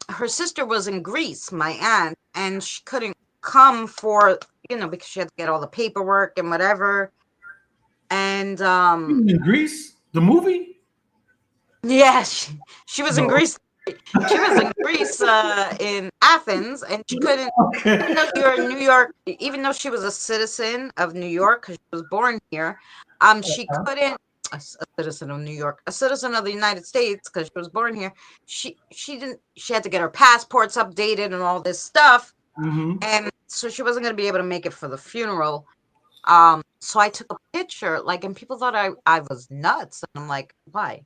her sister was in Greece, my aunt, and she couldn't come for, you know, because she had to get all the paperwork and whatever. And in Greece, the movie? Yeah, she was in Greece. She was in Greece in Athens, and she couldn't, even though you're in New York, even though she was a citizen of New York because she was born here, she couldn't, a citizen of New York, a citizen of the United States because she was born here. She had to get her passports updated and all this stuff, and so she wasn't going to be able to make it for the funeral. So I took a picture, like, and people thought I was nuts. And I'm like, why?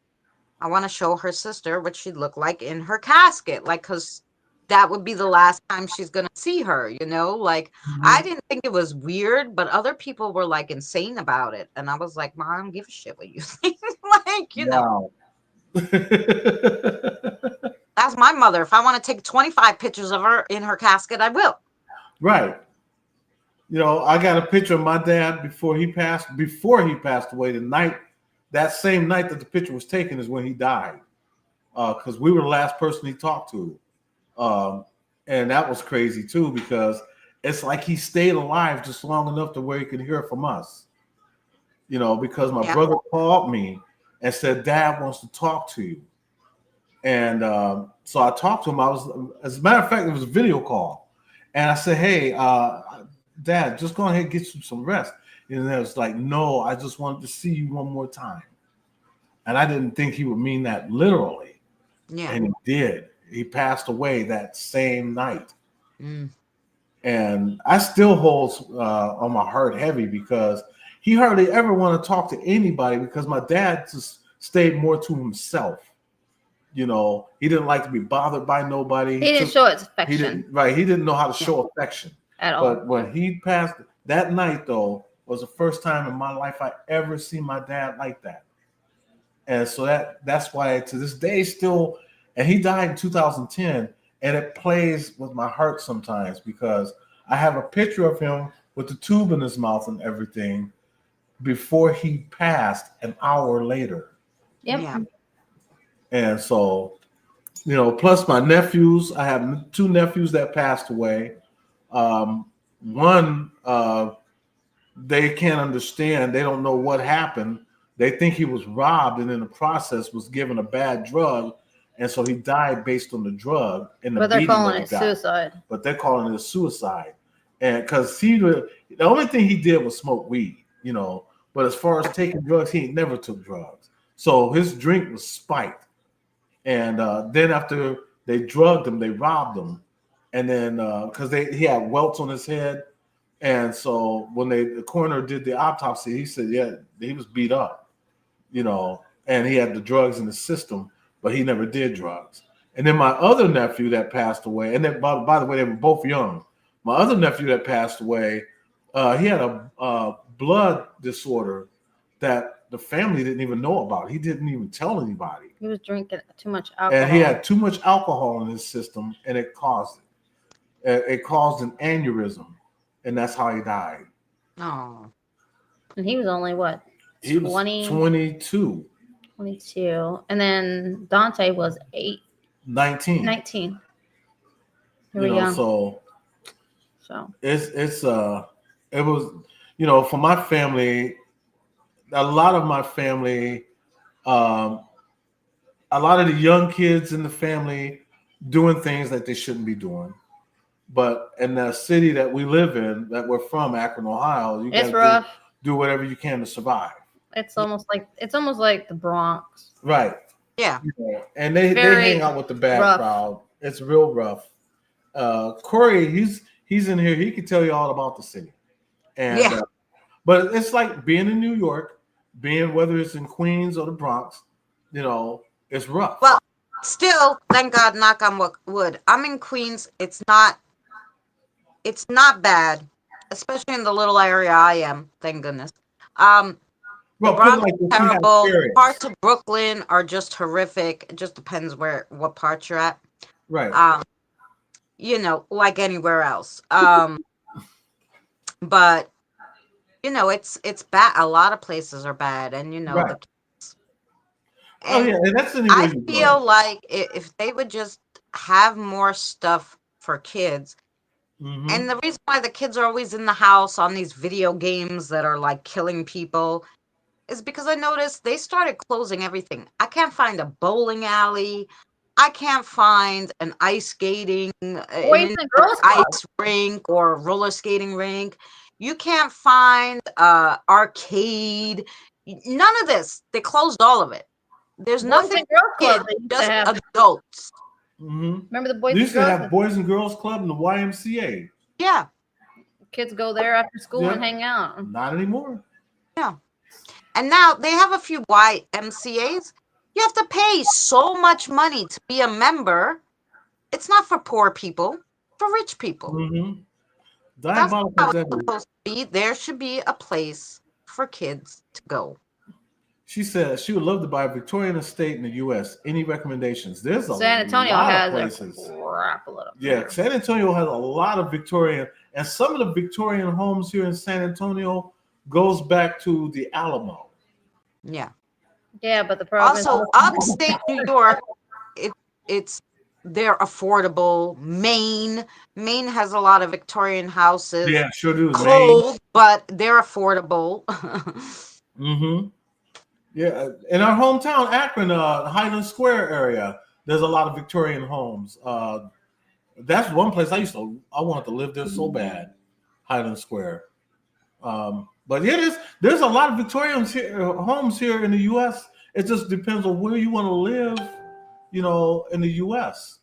I want to show her sister what she looked like in her casket, like, because that would be the last time she's going to see her, you know? Like, I didn't think it was weird, but other people were, like, insane about it. And I was like, Mom, I don't give a shit what you think. Like, you know. Wow. That's my mother. If I want to take 25 pictures of her in her casket, I will. Right. You know, I got a picture of my dad before he passed away. That same night that the picture was taken is when he died. Because we were the last person he talked to. And that was crazy too, because it's like he stayed alive just long enough to where he could hear from us. You know, because my brother called me and said, Dad wants to talk to you. And so I talked to him. As a matter of fact, it was a video call. And I said, hey, Dad, just go ahead and get you some rest. And it was like, no, I just wanted to see you one more time. And I didn't think he would mean that literally. Yeah. And he did. He passed away that same night. And I still hold on my heart heavy because he hardly ever wanted to talk to anybody because my dad just stayed more to himself. You know, he didn't like to be bothered by nobody. He didn't show his affection. He didn't know how to show affection at all. But when he passed, that night though was the first time in my life I ever seen my dad like that. And so that's why to this day still, and he died in 2010, and it plays with my heart sometimes because I have a picture of him with the tube in his mouth and everything before he passed an hour later. Yep. Yeah. And so, you know, plus my nephews, I have 2 nephews that passed away. One, they can't understand. They don't know what happened. They think he was robbed and in the process was given a bad drug. And so he died based on the drug. But they're calling it suicide. But they're calling it a suicide. And because the only thing he did was smoke weed, you know. But as far as taking drugs, he never took drugs. So his drink was spiked. And then after they drugged him, they robbed him. And then because he had welts on his head. And so when the coroner did the autopsy, he said, yeah, he was beat up, you know, and he had the drugs in the system, but he never did drugs. And then my other nephew that passed away, and then by the way, they were both young. My other nephew that passed away, he had a blood disorder that the family didn't even know about. He didn't even tell anybody. He was drinking too much alcohol. And he had too much alcohol in his system, and it caused it. It caused an aneurysm, and that's how he died. Oh. And he was only what? He was 22. 22. And then Dante was 19. They were young. So it was, you know, for my family, a lot of my family, a lot of the young kids in the family doing things that they shouldn't be doing. But in the city that we live in, that we're from, Akron, Ohio, you got to do whatever you can to survive. It's almost like the Bronx. Right. Yeah. And they hang out with the bad crowd. It's real rough. Corey, he's in here. He can tell you all about the city. And but it's like being in New York, whether it's in Queens or the Bronx, you know, it's rough. Well, still, thank God, knock on wood, I'm in Queens. It's not bad, especially in the little area I am, thank goodness. Well, Bronx is terrible. Parts of Brooklyn are just horrific. It just depends what part you're at. Right. You know, like anywhere else. But you know, it's bad. A lot of places are bad, and you know, the kids. And that's the I feel like if they would just have more stuff for kids. Mm-hmm. And the reason why the kids are always in the house on these video games that are like killing people is because I noticed they started closing everything. I can't find a bowling alley. I can't find an ice skating ice rink or roller skating rink. You can't find arcade. None of this. They closed all of it. There's nothing for kids, just adults. Mm-hmm. Remember the Boys they and used to have Boys and Girls Club in the YMCA. Yeah. Kids go there after school Yeah. and hang out. Not anymore. Yeah. And now they have a few YMCA's. You have to pay so much money to be a member. It's not for poor people, for rich people. Mm-hmm. That's Diabolical how it's devil. supposed to be. There should be a place for kids to go. She said she would love to buy a Victorian estate in the U.S. Any recommendations? There's a San Antonio lot has of places. a crap load of Yeah, them. San Antonio has a lot of Victorian, and some of the Victorian homes here in San Antonio goes back to the Alamo. Yeah. Yeah, but the problem Also, is upstate New York, they're affordable. Maine has a lot of Victorian houses. Yeah, sure do. Maine. Cold, but they're affordable. Mm-hmm. Yeah, in our hometown, Akron, Highland Square area, there's a lot of Victorian homes. That's one place I wanted to live there so bad, Highland Square. But yeah, there's a lot of Victorian homes here in the U.S. It just depends on where you want to live, in the U.S.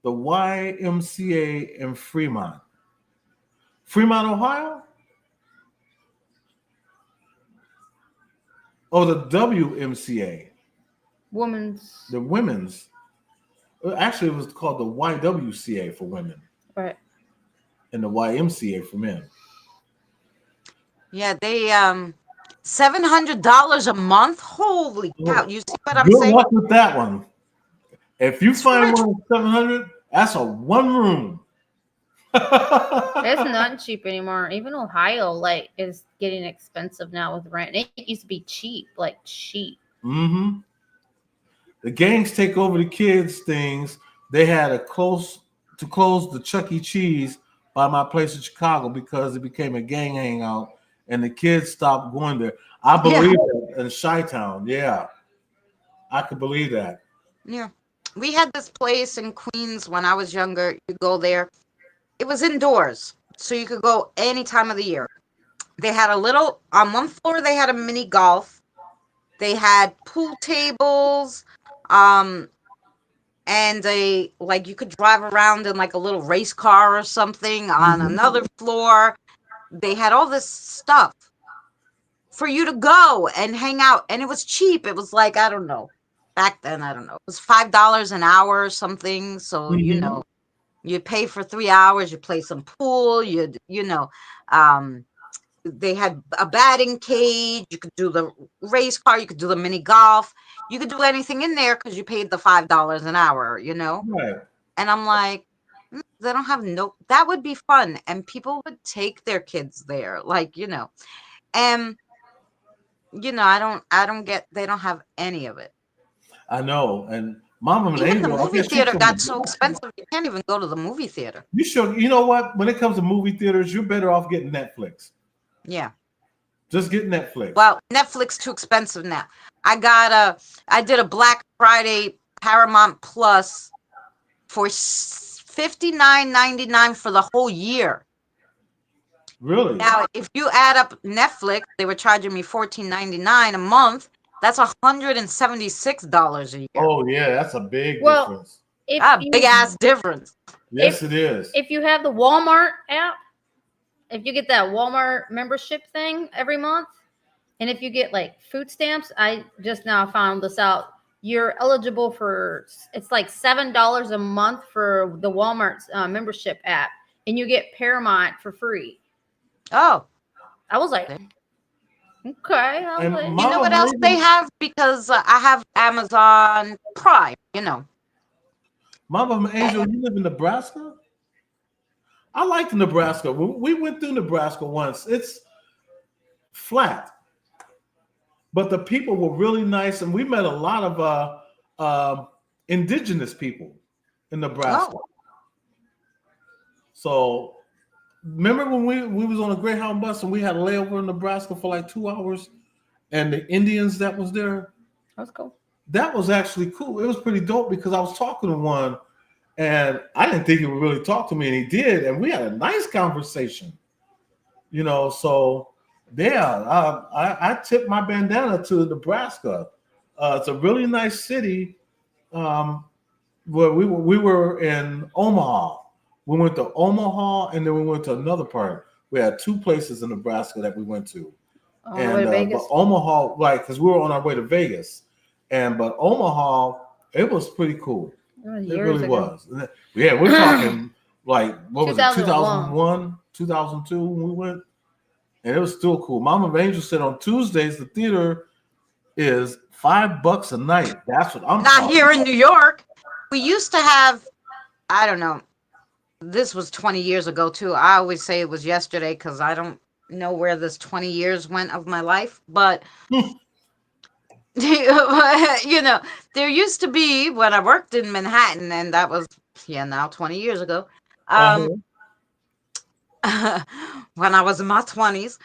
The YMCA in Fremont, Ohio. Oh, the WMCA, women's the women's. Actually, it was called the YWCA for women, right. and the YMCA for men. Yeah, they $700 a month. Holy cow! You see what I'm Good saying? luck with that one. If you find rich. one at 700, that's a one room. It's not cheap anymore. Even Ohio, is getting expensive now with rent. It used to be cheap, cheap. Mm-hmm. The gangs take over the kids' things. They had to close the Chuck E. Cheese by my place in Chicago because it became a gang hangout, and the kids stopped going there. I believe that in Chi-Town. Yeah, I could believe that. Yeah, we had this place in Queens when I was younger. You go there. It was indoors, so you could go any time of the year. They had on one floor, they had a mini golf. They had pool tables, and you could drive around in a little race car or something. On another floor, they had all this stuff for you to go and hang out, and it was cheap. It was I don't know, back then, I don't know. It was $5 an hour or something. So, you pay for 3 hours, you play some pool, they had a batting cage, you could do the race car, you could do the mini golf, you could do anything in there because you paid the $5 an hour, Right. And I'm like, they don't have that would be fun, and people would take their kids there, and I don't get, they don't have any of it. I know, and Mama and Even the Angel, movie theater got so expensive, you can't even go to the movie theater. You know what? When it comes to movie theaters, you're better off getting Netflix. Yeah. Just get Netflix. Well, Netflix too expensive now. I did a Black Friday Paramount Plus for $59.99 for the whole year. Really? Now, if you add up Netflix, they were charging me $14.99 a month. That's $176 a year. Oh yeah, that's a big difference. Big ass difference. Yes, it is. If you have the Walmart app, if you get that Walmart membership thing every month, and if you get food stamps, I just now found this out. You're eligible for, it's $7 a month for the Walmart membership app, and you get Paramount for free. Oh, I was like, okay. You know what else they have? Because I have Amazon Prime, Mama Angel, you live in Nebraska? I like Nebraska. We went through Nebraska once. It's flat, but the people were really nice, and we met a lot of indigenous people in Nebraska. Oh. So remember when we was on a Greyhound bus and we had a layover in Nebraska for 2 hours, and the Indians that was there? That was cool. That was actually cool. It was pretty dope because I was talking to one, and I didn't think he would really talk to me, and he did, and we had a nice conversation. So yeah, I tipped my bandana to Nebraska. It's a really nice city. Where we were in Omaha. We went to Omaha, and then we went to another part. We had 2 places in Nebraska that we went to. On the way to And Vegas. but Omaha, like, because we were on our way to Vegas, but Omaha, it was pretty cool. It Years really ago. was. Yeah, we're talking like what was it, 2001. 2001, 2002 when we went, and it was still cool. Mama of Angel said on Tuesdays the theater is $5 a night. That's what I'm Not talking here about. in New York. We used to have, I don't know, this was 20 years ago too. I always say it was yesterday because I don't know where this 20 years went of my life. But, you know, there used to be when I worked in Manhattan, and that was, now 20 years ago. Uh-huh. When I was in my 20s,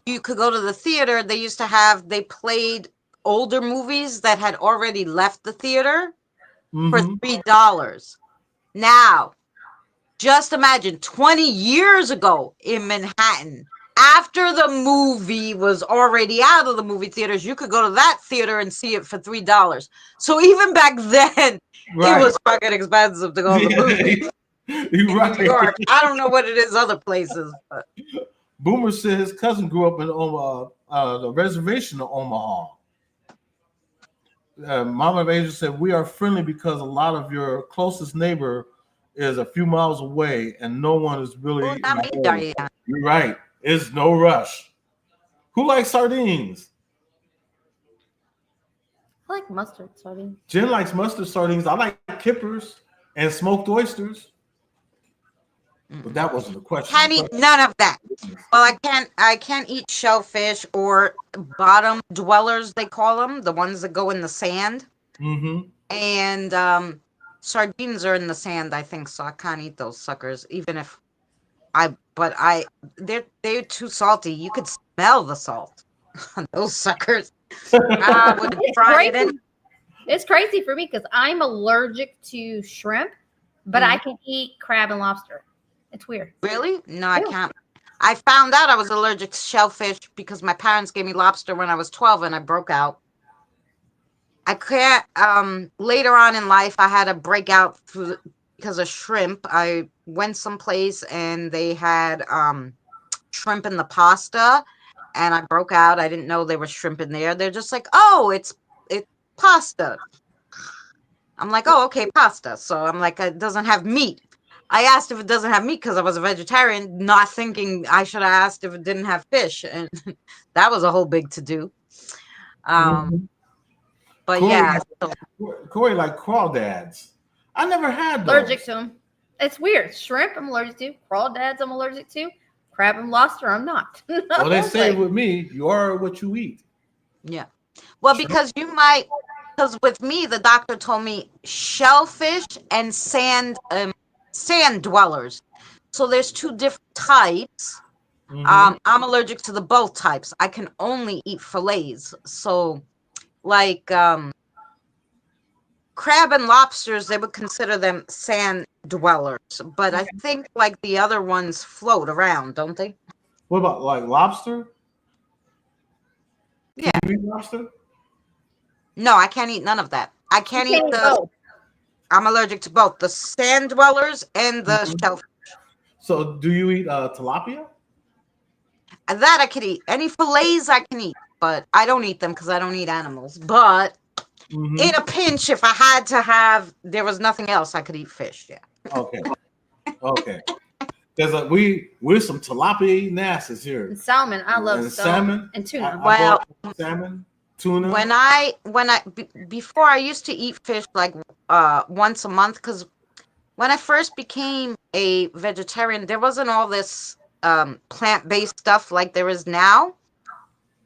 you could go to the theater. They played older movies that had already left the theater for Mm-hmm. $3. Now, just imagine 20 years ago in Manhattan, after the movie was already out of the movie theaters, you could go to that theater and see it for $3. So even back then, Right. it was fucking expensive to go to the movie You're in right. New York. I don't know what it is other places, but Boomer said his cousin grew up in the reservation of Omaha. Mama of Angel said, we are friendly because a lot of your closest neighbor is a few miles away and no one is really oh, in not me, a hurry. Diane. You're right. It's no rush. Who likes sardines? I like mustard sardines. Jen likes mustard sardines. I like kippers and smoked oysters. But that wasn't the question. Can't eat none of that. Well, I can't eat shellfish or bottom dwellers, they call them, the ones that go in the sand. Mm-hmm. And sardines are in the sand, I think, so I can't eat those suckers, even if they're too salty. You could smell the salt on those suckers. I would It's try it crazy. in. It's crazy for me because I'm allergic to shrimp, but I can eat crab and lobster. It's weird. Really? No, I Yeah. can't. I found out I was allergic to shellfish because my parents gave me lobster when I was 12 and I broke out. I can't. Later on in life, I had a breakout because of shrimp. I went someplace and they had shrimp in the pasta, and I broke out. I didn't know there was shrimp in there. They're just like, "Oh, it's pasta." I'm like, "Oh, okay, pasta." So I'm like, "It doesn't have meat." I asked if it doesn't have meat because I was a vegetarian, not thinking I should have asked if it didn't have fish, and that was a whole big to do. But Corey, yeah, so Corey like crawdads. I never had those. Allergic to them. It's weird. Shrimp, I'm allergic to. Crawdads, I'm allergic to. Crab and lobster, I'm not. Well, they say with me, you are what you eat. yeah. Well, because with me, the doctor told me shellfish and sand dwellers. So there's 2 different types. Mhm. I'm allergic to the both types. I can only eat fillets. So like crab and lobsters, they would consider them sand dwellers. But I think like the other ones float around, don't they? What about like lobster? Yeah. Can you eat lobster? No, I can't eat none of that. I can't You eat can't eat the. both. I'm allergic to both the sand dwellers and the shellfish. So, do you eat tilapia? That I can eat. Any fillets I can eat, but I don't eat them because I don't eat animals. But in a pinch, if I had to have, there was nothing else, I could eat fish. Yeah. Okay. Okay. There's we're some tilapia eating asses here. And salmon, I love And salmon and tuna. Well, salmon, tuna. Before I used to eat fish like once a month, because when I first became a vegetarian, there wasn't all this plant-based stuff like there is now.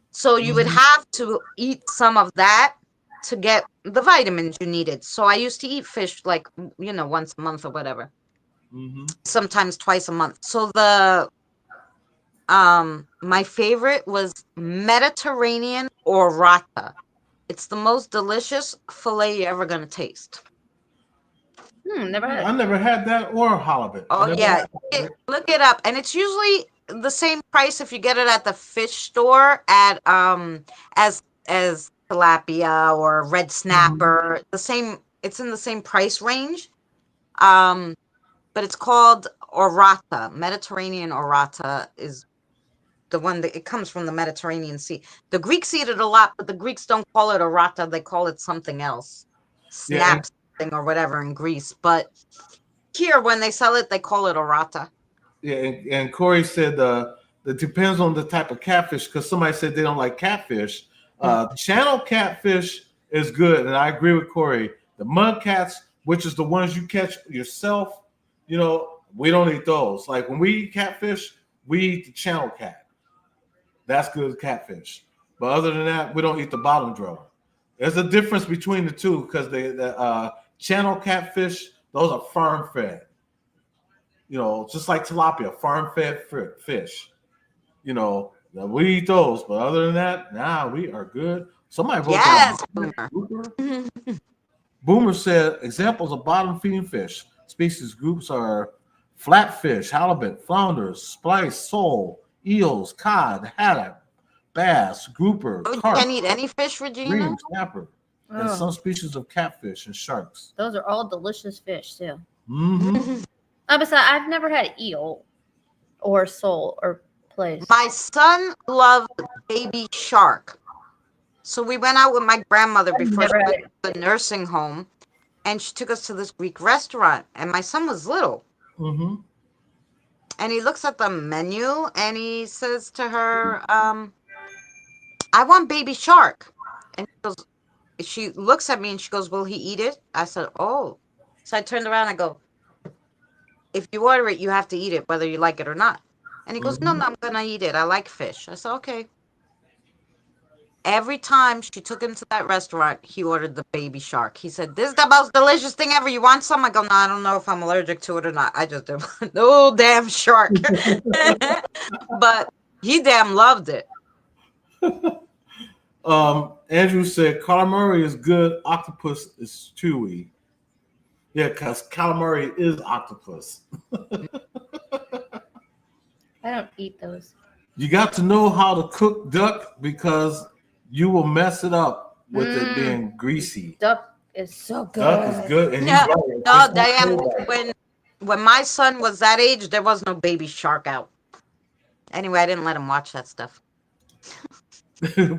So you would have to eat some of that to get the vitamins you needed. So I used to eat fish like, once a month or whatever. Sometimes twice a month. So my favorite was Mediterranean orata. It's the most delicious fillet you're ever gonna taste. Never had it. I never had that or halibut. Oh yeah, look it up, and it's usually the same price if you get it at the fish store at as tilapia or red snapper. The same. It's in the same price range. but it's called orata. Mediterranean orata is the one that it comes from the Mediterranean Sea. The Greeks eat it a lot, but the Greeks don't call it orata. They call it something else, Yeah, snap something or whatever in Greece. But here, when they sell it, they call it orata. yeah, and Corey said it depends on the type of catfish because somebody said they don't like catfish. Channel catfish is good, and I agree with Corey. The mud cats, which is the ones you catch yourself, we don't eat those. Like when we eat catfish, we eat the channel cat. That's good catfish. But other than that, we don't eat the bottom dweller. There's a difference between the two because the channel catfish, those are farm fed. Just like tilapia, farm fed fish. We eat those, but other than that, we are good. Somebody wrote Yes, down Boomer. Boomer said examples of bottom feeding fish. Species groups are flatfish, halibut, flounders, splice, sole, eels, cod, haddock, bass, grouper, Oh, you carp, can't eat any fish, Regina? green, snapper, and Oh, some species of catfish and sharks. those are all delicious fish too. Mm-hmm. Besides, I've never had eel or sole or place. My son loved baby shark. So we went out with my grandmother before she never had went to the nursing home, and she took us to this Greek restaurant. And my son was little. Mm-hmm. And he looks at the menu and he says to her, I want baby shark. And she looks at me and she goes, will he eat it? I said, oh. So I turned around and I go, if you order it, you have to eat it, whether you like it or not. And he goes, no, I'm going to eat it. I like fish. I said, okay. Every time she took him to that restaurant, he ordered the baby shark. He said, this is the most delicious thing ever. You want some? I go, no, I don't know if I'm allergic to it or not. I just don't want no damn shark. But he damn loved it. Andrew said calamari is good, octopus is chewy. Yeah, because calamari is octopus. I don't eat those. You got to know how to cook duck because you will mess it up with it being greasy. Duck is so good. Duck is good. And No, he's no, right. Diane, when my son was that age, there was no baby shark out. Anyway, I didn't let him watch that stuff.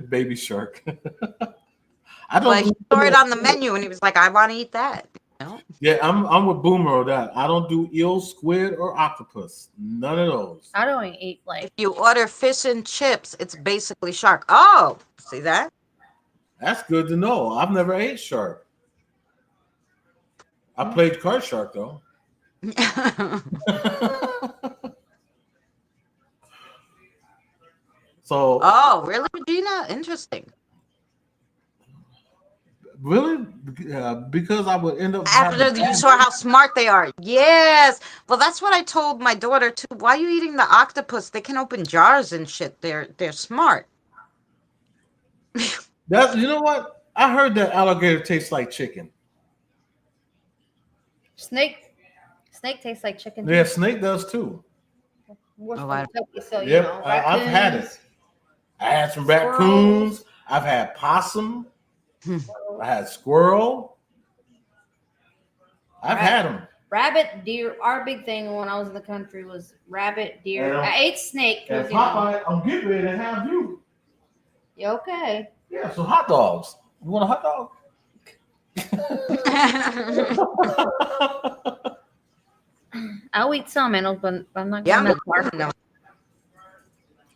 Baby shark. But he saw it on the menu and he was like, I want to eat that. Yeah, I'm with Boomer on that. I don't do eel, squid, or octopus. None of those. I don't eat If you order fish and chips, it's basically shark. Oh, see that? That's good to know. I've never ate shark. I played card shark though. So. Oh, really, Regina? Interesting. Really? Because I would end up after you saw how smart they are. Yes. Well, that's what I told my daughter too. Why are you eating the octopus? They can open jars and shit. They're smart. That's, you know what? I heard that alligator tastes like chicken. snake. Snake tastes like chicken. Yeah, snake does too. So, I've had it. I had some raccoons. I've had possum. I had squirrel. I've had them. Rabbit, deer. Our big thing when I was in the country was rabbit, deer. Yeah. I ate snake. And Popeye, I'm getting ready to have you. You okay? Yeah, so hot dogs. You want a hot dog? I'll eat some, and but I'm not going that far. No.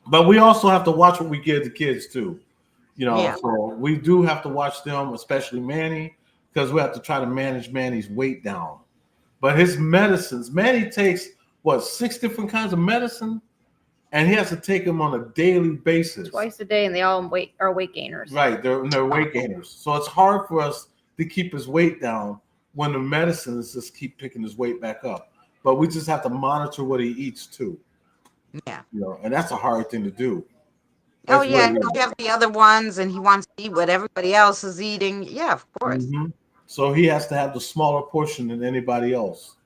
But we also have to watch what we give the kids too. Yeah. So we do have to watch them, especially Manny, because we have to try to manage Manny's weight down. But his medicines, Manny takes 6 different kinds of medicine, and he has to take them on a daily basis. Twice a day, and they all are weight gainers. Right, they're weight gainers. So it's hard for us to keep his weight down when the medicines just keep picking his weight back up. But we just have to monitor what he eats too. Yeah. And that's a hard thing to do. Oh, yeah, because you have the other ones, and he wants to eat what everybody else is eating. Yeah, of course. Mm-hmm. So he has to have the smaller portion than anybody else.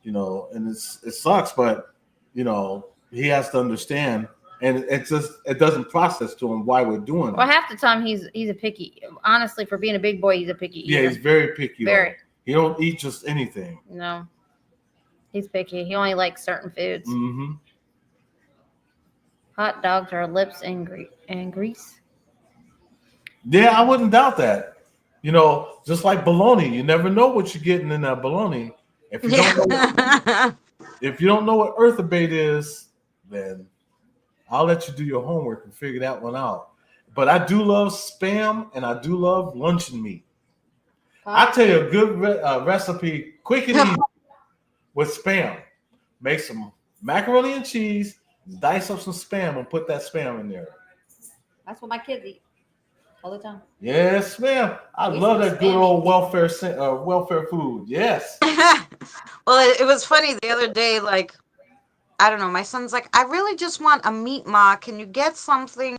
And it sucks, but he has to understand, and it doesn't process to him why we're doing it. Well, half the time he's a picky. Honestly, for being a big boy, he's a picky eater. Yeah, he's very picky. Very. He don't eat just anything. No. He's picky. He only likes certain foods. Mm-hmm. Hot dogs are lips and grease. Yeah, I wouldn't doubt that. You know, just like bologna, you never know what you're getting in that bologna. If you don't know, Yeah. if you don't know what eartha bait is, then I'll let you do your homework and figure that one out. But I do love spam and I do love luncheon meat. I tell you a good recipe, quick and easy with spam. Make some macaroni and cheese, dice up some spam, and put that spam in there. That's what my kids eat all the time. Yes, ma'am. I They love some that good spam old meat. welfare food. Yes. Well, it was funny the other day. Like, I don't know. My son's like, I really just want a meat, ma. Can you get something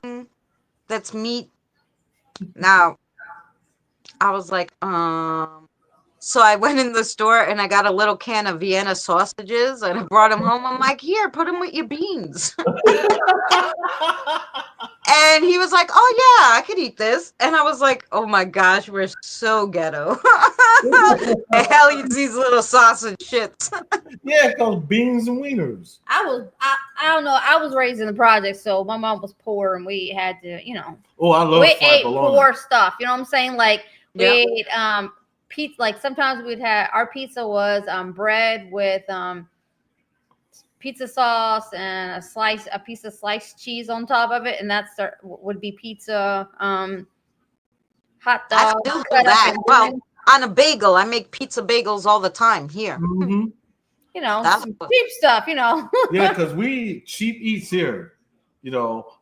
that's meat? Now, I was like, So I went in the store and I got a little can of Vienna sausages and I brought them home. I'm like, here, put them with your beans. And he was like, oh, yeah, I could eat this. And I was like, oh, my gosh, we're so ghetto. The hell eats these little sausage shits. Yeah, called beans and wieners. I don't know. I was raised in the project, so my mom was poor and we had to, Oh, I love we fried ate bologna. poor stuff. You know what I'm saying? Like we Yep. ate pizza. Like sometimes we'd have our pizza was bread with pizza sauce and a piece of sliced cheese on top of it, and would be pizza. Hot I dog. still do cut up that. in Well, lemon, on a bagel, I make pizza bagels all the time here. Mm-hmm. That's some what- cheap stuff. Yeah, because we cheap eats here,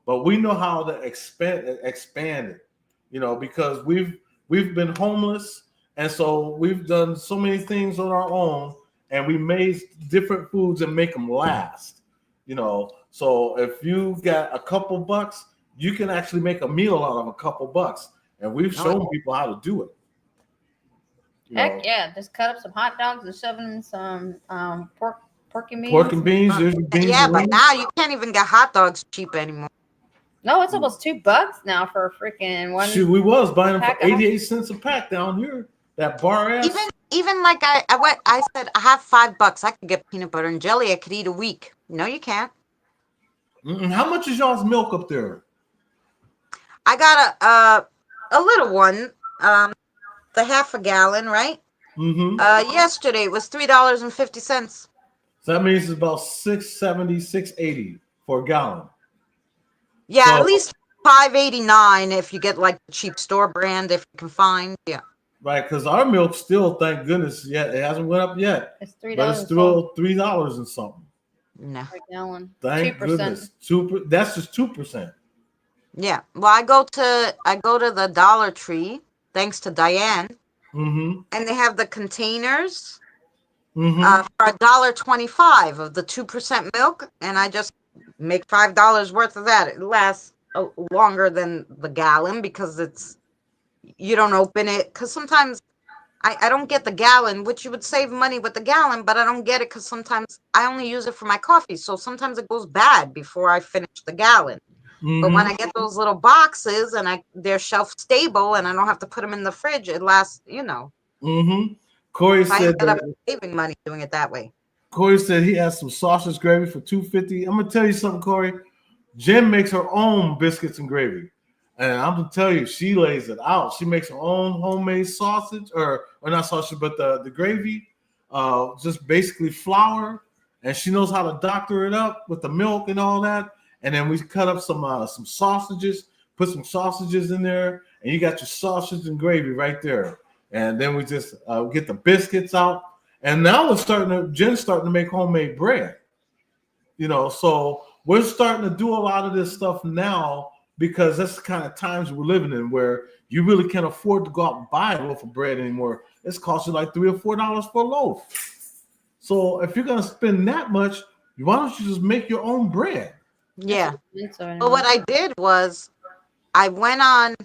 but we know how to expand it, because we've been homeless, and so we've done so many things on our own, and we made different foods and make them last, So if you got a couple bucks, you can actually make a meal out of a couple bucks, and we've shown people how to do it. Heck yeah! Just cut up some hot dogs and shove them in some pork and beans. Pork and beans, there's beans. Yeah, and but wings. now you can't even get hot dogs cheap anymore. No, it's almost $2 now for a freaking one. Shoot, we was buying them for pack of 88 cents a pack down here. That bar ass. Even like I said, I have $5. I could get peanut butter and jelly. I could eat a week. No, you can't. How much is y'all's milk up there? I got a little one, the half a gallon, right? Mm-hmm. Yesterday it was $3.50. So that means it's about $6.70, $6.80 for a gallon. Yeah, So- at least $5.89 if you get like the cheap store brand, if you can find. Yeah. Right, because our milk still, thank goodness, yet it hasn't went up yet. It's $3. But it's still $3 and something. No. per gallon. Thank 2%. goodness. That's just 2%. Yeah. Well, I go to the Dollar Tree, thanks to Diane, Mm-hmm. and they have the containers Mm-hmm. for $1.25 of the 2% milk, and I just make $5 worth of that. It lasts longer than the gallon because you don't open it, because sometimes I don't get the gallon, which you would save money with the gallon, but I don't get it because sometimes I only use it for my coffee, so sometimes it goes bad before I finish the gallon. But when I get those little boxes and they're shelf stable and I don't have to put them in the fridge, it lasts, Mm-hmm. Corey I said ended up that, saving money doing it that way. Corey said he has some sausage gravy for $2.50. I'm gonna tell you something, Corey. Jen makes her own biscuits and gravy. And I'm gonna tell you, she lays it out. She makes her own homemade sausage, or not sausage, but the gravy, just basically flour, and she knows how to doctor it up with the milk and all that. And then we cut up some sausages, put some sausages in there, and you got your sausage and gravy right there. And then we just get the biscuits out, and now Jen's starting to make homemade bread. So we're starting to do a lot of this stuff now, because that's the kind of times we're living in where you really can't afford to go out and buy a loaf of bread anymore. It's costing like $3 or $4 for a loaf. So if you're gonna spend that much, why don't you just make your own bread? Yeah. But But what I did was I went on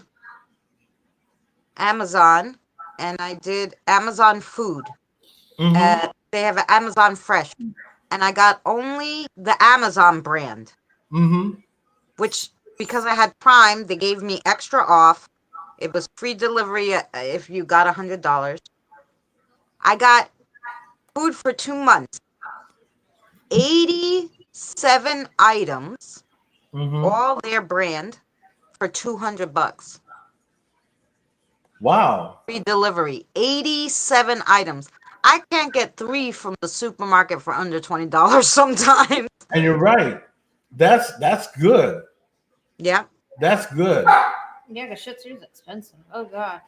Amazon and I did Amazon Food. Mm-hmm. They have an Amazon Fresh, and I got only the Amazon brand, Mm-hmm. which, because I had Prime, they gave me extra off. It was free delivery if you got $100. I got food for 2 months 87 items, Mhm. all their brand, for $200. Wow. Free delivery. 87 items. I can't get 3 from the supermarket for under $20 sometimes. And you're right. That's good. Yeah. That's good. Yeah, because shit's expensive. Oh god,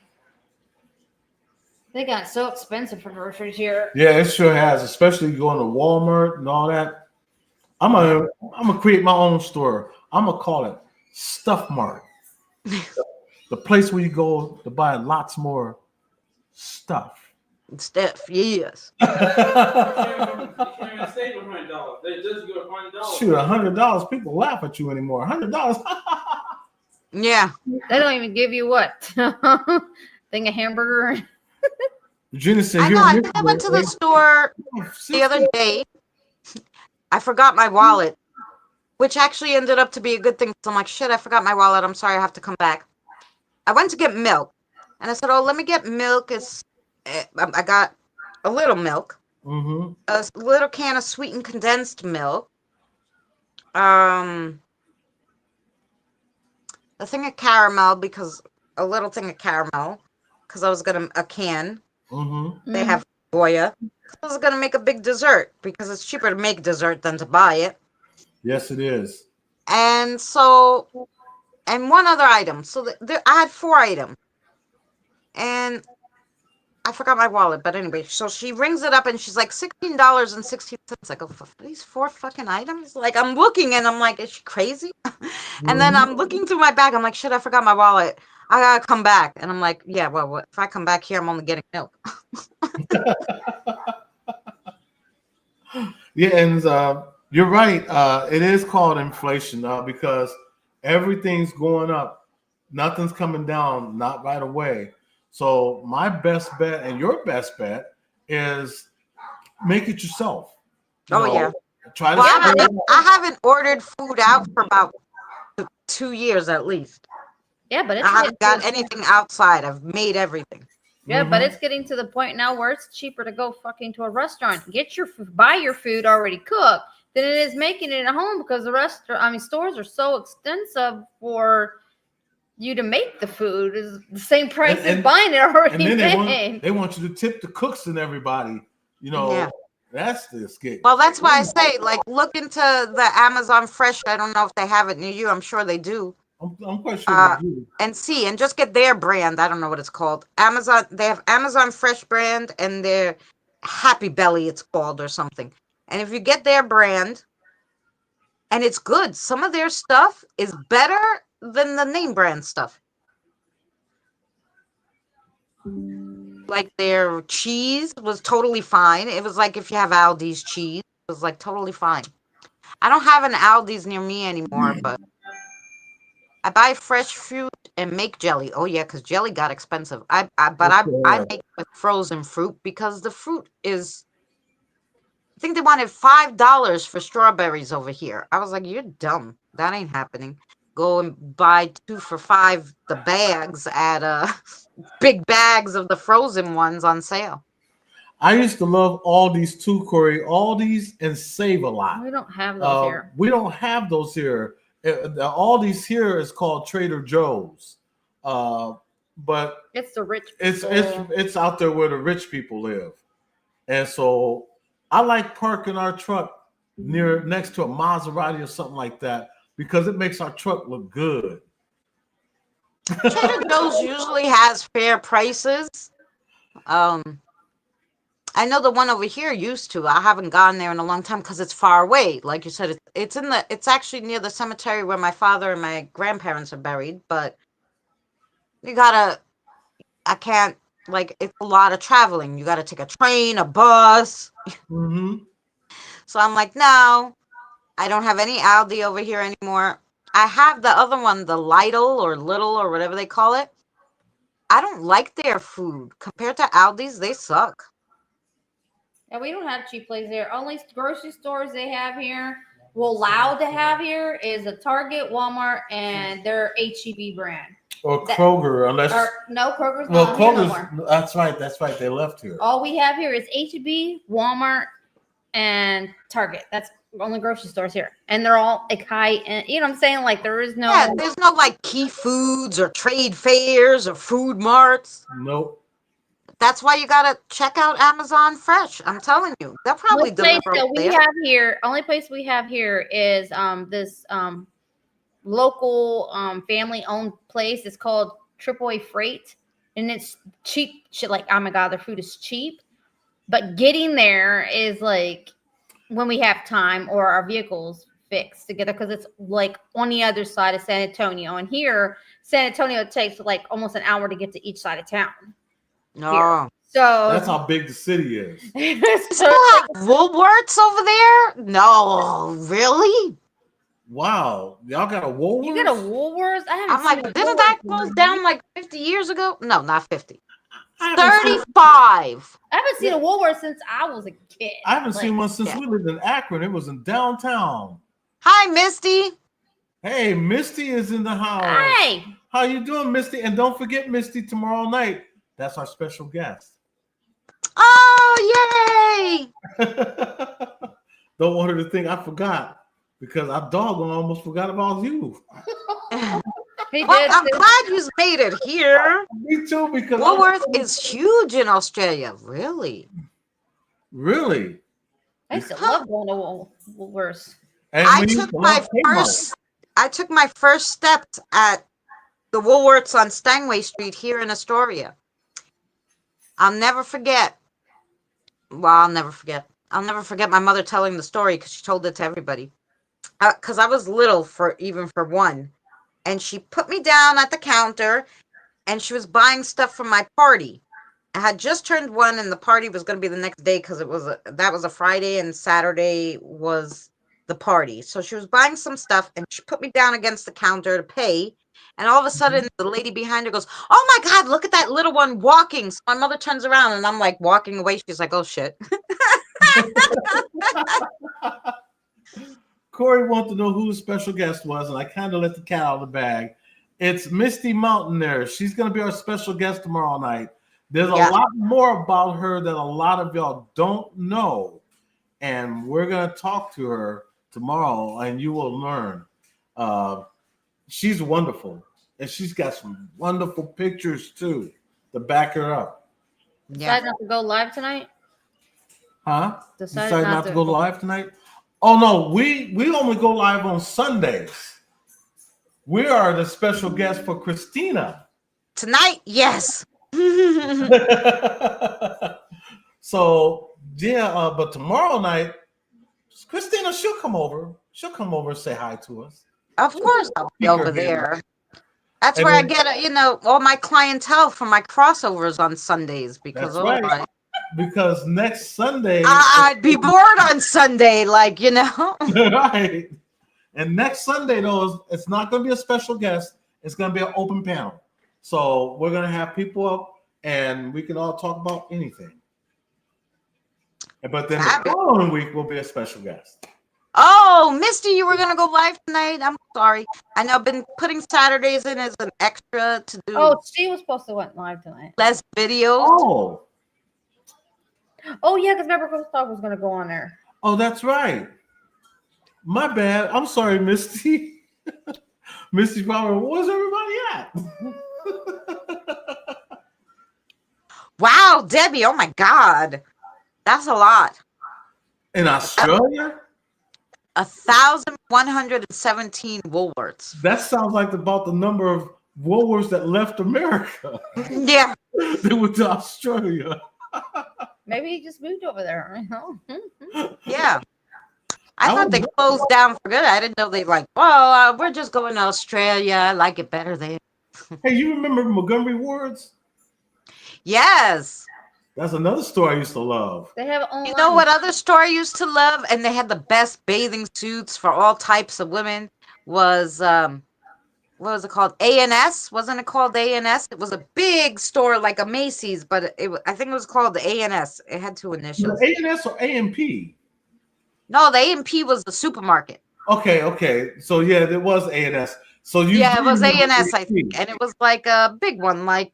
they got so expensive for groceries here. Yeah, it sure has, especially going to Walmart and all that. I'm gonna create my own store. I'm gonna call it Stuff Mart. The place where you go to buy lots more stuff. Stuff, yes. You can't even save $100. They just go $100. Shoot, $100. People laugh at you anymore. $100. Yeah. They don't even give you what thing of hamburger. Virginia said, I know. I think I went to the store the other day. I forgot my wallet, which actually ended up to be a good thing. So I'm like, shit, I forgot my wallet. I'm sorry, I have to come back. I went to get milk, and I said, oh, let me get milk. I got a little milk, a little can of sweetened condensed milk, a thing of caramel, because a little thing of caramel, because I was gonna a can. They have Goya. I was gonna make a big dessert because it's cheaper to make dessert than to buy it. Yes, it is. And so, and one other item. So I had 4 items, and I forgot my wallet. But anyway, so she rings it up and she's like $16.16. I go, for these 4 fucking items? Like, I'm looking and I'm like, is she crazy? And then I'm looking through my bag. I'm like, shit, I forgot my wallet. I gotta come back. And I'm like, yeah, well, what, if I come back here, I'm only getting milk. Yeah, and you're right. It is called inflation because everything's going up. Nothing's coming down, not right away. So my best bet and your best bet is make it yourself. Yeah. Try to. Well, I haven't ordered food out for about 2 years at least. Yeah, but it's I haven't got anything outside. I've made everything. Yeah, but it's getting to the point now where it's cheaper to go fucking to a restaurant, buy your food already cooked, than it is making it at home because stores are so expensive for you to make the food is the same price as buying it already made. They want you to tip the cooks and everybody. That's the escape. Well, that's why I say, like, look into the Amazon Fresh. I don't know if they have it near you. I'm sure they do. I'm quite sure they do. And just get their brand. I don't know what it's called. Amazon. They have Amazon Fresh brand and their Happy Belly, it's called, or something. And if you get their brand, and it's good, some of their stuff is better than the name brand stuff. Like their cheese was totally fine. It was like if you have Aldi's cheese, it was like totally fine. I don't have an Aldi's near me anymore, but I buy fresh fruit and make jelly. Oh yeah, because jelly got expensive. I make it with frozen fruit because the fruit is. I think they wanted $5 for strawberries over here. I was like, you're dumb. That ain't happening. Go and buy 2 for $5 the bags at big bags of the frozen ones on sale. I used to love Aldi's too, Corey. Aldi's and Save a Lot. We don't have those here. We don't have those here. Aldi's here is called Trader Joe's, but it's the rich. It's out there where the rich people live, and so I like parking our truck next to a Maserati or something like that because it makes our truck look good. Trader Joe's usually has fair prices. I know the one over here used to. I haven't gone there in a long time because it's far away. Like you said, it's actually near the cemetery where my father and my grandparents are buried. But I can't, like, it's a lot of traveling. You gotta take a train, a bus. So I'm like, no, I don't have any Aldi over here anymore. I have the other one, the Lidl or Little or whatever they call it. I don't like their food compared to Aldi's. They suck. Yeah, we don't have cheap places here. Only grocery stores they have here, allowed to have here, is a Target, Walmart, and their H-E-B brand. Or Kroger, Kroger's well, not Kroger's, here no more. That's right. They left here. All we have here is H-E-B, Walmart, and Target. That's the only grocery stores here, and they're all like high end. You know what I'm saying? Like there is no. Yeah, there's no like key foods or trade fairs or food marts. Nope. That's why you gotta check out Amazon Fresh. I'm telling you, they'll probably Only place deliver that over we there. have here. Only place we have here is this local family owned place. It's called Triple Freight, and it's cheap. Shit, like oh my god, their food is cheap, but getting there is like when we have time or our vehicles fixed together because it's like on the other side of San Antonio, and here San Antonio takes like almost an hour to get to each side of town. No. So That's how big the city is. So Woolworths over there? No, really? Wow. Y'all got a Woolworths? you got a Woolworths? I haven't I'm like, seen a didn't that Woolworths close in down like 50 years ago? No, not 50. I haven't seen- 35. I haven't seen a Woolworths since I was a kid. I haven't seen one since yeah. we lived in Akron. It was in downtown. Hi, Misty. Hey, Misty is in the house. Hey, How you doing, Misty? And don't forget, Misty, tomorrow night, that's our special guest. Oh, yay! Don't want her to think I forgot because I doggone almost forgot about you. he Well, did. I'm too. glad you made it here. Me too, because Woolworth is huge in Australia. Really? really. I used to love going to Woolworths. And I we used took to my love Kmart. first steps at the Woolworths on Stangway Street here in Astoria. I'll never forget. Well, I'll never forget my mother telling the story because she told it to everybody. Because I was little for one, and she put me down at the counter, and she was buying stuff for my party. I had just turned 1, and the party was going to be the next day because that was a Friday, and Saturday was the party. So she was buying some stuff, and she put me down against the counter to pay. And all of a sudden, the lady behind her goes, "Oh my God, look at that little one walking." So my mother turns around, and I'm like walking away. She's like, "Oh shit." Corey wanted to know who the special guest was, and I kind of let the cat out of the bag. It's Misty Mountain there. She's going to be our special guest tomorrow night. There's a lot more about her that a lot of y'all don't know, and we're going to talk to her tomorrow, and you will learn. She's wonderful, and she's got some wonderful pictures too to back her up. Decided not to go live tonight. Huh? Decided not to go live tonight? Oh no, we only go live on Sundays. We are the special guest for Christina. Tonight, yes. So yeah, but tomorrow night, Christina, she'll come over. She'll come over and say hi to us. Of course, I'll be over there. That's And where then- I get, all my clientele for my crossovers on Sundays because That's right. otherwise Because next Sunday, I'd be bored on Sunday, right. And next Sunday, though, it's not going to be a special guest. It's going to be an open panel. So we're going to have people up, and we can all talk about anything. But then the following week will be a special guest. Oh, Misty, you were gonna go live tonight. I'm sorry. I know I've been putting Saturdays in as an extra to do Oh, she was supposed to went live tonight. less videos. Oh yeah, because remember Gustav was going to go on there. Oh, that's right. My bad. I'm sorry, Misty. Misty probably, where's everybody at? Wow, Debbie, oh my God. That's a lot. In Australia? 1,117 Woolworths. That sounds like about the number of Woolworths that left America. Yeah. They went to Australia. Maybe he just moved over there. Yeah. I thought they closed down for good. I didn't know they we're just going to Australia. I like it better there. Hey, you remember Montgomery Wards? Yes. That's another store I used to love. They have online. You know what other store I used to love? And they had the best bathing suits for all types of women was what was it called? A&S? Wasn't it called A&S? It was a big store like a Macy's, but I think it was called the A&S. It had 2 initials. A&S or A&P? No, the A&P was the supermarket. Okay. So yeah, there was A&S. So it was A&S, I think. And it was like a big one, like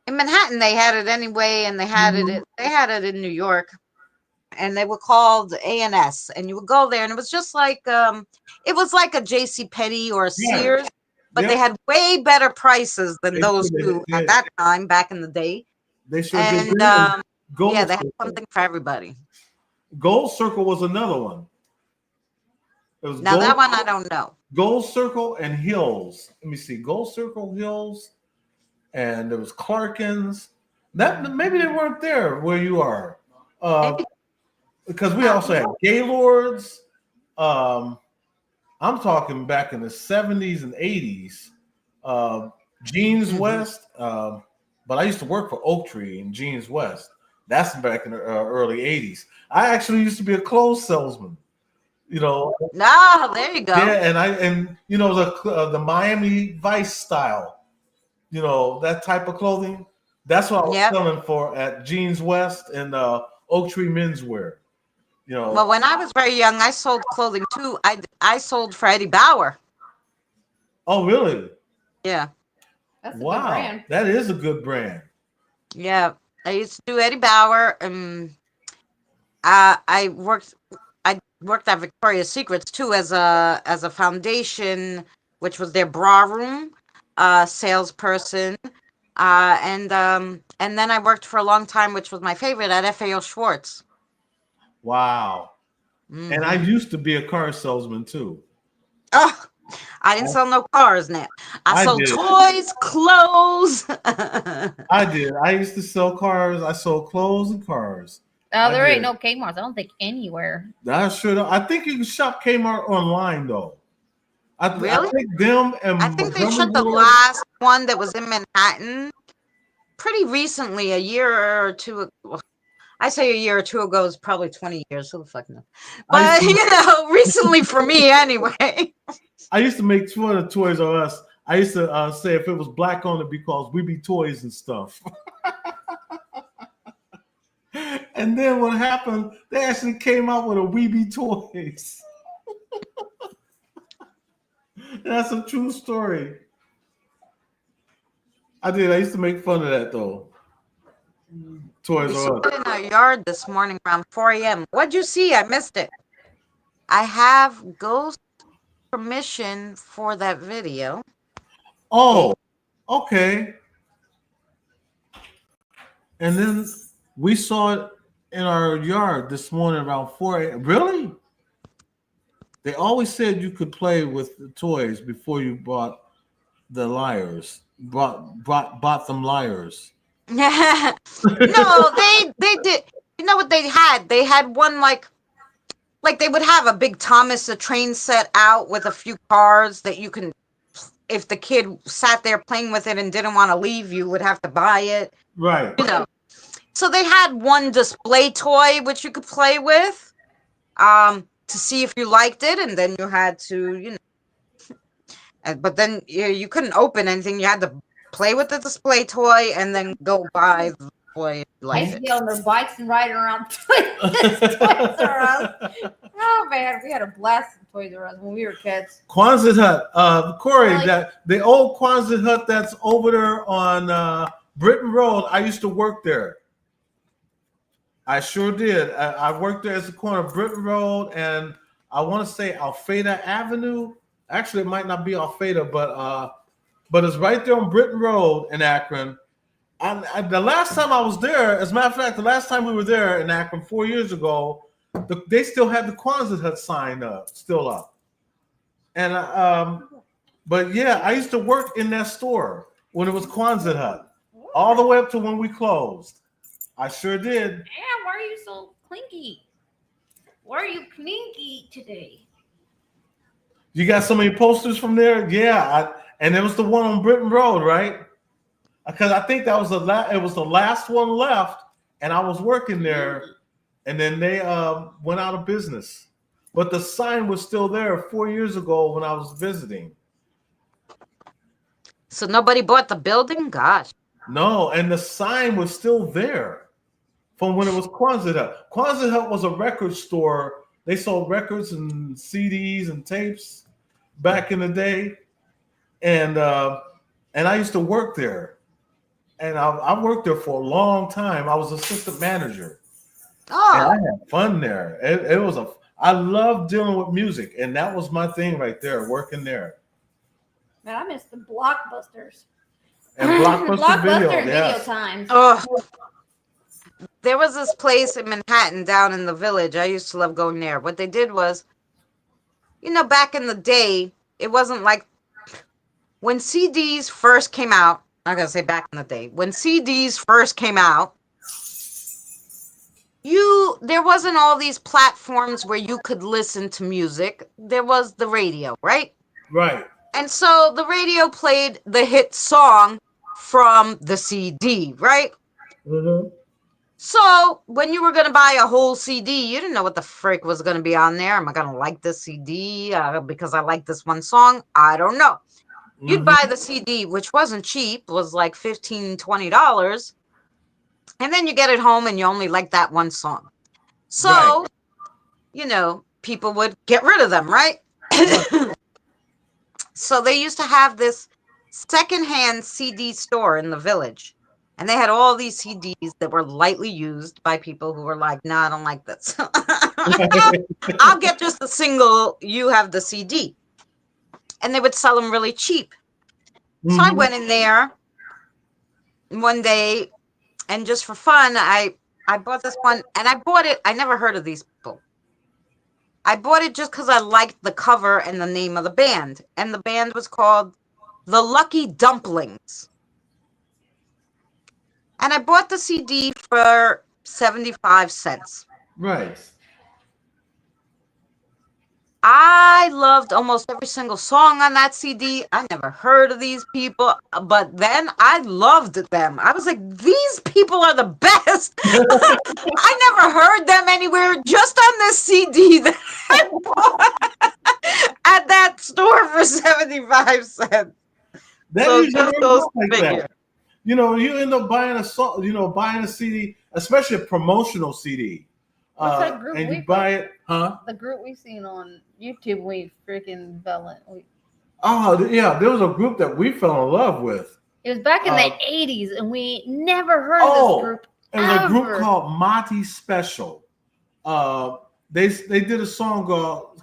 in Manhattan they had it anyway, and they had it in New York. and they were called A&S, and you would go there, and it was just like it was like a J.C. Penney or a Sears, but they had way better prices than those two at that time back in the day. They sure And did. yeah, Gold they had Circle. something for everybody. Gold Circle was another one. It was Now that one I don't know. Gold Circle and Hills. Let me see. Gold Circle, Hills, and there was Clarkins. That maybe they weren't there where you are, because we also had Gaylords. I'm talking back in the 70s and 80s. Jeans West. But I used to work for Oak Tree in Jeans West. That's back in the early 80s. I actually used to be a clothes salesman. You know. No, there you go. Yeah, and you know the Miami Vice style. You know, that type of clothing. That's what I was selling for at Jeans West and Oak Tree Menswear. You know. Well, when I was very young, I sold clothing too. I sold for Eddie Bauer. Oh, really? Yeah. That's a good brand. That is a good brand. Yeah, I used to do Eddie Bauer. I worked at Victoria's Secrets too as a foundation, which was their bra room salesperson. And then I worked for a long time, which was my favorite, at FAO Schwartz. Wow. Mm-hmm. And I used to be a car salesman too. Oh, I didn't sell no cars now. I sold toys, clothes. I did. I used to sell cars. I sold clothes and cars. Oh, there ain't no Kmart's. I don't think anywhere. That's true. I think you can shop Kmart online though. Really? I think them and I think they shut the last one that was in Manhattan pretty recently, a year or two ago. I say a year or two ago is probably 20 years. Who the fuck knows? But recently for me anyway. I used to make fun of Toys R Us. I used to say if it was black on it because we be toys and stuff. And then what happened? They actually came out with a We Be Toys. That's a true story. I did. I used to make fun of that though. Toys R Us. In our yard this morning around 4 a.m. What'd you see? I missed it. I have ghost permission for that video. Oh, okay. And then we saw it in our yard this morning around 4 a.m. Really? They always said you could play with the toys before you bought the liars. Bought them liars. No, they did. You know what they had? They had one like they would have a big Thomas the Train set out with a few cars that you can, if the kid sat there playing with it and didn't want to leave, you would have to buy it. Right. You know. So they had one display toy which you could play with, to see if you liked it, and then you had to, but then you couldn't open anything. You had to play with the display toy and then go buy the toy. I used to be on their bikes and riding around Toys R Us. Oh man, we had a blast in Toys R Us when we were kids. Quonset Hut, Corey, that the old Quonset Hut that's over there on Britain Road. I used to work there. I sure did. I worked there as a corner of Britain Road and I want to say Alfeda Avenue. Actually, it might not be Alfeda, but it's right there on Britain Road in Akron. And the last time I was there, as a matter of fact, the last time we were there in Akron 4 years ago, they still had the Quonset Hut sign still up. And but yeah, I used to work in that store when it was Quonset Hut, all the way up to when we closed. I sure did. Yeah, why are you so clinky? Why are you clinky today? You got so many posters from there? Yeah, and it was the one on Britain Road, right? Because I think that was it was the last one left, and I was working there, and then they went out of business. But the sign was still there 4 years ago when I was visiting. So nobody bought the building? Gosh. No, and the sign was still there from when it was Quonset Hut. Quonset Hut was a record store. They sold records and CDs and tapes back in the day, and I used to work there, and I worked there for a long time. I was assistant manager, And I Oh, had fun there. It was I love dealing with music, and that was my thing right there, working there. Man, I miss the blockbusters. And Blockbuster Video, Blockbuster video yes. times. oh. There was this place in Manhattan down in the Village. I used to love going there. What they did was, back in the day, it wasn't like when CDs first came out. I'm gonna say back in the day when CDs first came out. There wasn't all these platforms where you could listen to music. There was the radio, right? Right. And so the radio played the hit song from the CD, right? Mm-hmm. So when you were going to buy a whole CD, you didn't know what the frick was going to be on there. Am I going to like this CD because I like this one song? I don't know. You'd buy the CD, which wasn't cheap, was like $15, $20. And then you get it home and you only like that one song. So, people would get rid of them, right? So they used to have this secondhand CD store in the Village. And they had all these CDs that were lightly used by people who were like, no, I don't like this. I'll get just the single, you have the CD. And they would sell them really cheap. So I went in there one day, and just for fun, I bought this one, and I bought it. I never heard of these people. I bought it just because I liked the cover and the name of the band. And the band was called The Lucky Dumplings. And I bought the CD for 75 cents. Right. I loved almost every single song on that CD. I never heard of these people, but then I loved them. I was like, these people are the best. I never heard them anywhere, just on this CD that I bought at that store for 75 cents. That So usually just works those out like figures. that. You end up buying a song, buying a CD, especially a promotional CD. What's that group and we you buy it, huh? The group we seen on YouTube, we freaking fell in. Oh, yeah, there was a group that we fell in love with. It was back in the 80s, and we never heard of this group. It was a group ever. called Monty Special. They did a song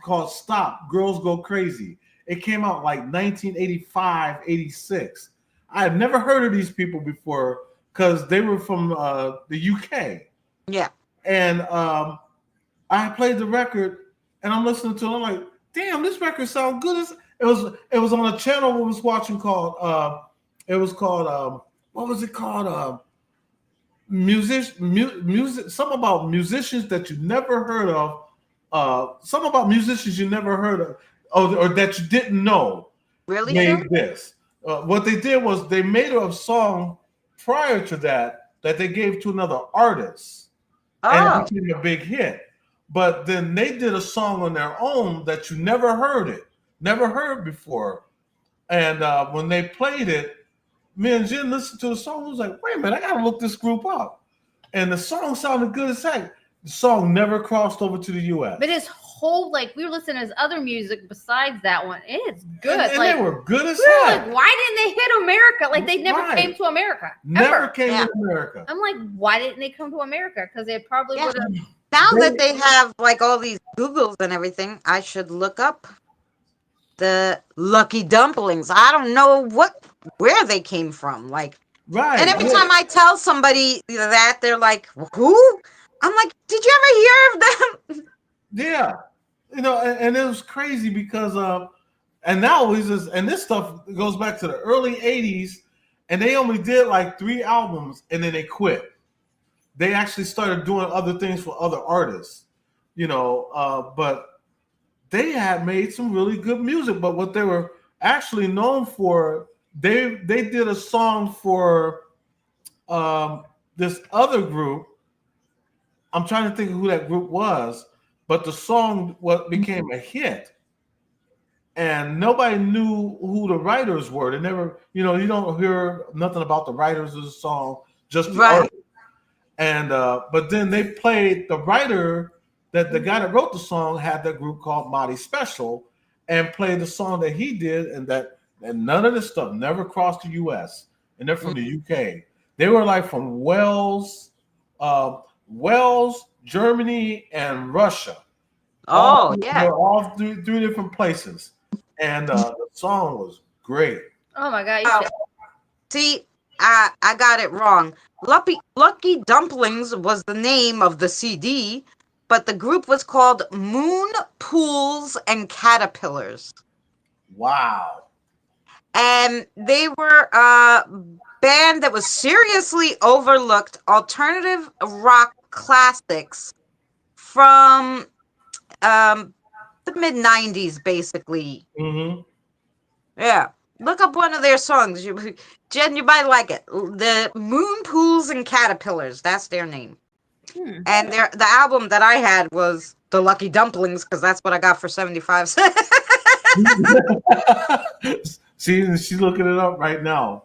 called Stop, Girls Go Crazy. It came out like 1985, 86. I had never heard of these people before because they were from the UK. Yeah. And I played the record, and I'm listening to it. I'm like, damn, this record sounds good. It was on a channel we was watching called what was it called? Music, something about musicians that you never heard of. Something about musicians you never heard of, or that you didn't know. Really? Made this. What they did was they made a song prior to that they gave to another artist. And it became a big hit. But then they did a song on their own that you never heard before. And when they played it, me and Jen listened to the song. I was like, wait a minute, I gotta look this group up. And the song sounded good as heck. The song never crossed over to the US. But his whole, we were listening to his other music besides that one. It's good. And they were good as we were heck. like, why didn't they hit America? They never came to America. Never ever. came to America. I'm like, why didn't they come to America? Because they probably would have. Now that they have all these Googles and everything, I should look up the Lucky Dumplings. I don't know where they came from. Right. And every time I tell somebody that, they're like, who? I'm like, did you ever hear of them? Yeah. And it was crazy because and now and this stuff goes back to the early 80s, and they only did 3 albums and then they quit. They actually started doing other things for other artists, but they had made some really good music. But what they were actually known for, they did a song for this other group. I'm trying to think of who that group was, but the song became a hit. And nobody knew who the writers were. They never, you don't hear nothing about the writers of the song, just the artist. And but then they played the writer, that the guy that wrote the song had that group called Monty Special, and played the song that he did, and none of this stuff never crossed the US. And they're from the UK. They were from Wales, Germany, and Russia. Oh, yeah. They're all three different places, and the song was great. Oh my god, you Oh, should. see, I got it wrong. Lucky Dumplings was the name of the CD, but the group was called Moon Pools and Caterpillars. Wow. And they were a band that was seriously overlooked alternative rock classics from the mid 90s, basically. Mm-hmm. Yeah. Look up one of their songs. Jen, you might like it. The Moon Pools and Caterpillars. That's their name. And the album that I had was The Lucky Dumplings, because that's what I got for 75 cents. See, she's looking it up right now.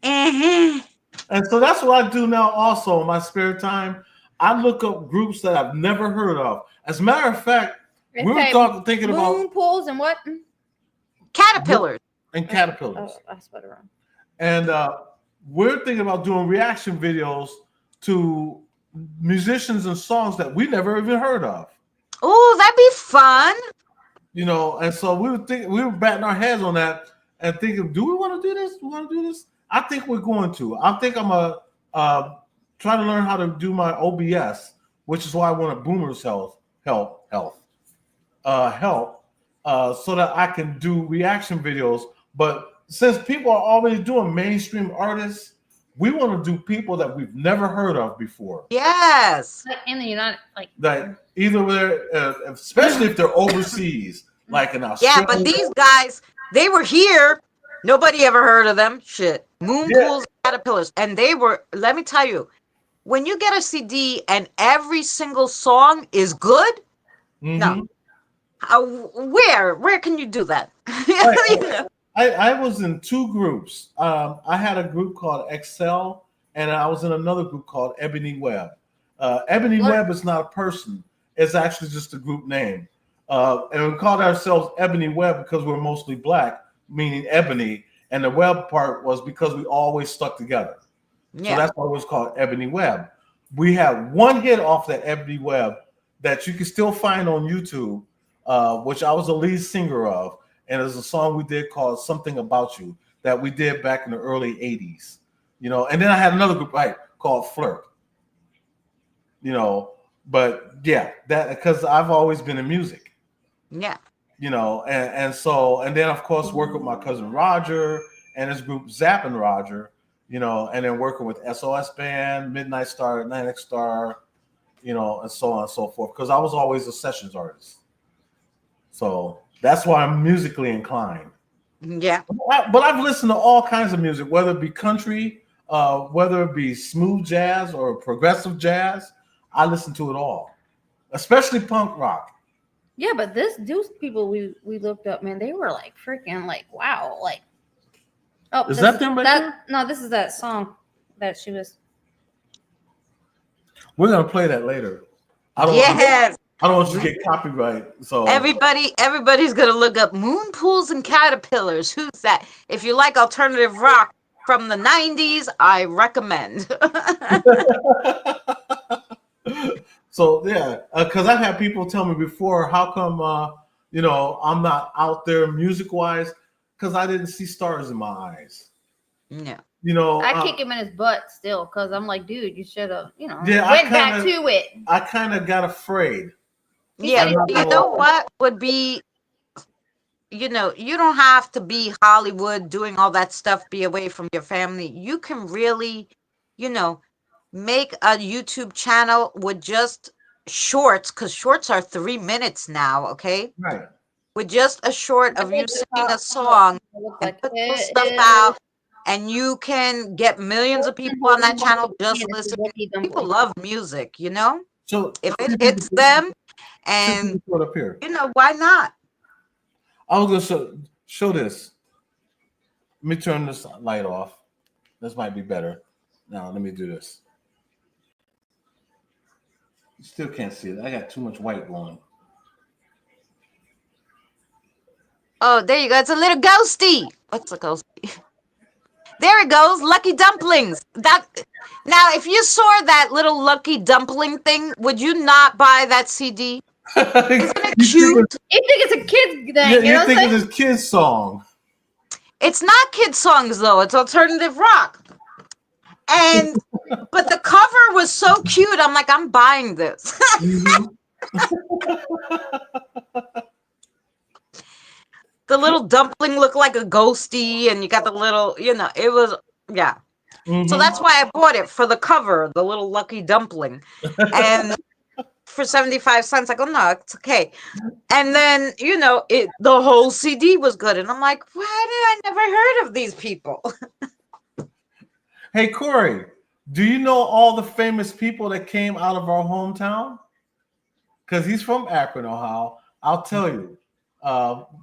Mhm. And so that's what I do now also in my spare time. I look up groups that I've never heard of. As a matter of fact, we were thinking moon about pools and what? Caterpillars. and caterpillars. Oh, I spelled it wrong. And we're thinking about doing reaction videos to musicians and songs that we never even heard of. Oh, that'd be fun. You know, and so we were batting our heads on that and thinking, do we want to do this? Do we want to do this? I think we're going to. I think I'm try to learn how to do my OBS, which is why I want a Boomer's help, so that I can do reaction videos. But since people are already doing mainstream artists, we want to do people that we've never heard of before. Yes. Like in the United, like That either they're, especially if they're overseas, like in Australia. Yeah, but these guys, they were here. Nobody ever heard of them. Shit. Moon Pools, Caterpillars. And they were, let me tell you, when you get a CD and every single song is good, no. Where can you do that? Right. I was in two groups. I had a group called Excel, and I was in another group called Ebony Web. Ebony Web is not a person. It's actually just a group name. And we called ourselves Ebony Web because we're mostly black, meaning ebony. And the web part was because we always stuck together. Yeah. So that's why it was called Ebony Web. We had one hit off that Ebony Web that you can still find on YouTube, which I was the lead singer of. And there's a song we did called Something About You that we did back in the early 80s. You know, and then I had another group called Flirt. You know, but yeah, that because I've always been in music. Yeah. You know, and then of course work with my cousin Roger and his group Zap and Roger, you know, and then working with SOS Band, Midnight Star, Atlantic Star, you know, and so on and so forth. Because I was always a sessions artist. So that's why I'm musically inclined. Yeah. But I've listened to all kinds of music, whether it be country, whether it be smooth jazz or progressive jazz. I listen to it all, especially punk rock. yeah, but these people we looked up, man, they were like freaking like wow, like Is that them right there? No, this is that song that she was. We're gonna play that later. I don't want you to get copyright. So everybody's gonna look up Moon Pools and Caterpillars. Who's that? If you like alternative rock from the 90s, I recommend. So yeah, because I've had people tell me before, how come you know, I'm not out there music wise? Because I didn't see stars in my eyes. No. You know, I kick him in his butt still because I'm like, dude, you should have, you know, went back to it. I kind of got afraid. Yeah, you know what would be, you know, you don't have to be Hollywood doing all that stuff, be away from your family. You can really, you know, make a YouTube channel with just shorts, because shorts are 3 minutes now, okay? Right. With just a short of you singing a song and put those stuff out, and you can get millions of people on that channel just listening. People love music, you know? So if it hits them, and up here. You know, why not? I was gonna show this. Let me turn this light off. This might be better. Now let me do this. You still can't see it. I got too much white going. Oh, there you go. It's a little ghosty. What's a ghosty? There it goes, Lucky Dumplings. That now, if you saw that little Lucky Dumpling thing, would you not buy that CD? Isn't it cute? You think it's a kid's thing? Yeah, You know you're what I'm thinking saying? this kid's song. It's not kid songs though; it's alternative rock. And but the cover was so cute. I'm like, I'm buying this. Mhm. The little dumpling looked like a ghosty, and you got the little, it was, yeah. So Mhm. that's why I bought it for the cover, the little Lucky Dumpling. And for 75 cents, I go, no, it's okay. And then, the whole CD was good. And I'm like, why did I never heard of these people? Hey, Corey, do you know all the famous people that came out of our hometown? Because he's from Akron, Ohio. I'll tell you.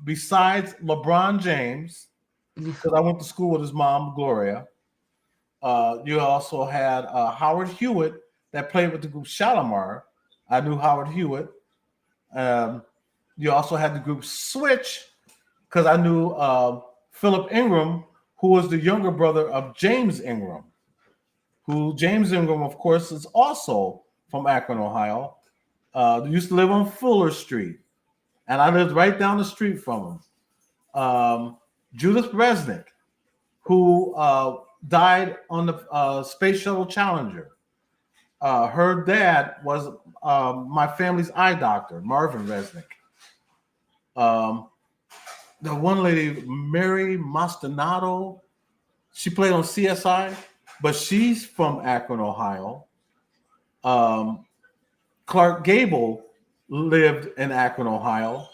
Besides LeBron James, because I went to school with his mom, Gloria. You also had Howard Hewitt that played with the group Shalimar. I knew Howard Hewitt. You also had the group Switch, because I knew Philip Ingram, who was the younger brother of James Ingram. James Ingram, of course, is also from Akron, Ohio. They used to live on Fuller Street, and I lived right down the street from him. Judith Resnick, who died on the Space Shuttle Challenger. Her dad was my family's eye doctor, Marvin Resnick. The one lady, Mary Mastanato, she played on CSI, but she's from Akron, Ohio. Clark Gable lived in Akron, Ohio.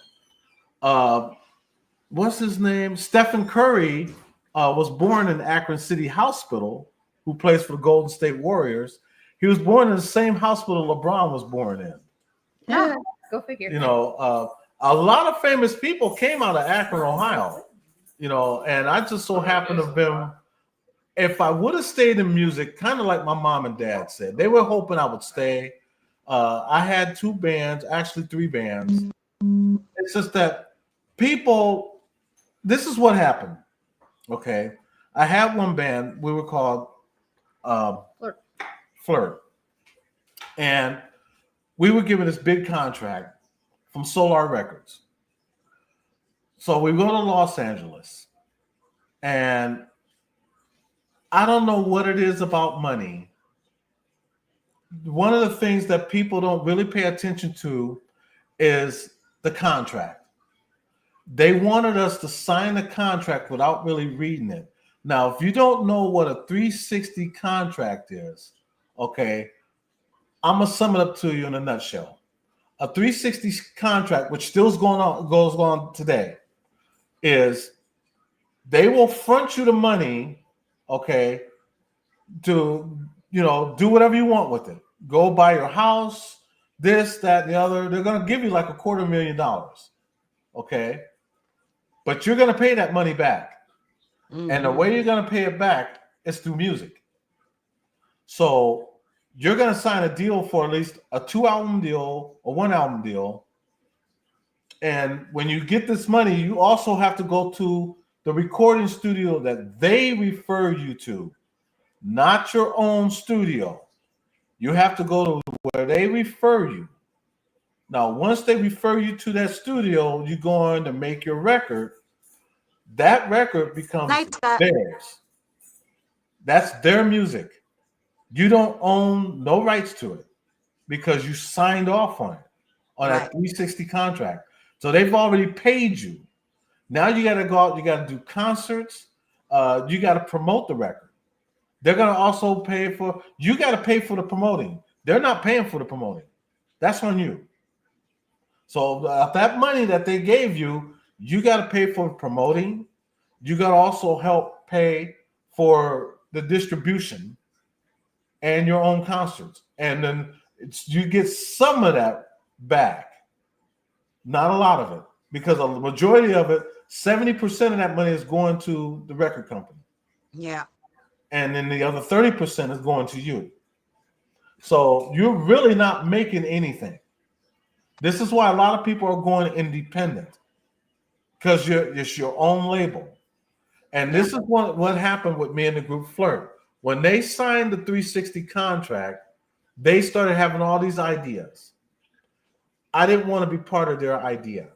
What's his name? Stephen Curry was born in Akron City Hospital, who plays for the Golden State Warriors. He was born in the same hospital LeBron was born in. Yeah, go figure. A lot of famous people came out of Akron, Ohio. And I just so happened to have been, if I would have stayed in music, kind of like my mom and dad said, they were hoping I would stay. I had 2 bands, actually 3 bands. It's just that this is what happened. Okay. I had one band, we were called Flirt. And we were given this big contract from Solar Records. So we go to Los Angeles. And I don't know what it is about money. One of the things that people don't really pay attention to is the contract. They wanted us to sign the contract without really reading it. Now, if you don't know what a 360 contract is, okay, I'm gonna sum it up to you in a nutshell. A 360 contract, which still goes on today, is they will front you the money, okay, to do whatever you want with it. Go buy your house, this, that, and the other. They're gonna give you like $250,000, okay, but you're gonna pay that money back. Mm-hmm. And the way you're going to pay it back is through music. So you're going to sign a deal for at least a 2-album deal or 1-album deal. And when you get this money, you also have to go to the recording studio that they refer you to, not your own studio. You have to go to where they refer you. Now, once they refer you to that studio, you're going to make your record. That record becomes theirs. That's their music. You don't own no rights to it because you signed off on it, on that 360 contract. So they've already paid you. Now you got to go out, you got to do concerts, you got to promote the record. They're going to also pay for, you got to pay for the promoting. They're not paying for the promoting. That's on you. So that money that they gave you, you got to pay for promoting. You got to also help pay for the distribution and your own concerts. And then you get some of that back. Not a lot of it, because a majority of it, 70% of that money is going to the record company. Yeah. And then the other 30% is going to you. So you're really not making anything. This is why a lot of people are going independent, because it's your own label. And this is what happened with me and the group Flirt. When they signed the 360 contract, they started having all these ideas. I didn't want to be part of their idea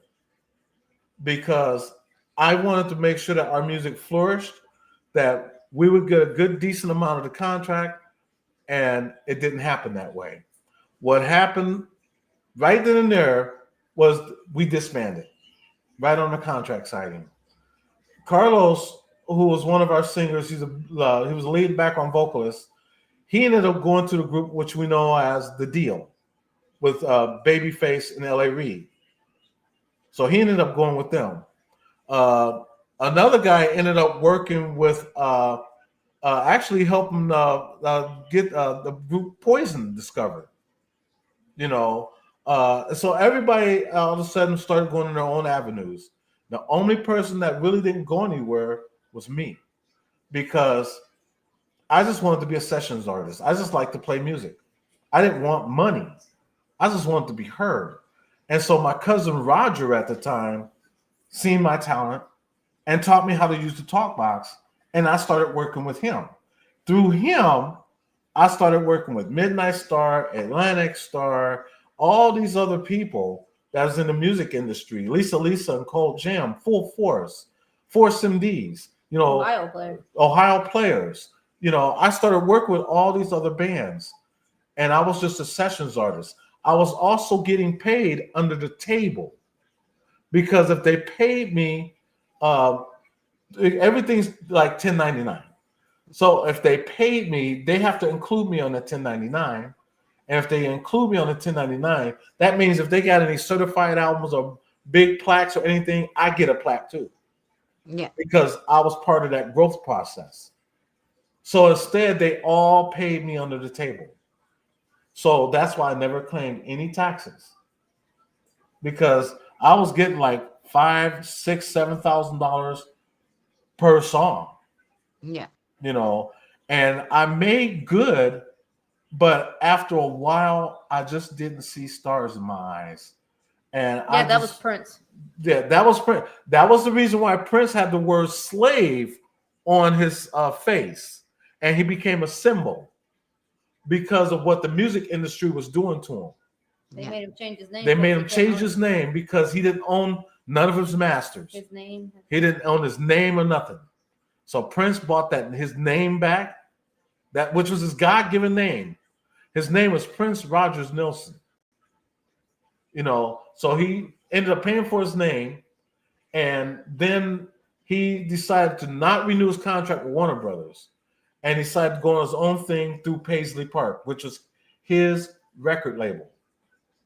because I wanted to make sure that our music flourished, that we would get a good, decent amount of the contract, and it didn't happen that way. What happened right then and there was we disbanded right on the contract signing. Carlos, who was one of our singers, he was a lead background vocalist. He ended up going to the group which we know as The Deal with Babyface and L.A. Reid. So he ended up going with them. Another guy ended up working with, actually helping get the group Poison discovered. So everybody all of a sudden started going in their own avenues. The only person that really didn't go anywhere was me, because I just wanted to be a sessions artist. I just like to play music. I didn't want money. I just wanted to be heard. And so my cousin Roger at the time seen my talent and taught me how to use the talk box. And I started working with him. Through him, I started working with Midnight Star, Atlantic Star, all these other people that was in the music industry, Lisa and Cold Jam, Full Force MDs, Ohio players. I started working with all these other bands, and I was just a sessions artist. I was also getting paid under the table, because if they paid me, everything's like 1099. So if they paid me, they have to include me on the 1099. And if they include me on the 1099, that means if they got any certified albums or big plaques or anything, I get a plaque too. Yeah. Because I was part of that growth process. So instead, they all paid me under the table. So that's why I never claimed any taxes, because I was getting like $5,000, $6,000, $7,000 per song. Yeah. And I made good, but after a while, I just didn't see stars in my eyes. And that was Prince. Yeah, that was Prince. That was the reason why Prince had the word slave on his face, and he became a symbol because of what the music industry was doing to him. They made him change his name. They made him change his name because he didn't own none of his masters. His name. He didn't own his name or nothing. So Prince bought his name back, which was his God-given name. His name was Prince Rogers Nelson. So he ended up paying for his name, and then he decided to not renew his contract with Warner Brothers, and he decided to go on his own thing through Paisley Park, which was his record label,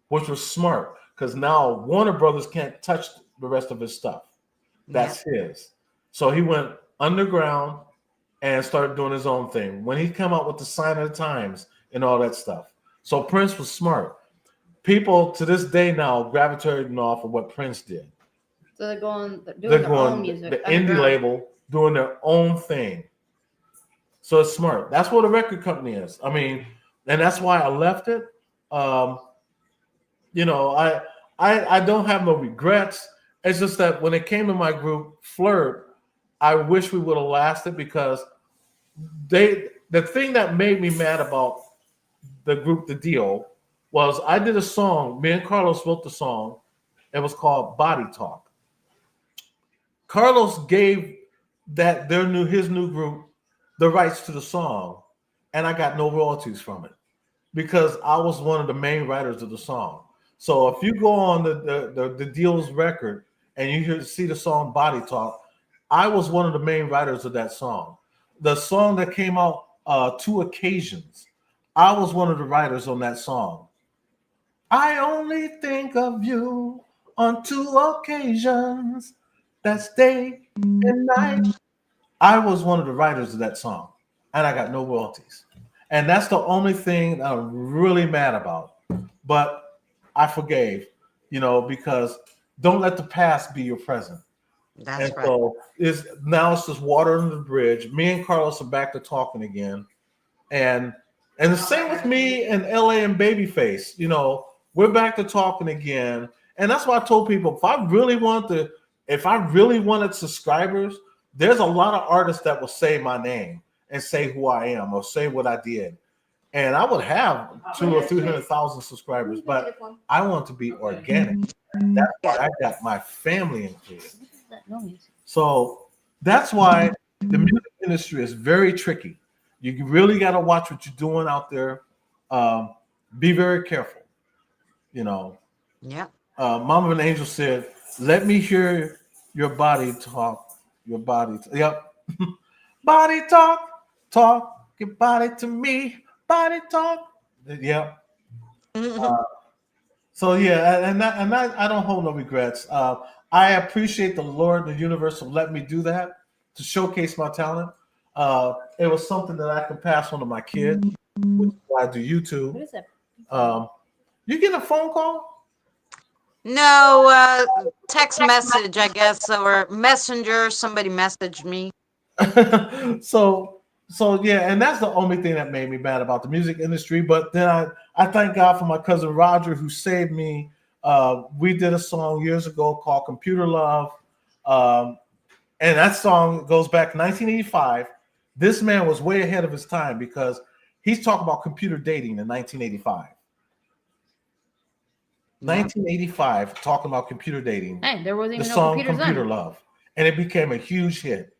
which was smart because now Warner Brothers can't touch the rest of his stuff. That's his. So he went underground and started doing his own thing. When he came out with the Sign of the Times and all that stuff. So Prince was smart. People to this day now gravitating off of what Prince did. So they're doing their own music. The indie label doing their own thing. So it's smart. That's what a record company is. I mean, and that's why I left it. I don't have no regrets. It's just that when it came to my group Flirt, I wish we would have lasted, because the thing that made me mad about the group The Deal was I did a song. Me and Carlos wrote the song. It was called Body Talk. Carlos gave his new group the rights to the song, and I got no royalties from it because I was one of the main writers of the song. So if you go on the Deal's record and you see the song Body Talk, I was one of the main writers of that song. The song that came out 2 occasions, I was one of the writers on that song. I only think of you on 2 occasions. That's day and night. I was one of the writers of that song, and I got no royalties. And that's the only thing that I'm really mad about. But I forgave, because don't let the past be your present. That's right. So it's just water under the bridge. Me and Carlos are back to talking again. And the same with me and LA and Babyface. We're back to talking again. And that's why I told people if I really wanted subscribers, there's a lot of artists that will say my name and say who I am or say what I did. And I would have 200,000 or 300,000 subscribers, but I want to be organic. That's why I got my family included. So that's why the music industry is very tricky. You really got to watch what you're doing out there. Be very careful. You know. Yeah. Mama and Angel said, "Let me hear your body talk. Your body. Yep. Body talk. Talk your body to me. Body talk. Yep. So yeah, and I don't hold no regrets. I appreciate the Lord, the universe, for letting me do that to showcase my talent. It was something that I can pass on to my kids, which is why I do YouTube. What is that? You get a phone call? No, text message, I guess, or messenger. Somebody messaged me. so yeah, and that's the only thing that made me mad about the music industry. But then I thank God for my cousin Roger who saved me. We did a song years ago called Computer Love. And that song goes back 1985. This man was way ahead of his time because he's talking about computer dating in 1985. 1985, talking about computer dating. Hey, there wasn't The even no song computers Computer then. Love. And it became a huge hit.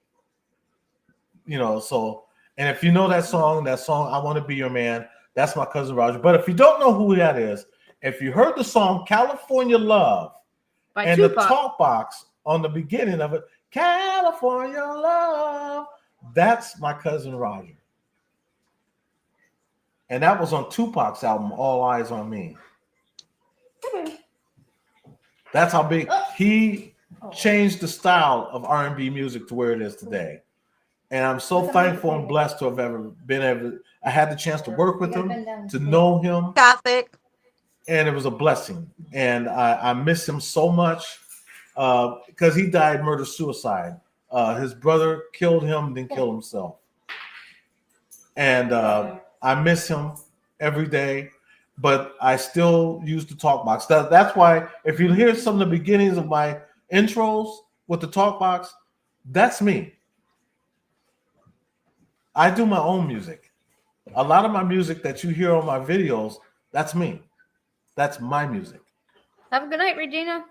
You know, so, and if you know that song, I Want to Be Your Man, that's my cousin Roger. But if you don't know who that is, if you heard the song California Love By and Tupac. the talk box on the beginning of it, California Love, that's my cousin Roger. And that was on Tupac's album, All Eyes on Me. That's how big he changed the style of R&B music to where it is today. And I'm so thankful and blessed to have ever been able. I had the chance to work with him, to know him, Gothic. and it was a blessing. And I miss him so much because he died murder-suicide. His brother killed him, then killed himself. And I miss him every day, but I still use the talk box. That's why if you hear some of the beginnings of my intros with the talk box, that's me. I do my own music. A lot of my music that you hear on my videos, that's me. That's my music. Have a good night, Regina.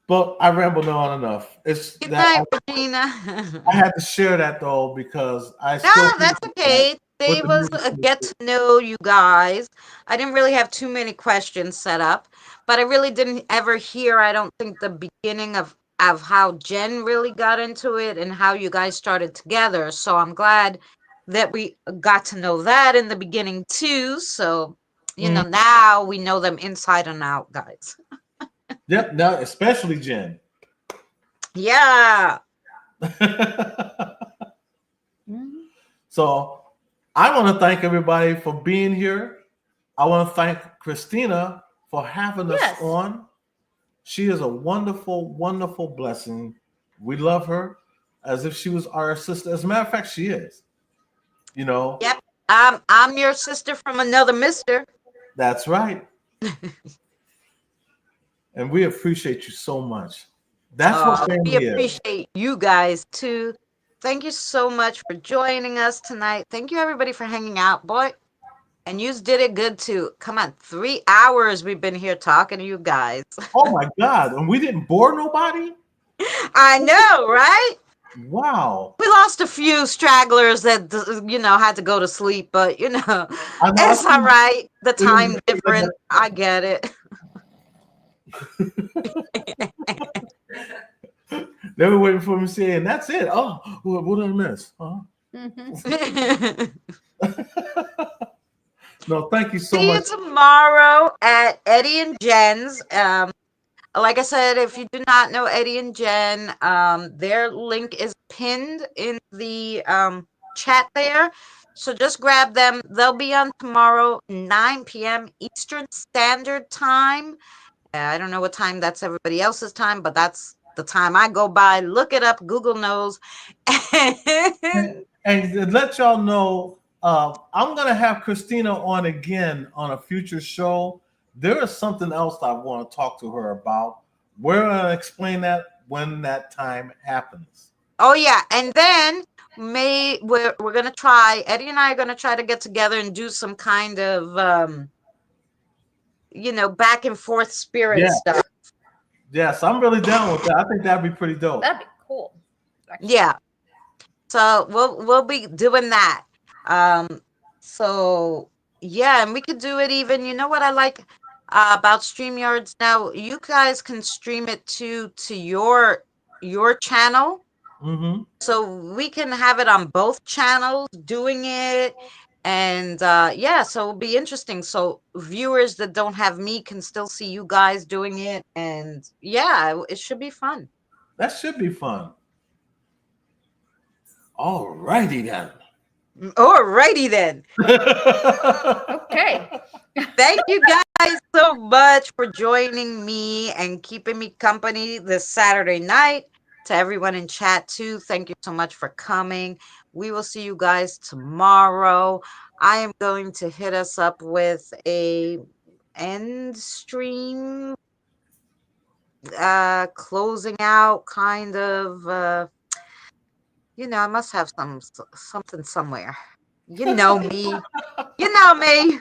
But I rambled on enough. It's Good that night, Regina. I had to share that though because I still No, that's okay. Today was a get to know you guys. I didn't really have too many questions set up, but I really didn't ever hear, I don't think, the beginning of how Jen really got into it and how you guys started together. So I'm glad that we got to know that in the beginning too. So, now we know them inside and out, guys. Yep, now especially Jen. Yeah. So I want to thank everybody for being here. I want to thank Christina for having us on. She is a wonderful, wonderful blessing. We love her as if she was our sister. As a matter of fact, she is. You know. Yep. I'm your sister from another mister. That's right. And we appreciate you so much. That's what family we appreciate you guys too. Thank you so much for joining us tonight. Thank you everybody for hanging out, boy. And you did it good too. Come on, 3 hours we've been here talking to you guys. Oh my God. And we didn't bore nobody? I know, right? Wow. We lost a few stragglers that, had to go to sleep, but, it's all right. The time difference, I get it. They were waiting for me to say, and that's it. Oh, what did I miss? Huh? No, thank you so much. See you tomorrow at Eddie and Jenn's. Like I said, if you do not know Eddie and Jenn, their link is pinned in the chat there. So just grab them. They'll be on tomorrow, 9 p.m. Eastern Standard Time. I don't know what time that's everybody else's time, but that's the time I go by. Look it up. Google knows. And to let y'all know, I'm going to have Christina on again on a future show. There is something else I want to talk to her about. We're going to explain that when that time happens. Oh yeah, and then we're gonna try. Eddie and I are gonna try to get together and do some kind of back and forth spirit Yeah. stuff. Yes, I'm really down with that. I think that'd be pretty dope. That'd be cool. Actually. Yeah. So we'll be doing that. So yeah, and we could do it even. You know what I like about StreamYards now? You guys can stream it to your channel. Mm-hmm. So we can have it on both channels doing it. And yeah, so it'll be interesting. So viewers that don't have me can still see you guys doing it. And yeah, it should be fun. That should be fun. All righty then. Alrighty then. Okay. Thank you guys so much for joining me and keeping me company this Saturday night. To everyone in chat too, thank you so much for coming. We will see you guys tomorrow. I am going to hit us up with a end stream, closing out kind of. I must have something somewhere. You know me. You know me.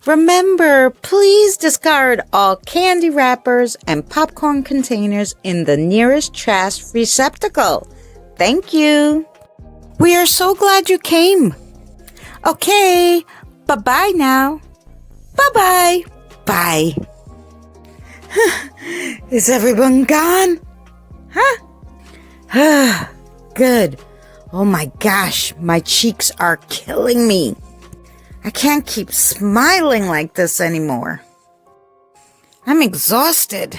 Remember, please discard all candy wrappers and popcorn containers in the nearest trash receptacle. Thank you. We are so glad you came. Okay, bye-bye now. Bye-bye. Bye. Is everyone gone? Huh? Good. Oh my gosh, my cheeks are killing me. I can't keep smiling like this anymore. I'm exhausted.